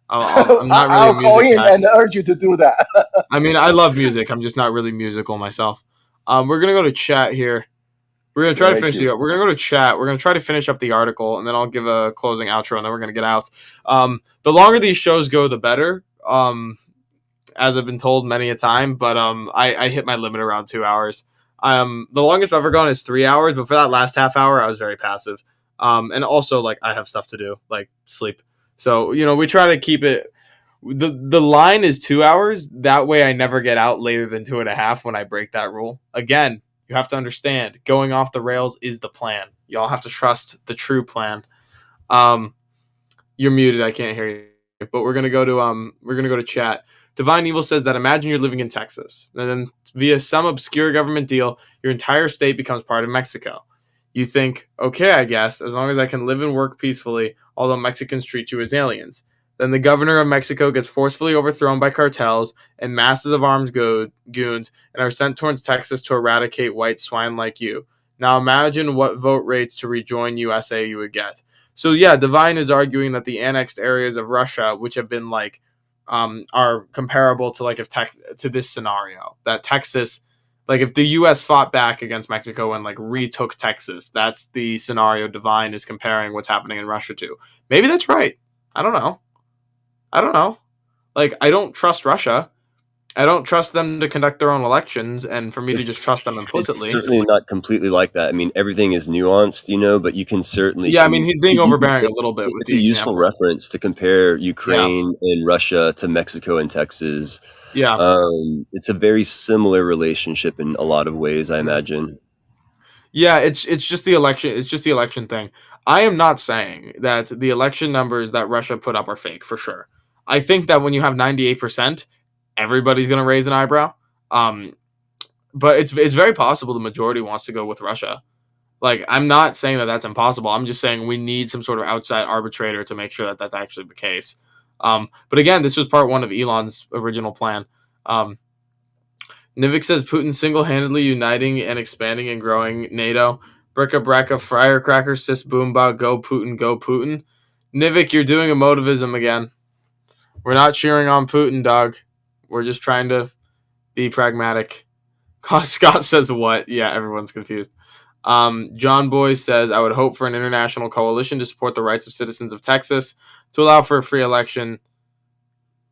I'm not really I'll call in and urge you to do that. I mean, I love music. I'm just not really musical myself. We're gonna go to chat here. We're gonna try to finish We're gonna go to chat. We're gonna try to finish up the article, and then I'll give a closing outro, and then we're gonna get out. The longer these shows go, the better. As I've been told many a time, but I hit my limit around 2 hours. The longest I've ever gone is 3 hours, but for that last half hour, I was very passive. And also like I have stuff to do, like sleep. So, we try to keep it. The line is 2 hours. That way I never get out later than 2.5 when I break that rule. Again, You have to understand, going off the rails is the plan. Y'all have to trust the true plan. You're muted. I can't hear you. But we're gonna go to chat. Divine Evil says that imagine you're living in Texas, and then via some obscure government deal, your entire state becomes part of Mexico. You think, okay, I guess, as long as I can live and work peacefully, although Mexicans treat you as aliens. Then the governor of Mexico gets forcefully overthrown by cartels and masses of armed goons and are sent towards Texas to eradicate white swine like you. Now imagine what vote rates to rejoin USA you would get. So yeah, Divine is arguing that the annexed areas of Russia, which have been are comparable to to this scenario, that Texas, if the U.S. fought back against Mexico and retook Texas, that's the scenario Divine is comparing what's happening in Russia to. Maybe that's right. I don't know. I don't trust Russia. I don't trust them to conduct their own elections, and for me to just trust them implicitly. It's certainly not completely like that. I mean, everything is nuanced, but you can certainly... Yeah, I mean, he's being overbearing a little bit. It's a useful reference to compare Ukraine and Russia to Mexico and Texas. Yeah. It's a very similar relationship in a lot of ways, I imagine. Yeah, it's just the election. It's just the election thing. I am not saying that the election numbers that Russia put up are fake, for sure. I think that when you have 98%, everybody's going to raise an eyebrow. But it's very possible the majority wants to go with Russia. I'm not saying that that's impossible. I'm just saying we need some sort of outside arbitrator to make sure that that's actually the case. But again, this was part one of Elon's original plan. Nivik says Putin single-handedly uniting and expanding and growing NATO. Bricka Bracka, Firecracker, Sis Boomba, Go Putin, Go Putin. Nivik, you're doing emotivism again. We're not cheering on Putin, dog. We're just trying to be pragmatic. Scott says what? Yeah, everyone's confused. John Boy says, I would hope for an international coalition to support the rights of citizens of Texas to allow for a free election.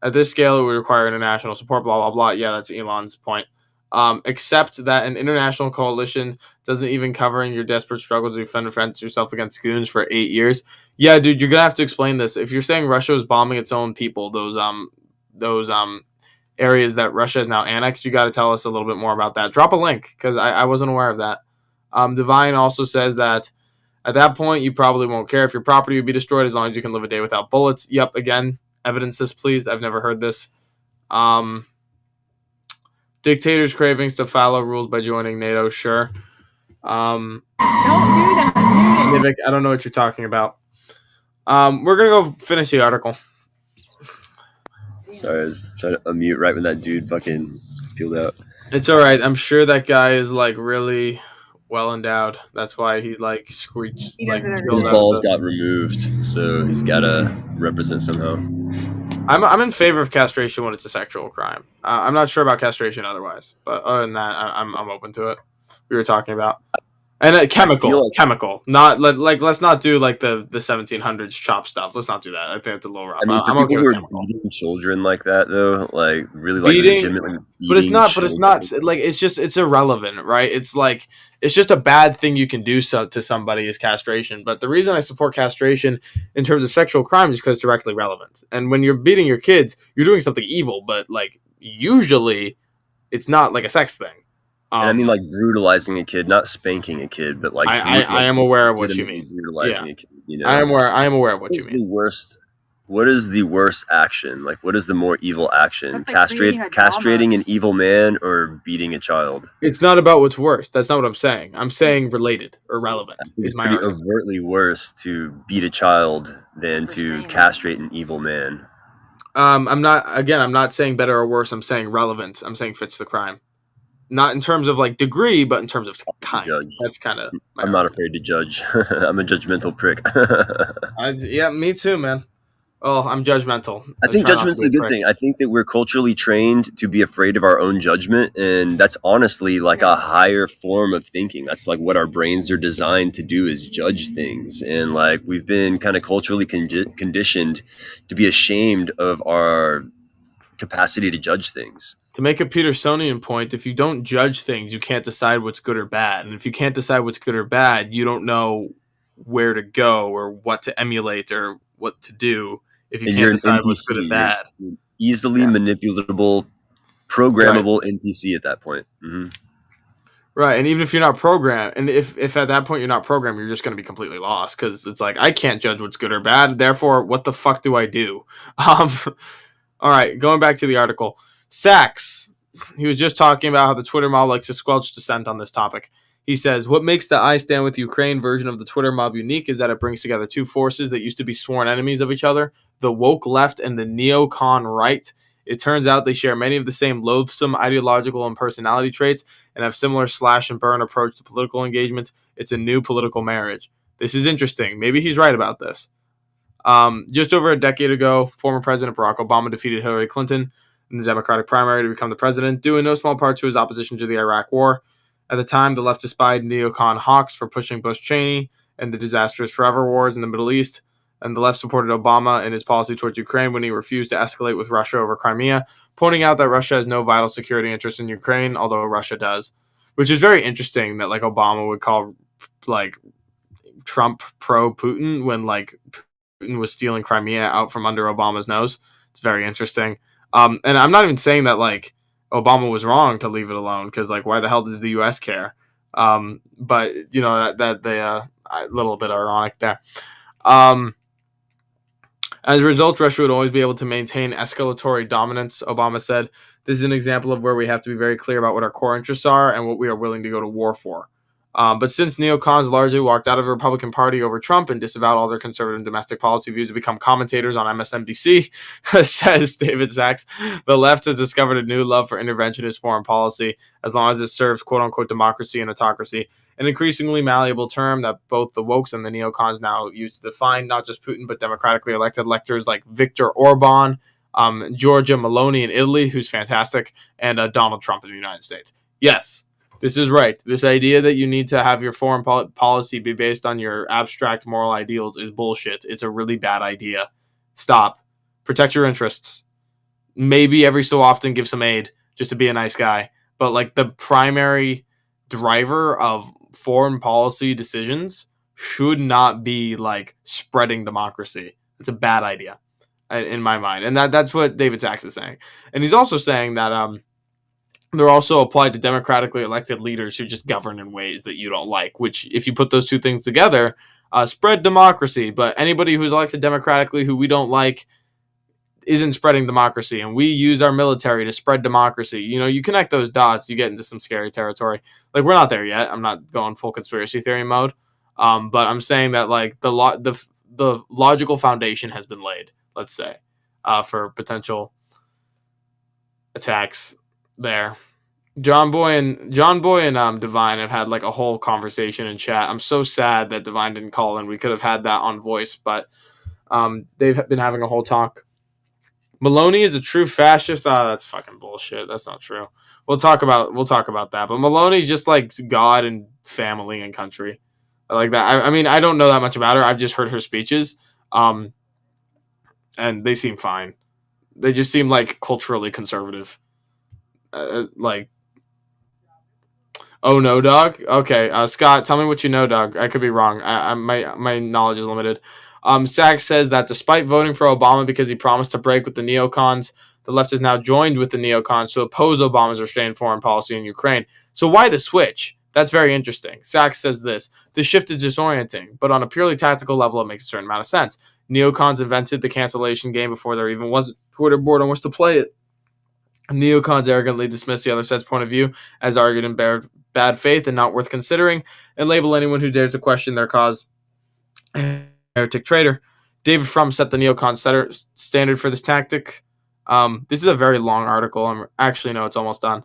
At this scale, it would require international support, blah, blah, blah. Yeah, that's Elon's point. Except that an international coalition doesn't even cover in your desperate struggle to defend and defend yourself against goons for 8 years. Yeah, dude, you're going to have to explain this. If you're saying Russia is bombing its own people, those areas that Russia has now annexed, you got to tell us a little bit more about that. Drop a link, because I wasn't aware of that. Divine also says that at that point, you probably won't care if your property would be destroyed as long as you can live a day without bullets. Yep, again, evidence this, please. I've never heard this. Dictators' cravings to follow rules by joining NATO, sure. Don't do that. Nivik, I don't know what you're talking about. We're going to go finish the article. Sorry, I was trying to unmute right when that dude fucking peeled out. It's all right. I'm sure that guy is really well endowed. That's why he screeched. His balls got removed, so he's got to represent somehow. I'm in favor of castration when it's a sexual crime. I'm not sure about castration otherwise, but other than that, I'm open to it. We were talking about. And chemical, not let's not do the 1700s chop stuff. Let's not do that. I think it's a little rough. I mean, I'm okay with chemical. Beating children like that though, really legitimately. But it's not. It's irrelevant, right? It's just a bad thing you can do to somebody is castration. But the reason I support castration in terms of sexual crimes is because it's directly relevant. And when you're beating your kids, you're doing something evil. But usually, it's not a sex thing. And I mean, brutalizing a kid, not spanking a kid, but I am aware of what you mean. Brutalizing a kid, I am aware of what you mean. What is the worst action? What is the more evil action? Castrating an evil man or beating a child? It's not about what's worse. That's not what I'm saying. I'm saying related or relevant. It's pretty overtly worse to beat a child than to castrate an evil man. I'm not saying better or worse. I'm saying relevant. I'm saying fits the crime. Not in terms of degree, but in terms of kind. Judge. That's kind of. I'm not afraid to judge. I'm a judgmental prick. Yeah, me too, man. Oh, I'm judgmental. I think judgment's a good thing. I think that we're culturally trained to be afraid of our own judgment, and that's honestly a higher form of thinking. That's what our brains are designed to do, is judge things. And we've been kind of culturally conditioned to be ashamed of our capacity to judge things. To make a Petersonian point, if you don't judge things, you can't decide what's good or bad. And if you can't decide what's good or bad, you don't know where to go or what to emulate or what to do if you can't decide what's good or bad. Easily manipulatable, programmable NPC at that point. Mm-hmm. Right, and even if you're not programmed, and if at that point you're not programmed, you're just going to be completely lost because it's like I can't judge what's good or bad. Therefore, what the fuck do I do? Um, all right, going back to the article, Sachs. He was just talking about how the Twitter mob likes to squelch dissent on this topic. He says, what makes the I Stand With Ukraine version of the Twitter mob unique is that it brings together two forces that used to be sworn enemies of each other, the woke left and the neocon right. It turns out they share many of the same loathsome ideological and personality traits and have similar slash and burn approach to political engagement. It's a new political marriage. This is interesting. Maybe he's right about this. Just over a decade ago, former President Barack Obama defeated Hillary Clinton in the Democratic primary to become the president, due in no small part to his opposition to the Iraq War. At the time, the left spied neocon hawks for pushing Bush Cheney and the disastrous forever wars in the Middle East, and the left supported Obama in his policy towards Ukraine when he refused to escalate with Russia over Crimea, pointing out that Russia has no vital security interest in Ukraine, although Russia does. Which is very interesting that like Obama would call like Trump pro-Putin when like Putin was stealing Crimea out from under Obama's nose. It's very interesting. And I'm not even saying that like Obama was wrong to leave it alone because like why the hell does the U.S. care? But you know that they a little bit ironic there. As a result, Russia would always be able to maintain escalatory dominance, Obama said. This is an example of where we have to be very clear about what our core interests are and what we are willing to go to war for. But since neocons largely walked out of the Republican Party over Trump and disavowed all their conservative and domestic policy views to become commentators on MSNBC, says David Sachs, the left has discovered a new love for interventionist foreign policy as long as it serves quote-unquote democracy and autocracy, an increasingly malleable term that both the wokes and the neocons now use to define not just Putin but democratically elected electors like Viktor Orban, Giorgia Meloni in Italy, who's fantastic, and Donald Trump in the United States. Yes. This is right. This idea that you need to have your foreign policy be based on your abstract moral ideals is bullshit. It's a really bad idea. Stop. Protect your interests. Maybe every so often give some aid just to be a nice guy. But like the primary driver of foreign policy decisions should not be like spreading democracy. It's a bad idea in my mind. And that's what David Sachs is saying. And he's also saying that they're also applied to democratically elected leaders who just govern in ways that you don't like, which if you put those two things together, spread democracy. But anybody who's elected democratically who we don't like isn't spreading democracy. And we use our military to spread democracy. You know, you connect those dots, you get into some scary territory. Like we're not there yet. I'm not going full conspiracy theory mode. But I'm saying that like the logical foundation has been laid, let's say, for potential attacks there. John Boy and Divine have had like a whole conversation in chat. I'm so sad that Divine didn't call in. We could have had that on voice, but they've been having a whole talk. Meloni is a true fascist. That's fucking bullshit. That's not true. We'll talk about that. But Meloni just likes God and family and country. I like that. I mean, I don't know that much about her. I've just heard her speeches. And they seem fine. They just seem like culturally conservative. Like, oh no, dog. Okay, Scott, tell me what you know, dog. I could be wrong. My knowledge is limited. Sachs says that despite voting for Obama because he promised to break with the neocons, the left has now joined with the neocons to oppose Obama's restrained foreign policy in Ukraine. So why the switch? That's very interesting. Sachs says this shift is disorienting, but on a purely tactical level, it makes a certain amount of sense. Neocons invented the cancellation game before there even was a Twitter board on which to play it. Neocons arrogantly dismiss the other side's point of view as argued in bad faith and not worth considering, and label anyone who dares to question their cause heretic traitor. David Frum set the neocon standard for this tactic. This is a very long article. It's almost done.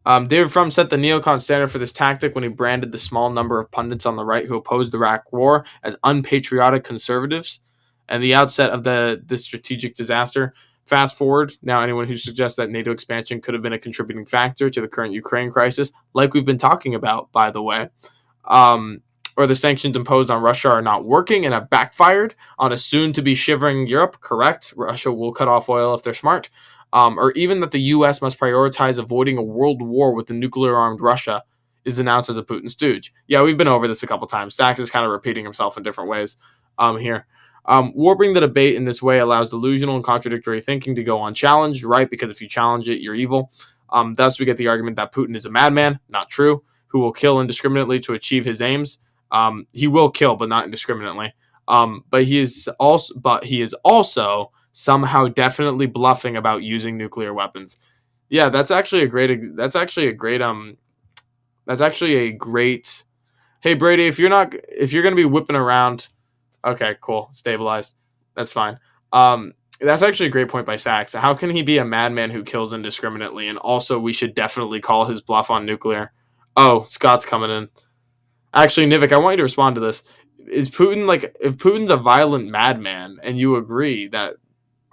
David Frum set the neocon standard for this tactic when he branded the small number of pundits on the right who opposed the Iraq War as unpatriotic conservatives and the outset of this strategic disaster. Fast forward, now anyone who suggests that NATO expansion could have been a contributing factor to the current Ukraine crisis, like we've been talking about, by the way, or the sanctions imposed on Russia are not working and have backfired on a soon-to-be shivering Europe, correct? Russia will cut off oil if they're smart. Or even that the U.S. must prioritize avoiding a world war with the nuclear-armed Russia is announced as a Putin stooge. Yeah, we've been over this a couple times. Stacks is kind of repeating himself in different ways here. Warping the debate in this way allows delusional and contradictory thinking to go unchallenged, right? Because if you challenge it, you're evil. Thus, we get the argument that Putin is a madman. Not true. who will kill indiscriminately to achieve his aims. He will kill, but not indiscriminately. But he is also somehow definitely bluffing about using nuclear weapons. Yeah, that's actually a great. Hey Brady, if you're gonna be whipping around, okay, cool, stabilized. That's fine. That's actually a great point by Sachs. How can he be a madman who kills indiscriminately? And also, we should definitely call his bluff on nuclear. Oh, Scott's coming in. Actually, Nivik, I want you to respond to this. Is Putin if Putin's a violent madman, and you agree that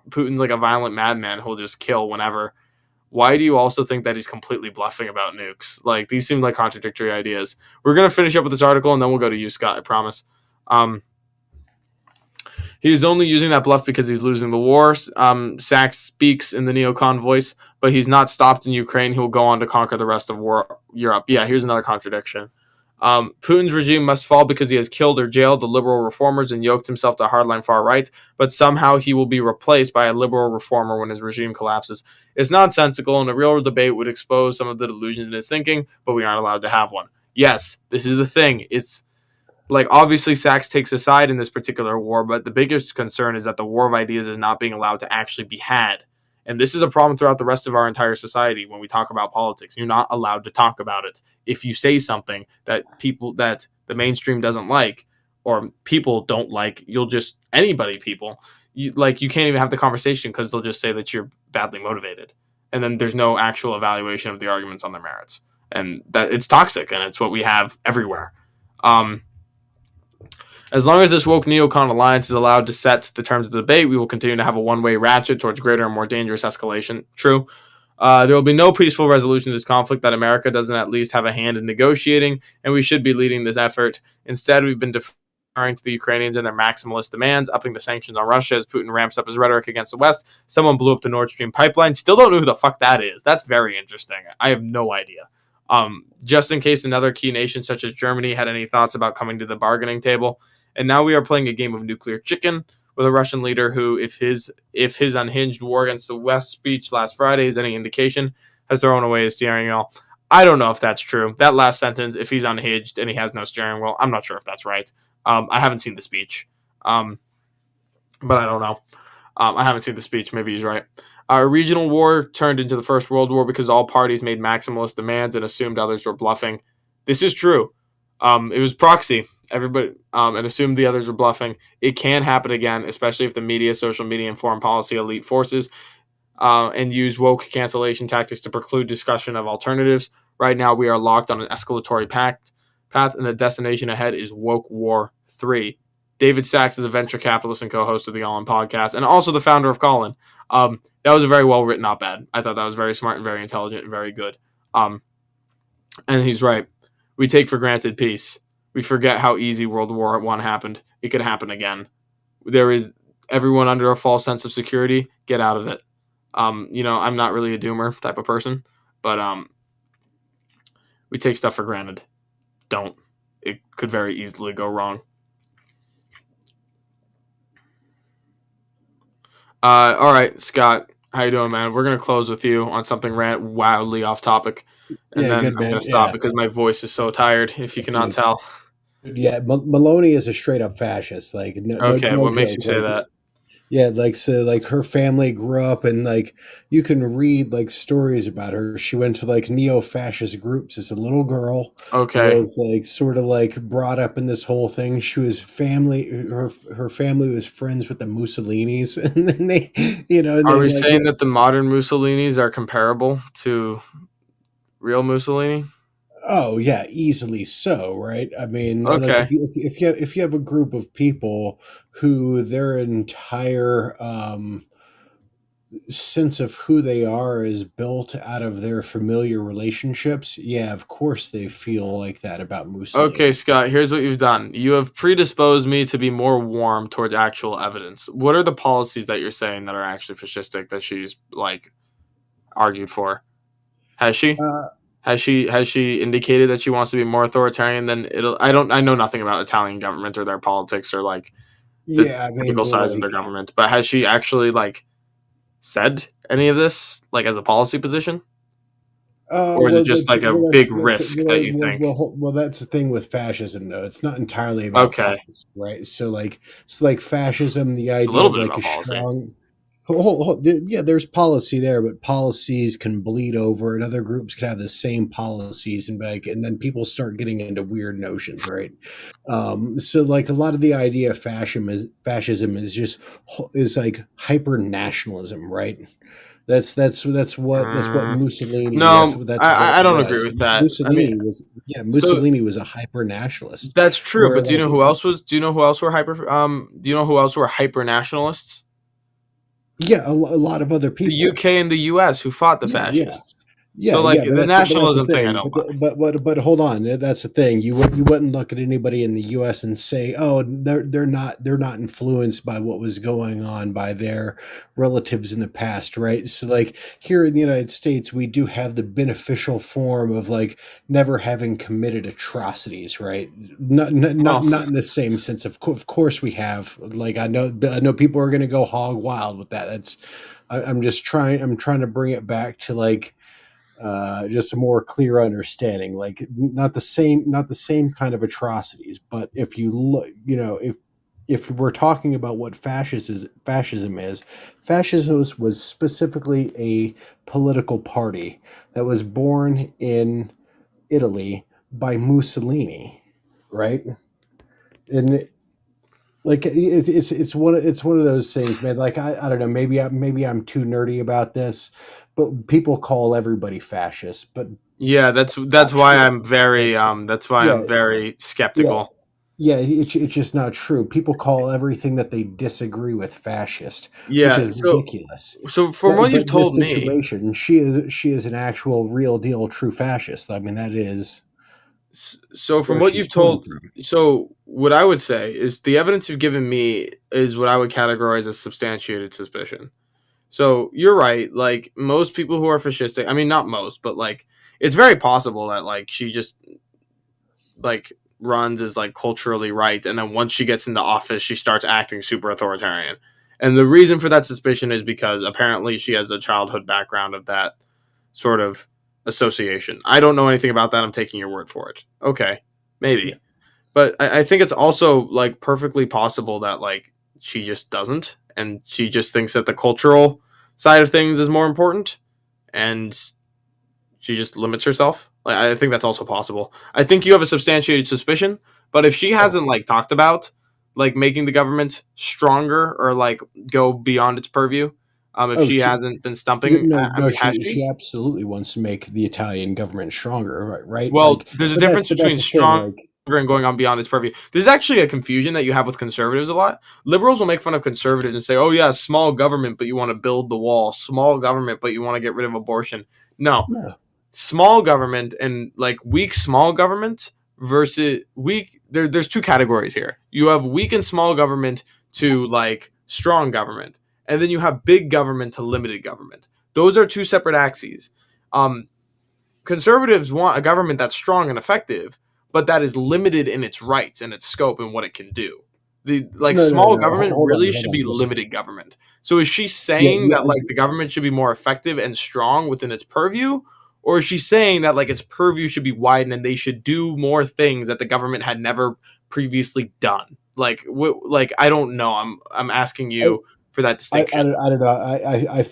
Putin's like a violent madman who'll just kill whenever, why do you also think that he's completely bluffing about nukes? Like, these seem like contradictory ideas. We're going to finish up with this article, and then we'll go to you, Scott, I promise. He's only using that bluff because he's losing the war. Sachs speaks in the neocon voice, but he's not stopped in Ukraine. He will go on to conquer the rest of Europe. Yeah, here's another contradiction. Putin's regime must fall because he has killed or jailed the liberal reformers and yoked himself to hardline far right, but somehow he will be replaced by a liberal reformer when his regime collapses. It's nonsensical, and a real debate would expose some of the delusions in his thinking, but we aren't allowed to have one. Yes, this is the thing. It's like, obviously Sachs takes a side in this particular war, but the biggest concern is that the war of ideas is not being allowed to actually be had. And this is a problem throughout the rest of our entire society. When we talk about politics, you're not allowed to talk about it. If you say something that the mainstream doesn't like, or people don't like, you can't even have the conversation because they'll just say that you're badly motivated. And then there's no actual evaluation of the arguments on their merits. And that it's toxic, and it's what we have everywhere. As long as this woke neocon alliance is allowed to set the terms of the debate, we will continue to have a one-way ratchet towards greater and more dangerous escalation. True. There will be no peaceful resolution to this conflict that America doesn't at least have a hand in negotiating, and we should be leading this effort. Instead, we've been deferring to the Ukrainians and their maximalist demands, upping the sanctions on Russia as Putin ramps up his rhetoric against the West. Someone blew up the Nord Stream pipeline. Still don't know who the fuck that is. That's very interesting. I have no idea. Just in case another key nation such as Germany had any thoughts about coming to the bargaining table. And now we are playing a game of nuclear chicken with a Russian leader who, if his unhinged war against the West speech last Friday is any indication, has thrown away his steering wheel. I don't know if that's true. That last sentence, if he's unhinged and he has no steering wheel, I'm not sure if that's right. I haven't seen the speech, but I don't know. I haven't seen the speech. Maybe he's right. A regional war turned into the First World War because all parties made maximalist demands and assumed others were bluffing. This is true. It was proxy. Everybody and assumed the others were bluffing. It can happen again, especially if the media, social media, and foreign policy elite forces and use woke cancellation tactics to preclude discussion of alternatives. Right now, we are locked on an escalatory path, and the destination ahead is Woke War 3. David Sachs is a venture capitalist and co-host of the All In podcast, and also the founder of Callin. That was a very well-written op-ed. I thought that was very smart and very intelligent and very good. And he's right. We take for granted peace. We forget how easy World War I happened. It could happen again. There is everyone under a false sense of security. Get out of it. I'm not really a doomer type of person, but we take stuff for granted. Don't. It could very easily go wrong. All right, Scott. How you doing, man? We're going to close with you on something wildly off topic. And then I'm going to stop because my voice is so tired, if you cannot tell. Yeah, Maloney is a straight up fascist. Like, what makes you say that? Yeah, her family grew up, and you can read stories about her. She went to neo-fascist groups as a little girl. Okay, was sort of brought up in this whole thing. She was her family was friends with the Mussolinis, and then they, Are we saying that the modern Mussolinis are comparable to real Mussolini? Oh yeah, easily so, right? I mean, okay. If you have a group of people who their entire sense of who they are is built out of their familiar relationships, yeah, of course they feel like that about Mussolini. Okay, Scott, here's what you've done. You have predisposed me to be more warm towards actual evidence. What are the policies that you're saying that are actually fascistic that she's argued for? Has she? Has she indicated that she wants to be more authoritarian than it'll? I know nothing about Italian government or their politics or the political size of their government, but has she actually said any of this as a policy position? Or is it Well, just like a big risk that you think? that's the thing with fascism, though. It's not entirely about Okay, policy, right? So like fascism, the it's a idea little of bit like a about policy. strong, yeah, there's policy there, but policies can bleed over, and other groups can have the same policies, and then people start getting into weird notions, right? So like a lot of the idea of fascism is like hyper nationalism, right? That's what Mm, Mussolini. That's no, what that's what I don't was. agree with that. I mean, Mussolini was yeah. so Mussolini was a hyper nationalist, that's true, where but do you like know who else was? Do you know who else were hyper? Do you know who else were hyper nationalists? yeah, a lot of other The people. UK and the US who fought the Yeah, yeah. fascists. Yeah, So like yeah, the but that's the nationalism thing, I thing. don't buy. But hold on, that's the thing. You wouldn't look at anybody in the U.S. and say, oh, they're not influenced by what was going on by their relatives in the past, right? So like here in the United States, we do have the beneficial form of like never having committed atrocities, right? Well, Not in the same sense. Of course we have. Like I know people are going to go hog wild with that. I'm trying to bring it back to like just a more clear understanding, like not the same kind of atrocities, but if you look, if we're talking about what fascism was specifically a political party that was born in Italy by Mussolini, right? And like it's one of those things, man. Like I don't know, maybe I'm too nerdy about this, but people call everybody fascist, but yeah, it's that's not why true. I'm very It's that's why yeah, I'm very yeah, skeptical. yeah. It's just not true. People call everything that they disagree with fascist, which Yeah, is ridiculous. so from But what but you've in this told me, situation, she is an actual, real deal, true fascist. I mean, that is so from where what she's you've coming told, from. so what I would say is the evidence you've given me is what I would categorize as substantiated suspicion. So you're right. Like most people who are fascistic, I mean, not most, but like it's very possible that like she just like runs as like culturally right, and then once she gets into office, she starts acting super authoritarian. And the reason for that suspicion is because apparently she has a childhood background of that sort of association. I don't know anything about that. I'm taking your word for it. Okay, Yeah. maybe, but I think it's also like perfectly possible that like she just doesn't, and she just thinks that the cultural side of things is more important, and she just limits herself. Like I think that's also possible. I think you have a substantiated suspicion, but if she Oh, hasn't like talked about like making the government stronger or like go beyond its purview, if oh, she hasn't been no, stumping, no, I no. mean, has She she? absolutely wants to make the Italian government stronger, right? Right? Well, Like, there's a but that's difference but that's between the thing. stronger Like, and going on beyond its purview. There's actually a confusion that you have with conservatives a lot. Liberals will make fun of conservatives and say, "Oh yeah, small government, but you want to build the wall. Small government, but you want to get rid of abortion." No, no, small government and like weak small government versus weak. There's two categories here. You have weak and small government to like strong government, and then you have big government to limited government. Those are two separate axes. Um, Conservatives want a government that's strong and effective, but that is limited in its rights and its scope and what it can do. The like no, no, small no. government Hold on, really hold should on. be Listen. limited government. So is she Yeah, saying yeah. that like the government should be more effective and strong within its purview, or is she saying that like its purview should be widened and they should do more things that the government had never previously done? Like I don't know. I'm asking I, you for that distinction. I don't know. I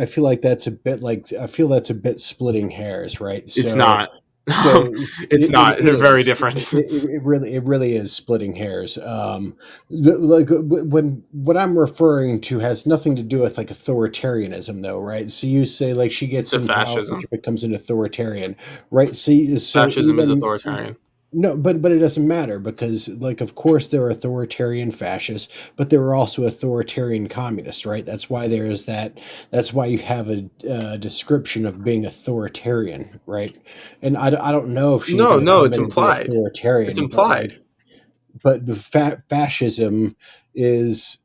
feel like that's a bit like I feel that's a bit splitting hairs, right? It's So not. so It's not. it They're very is. different. It really is splitting hairs. Like when what I'm referring to has nothing to do with like authoritarianism, though, right? So you say like she gets To in power, fascism. she becomes an authoritarian, right? See, so Fascism is even authoritarian. no, but it doesn't matter because, like, of course, there are authoritarian fascists, but there are also authoritarian communists, right? That's why there is that. That's why you have a description of being authoritarian, right? And I don't know if she's No, going to no, come it's in and be implied. It's authoritarian, but implied. like, but the fascism is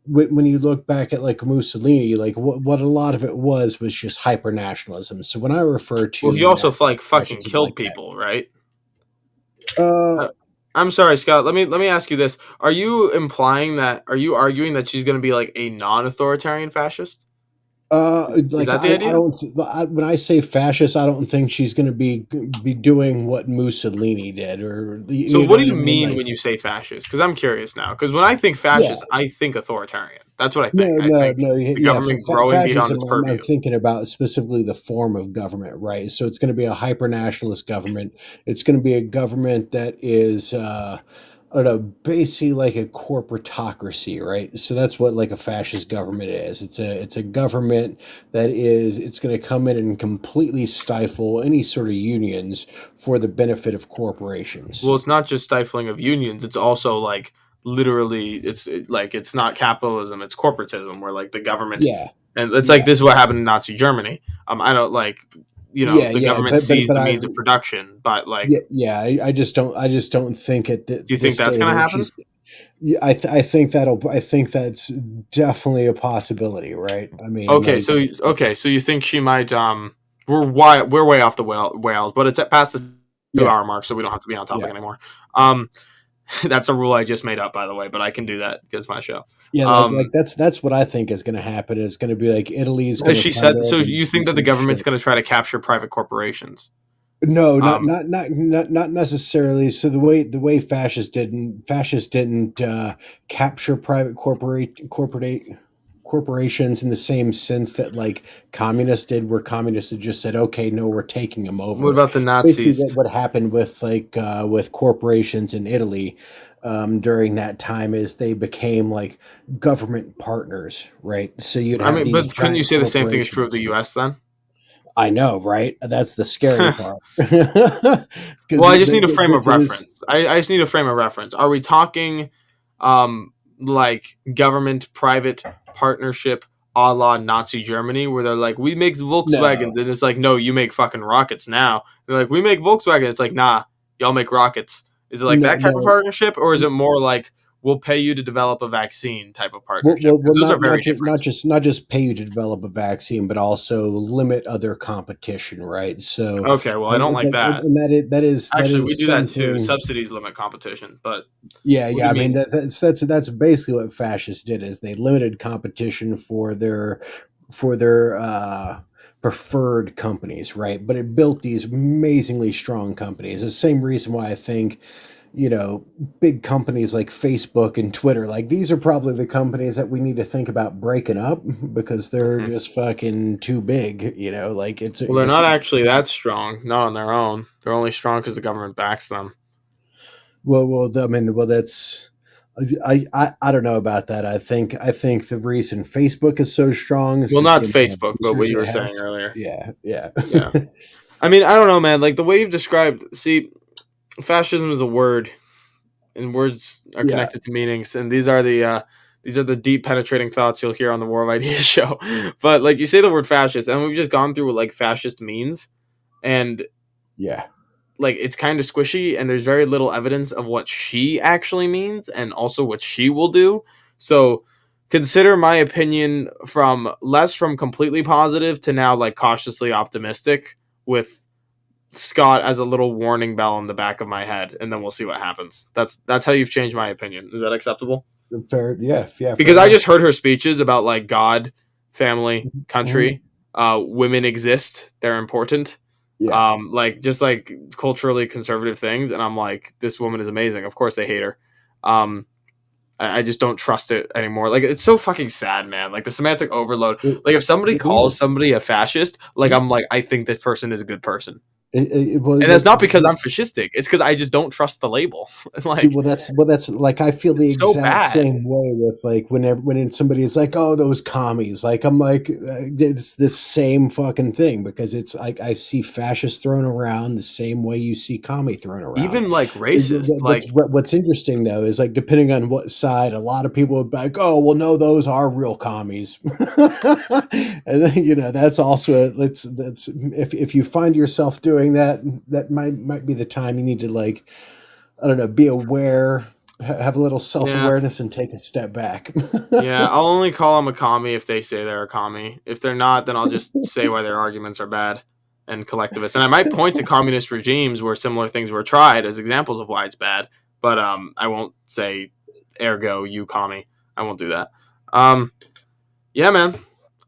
when you look back at like Mussolini, like what a lot of it was just hyper nationalism. So when I refer Well, he to also like fucking fascism killed like that, people, right? uh, Uh, I'm sorry, Scott. Let me ask you this: Are you implying that? Are you arguing that she's going to be like a non-authoritarian fascist? Is that the idea? I don't. When I say fascist, I don't think she's going to be doing what Mussolini did, or So you what know do what you I mean. mean Like, when you say fascist? Because I'm curious now. Because when I think yeah, fascist, I think authoritarian. That's what I no, think. I no, think no, the yeah. For government growing beyond fascism, its I'm purview. thinking about specifically the form of government, right? So it's going to be a hyper nationalist government. It's going to be a government that is. I don't know, basically like a corporatocracy, right? So that's what like a fascist government is. It's a government that is it's going to come in and completely stifle any sort of unions for the benefit of corporations. Well, it's not just stifling of unions. It's also like literally, it's not capitalism. It's corporatism, where like the government, Yeah, and it's like yeah, this is what happened in Nazi Germany. I don't like, yeah, the yeah. government sees But the I means of production, but like, yeah, yeah. I just don't think at do you think this that's day and gonna age happen? she's. Yeah, I think that's definitely a possibility, right? I mean, Okay, like, so you think she might we're way off the whales, but it's at past the yeah. 2 hour mark, so we don't have to be on topic Yeah. anymore. Um, that's a rule I just made up, by the way, but I can do that because my show. Yeah, like that's what I think is going to happen. It's going to be like Italy's going Because to she come said, in so and you do think that the some government's shit. going to try to capture private corporations? No, Um, not necessarily. So the way fascists didn't capture private corporations in the same sense that like communists did, where communists had just said, okay, no, we're taking them what over. about the Basically, Nazis? what happened with with corporations in Italy during that time is they became like government partners, right? So you'd I have mean, these but couldn't you giant say the same thing is true of corporations. the U.S. then? I know, right? That's the scary part. Because Well, I just need a frame of this is reference. I just need a frame of reference. Are we talking like government private partnership a la Nazi Germany, where they're like, we make no, Volkswagens, and it's like, no, you make fucking rockets now. They're like, we make Volkswagen. It's like, nah, y'all make rockets. Is it like no, that type of no. partnership, or is it more like we'll pay you to develop a vaccine type of partnership? Because those are very different. Not just pay you to develop a vaccine, but also limit other competition, right? So, Okay, well, I don't like that. and that Actually, we is do that too. something. Subsidies limit competition, but Yeah, what do yeah. you I mean mean? that's basically what fascists did is they limited competition for their preferred companies, right? But it built these amazingly strong companies. The same reason why I think big companies like Facebook and Twitter, like these are probably the companies that we need to think about breaking up because they're Mhm. just fucking too big, like it's Well, they're not because actually that strong, not on their own. They're only strong because the government backs them. I mean, well, that's I don't know about that. I think the reason Facebook is so strong is Well, because not the amount of Facebook, but what users you it were saying has. earlier. Yeah, yeah. Yeah. I mean, I don't know, man. Like the way you've described, see, fascism is a word, and words are Yeah, connected to meanings, and these are the deep penetrating thoughts you'll hear on the War of Ideas show. But like you say the word fascist, and we've just gone through what like fascist means, and yeah. like it's kind of squishy, and there's very little evidence of what she actually means and also what she will do. So consider my opinion from less from completely positive to now like cautiously optimistic, with Scott as a little warning bell in the back of my head, and then we'll see what happens. That's how you've changed my opinion. Is that acceptable? Fair, yeah, yeah, Because fair I enough. just heard her speeches about like God, family, Mhm. country, women exist, they're important, Yeah. like just like culturally conservative things, and I'm like, this woman is amazing. Of course, they hate her. Um, I just don't trust it anymore. Like it's so fucking sad, man. Like the semantic overload. It, Like if somebody it calls is. somebody a fascist, like I'm like, I think this person is a good person. Well, And that's not because I'm fascistic. It's because I just don't trust the label. Like that's like I feel the it's so exact bad. same way with like when somebody is like, oh, those commies, like I'm like it's the same fucking thing because it's like I see fascist thrown around the same way you see commie thrown around. Even like racist. Like What's interesting though is like depending on what side, a lot of people would be like, oh, well, no, those are real commies, and then that's also that's if you find yourself doing that, that might be the time you need to like I don't know, be aware, have a little self yeah. awareness, and take a step back. Yeah, I'll only call them a commie if they say they're a commie. If they're not, then I'll just say why their arguments are bad and collectivist. And I might point to communist regimes where similar things were tried as examples of why it's bad, but I won't say ergo you commie. I won't do that. Yeah, man.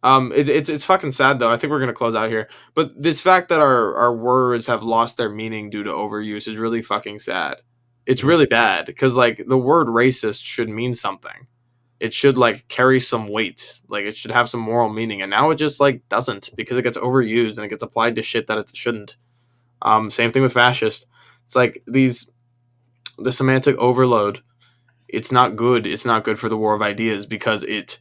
It's fucking sad though. I think we're gonna close out here. But this fact that our words have lost their meaning due to overuse is really fucking sad. It's really bad because like the word racist should mean something. It should like carry some weight. Like it should have some moral meaning. And now it just like doesn't because it gets overused and it gets applied to shit that it shouldn't. Same thing with fascist. It's like the semantic overload. It's not good. It's not good for the war of ideas because it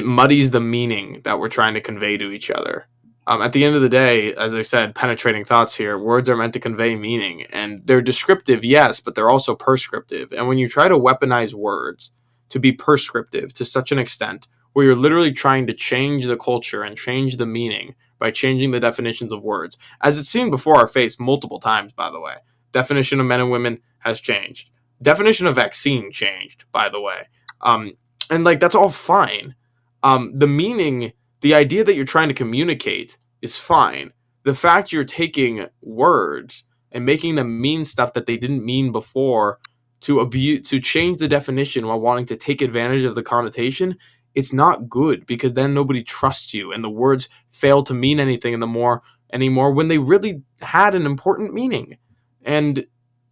muddies the meaning that we're trying to convey to each other. At the end of the day, as I said, penetrating thoughts here, words are meant to convey meaning. And they're descriptive, yes, but they're also prescriptive. And when you try to weaponize words to be prescriptive to such an extent where you're literally trying to change the culture and change the meaning by changing the definitions of words, as it's seen before our face multiple times, by the way. Definition of men and women has changed. Definition of vaccine changed, by the way. And like, that's all fine. The meaning, the idea that you're trying to communicate is fine. The fact you're taking words and making them mean stuff that they didn't mean before to change the definition while wanting to take advantage of the connotation, it's not good because then nobody trusts you and the words fail to mean anything anymore when they really had an important meaning. And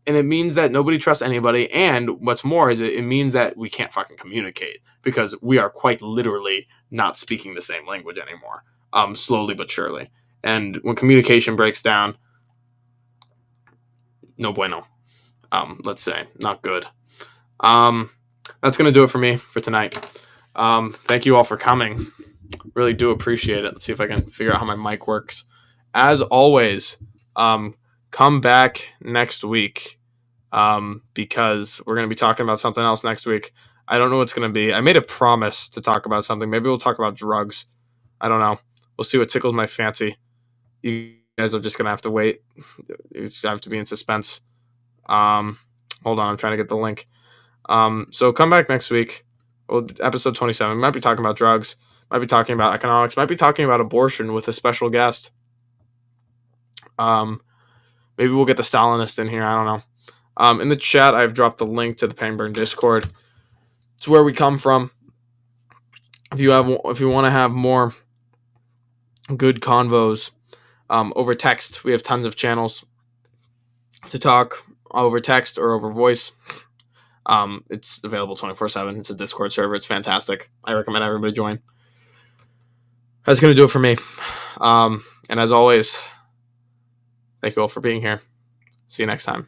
it means that nobody trusts anybody. And what's more is it means that we can't fucking communicate because we are quite literally not speaking the same language anymore, slowly but surely. And when communication breaks down, no bueno. Let's say not good. That's going to do it for me for tonight. Thank you all for coming. Really do appreciate it. Let's see if I can figure out how my mic works. As always, come back next week because we're going to be talking about something else next week. I don't know what's going to be. I made a promise to talk about something. Maybe we'll talk about drugs. I don't know. We'll see what tickles my fancy. You guys are just going to have to wait. You have to be in suspense. Hold on. I'm trying to get the link. So come back next week. Episode 27. We might be talking about drugs. Might be talking about economics. Might be talking about abortion with a special guest. Maybe we'll get the Stalinist in here. I don't know. In the chat, I've dropped the link to the Pangburn Discord. It's where we come from. If you want to have more good convos over text, we have tons of channels to talk over text or over voice. It's available 24/7. It's a Discord server. It's fantastic. I recommend everybody join. That's going to do it for me. And as always, thank you all for being here. See you next time.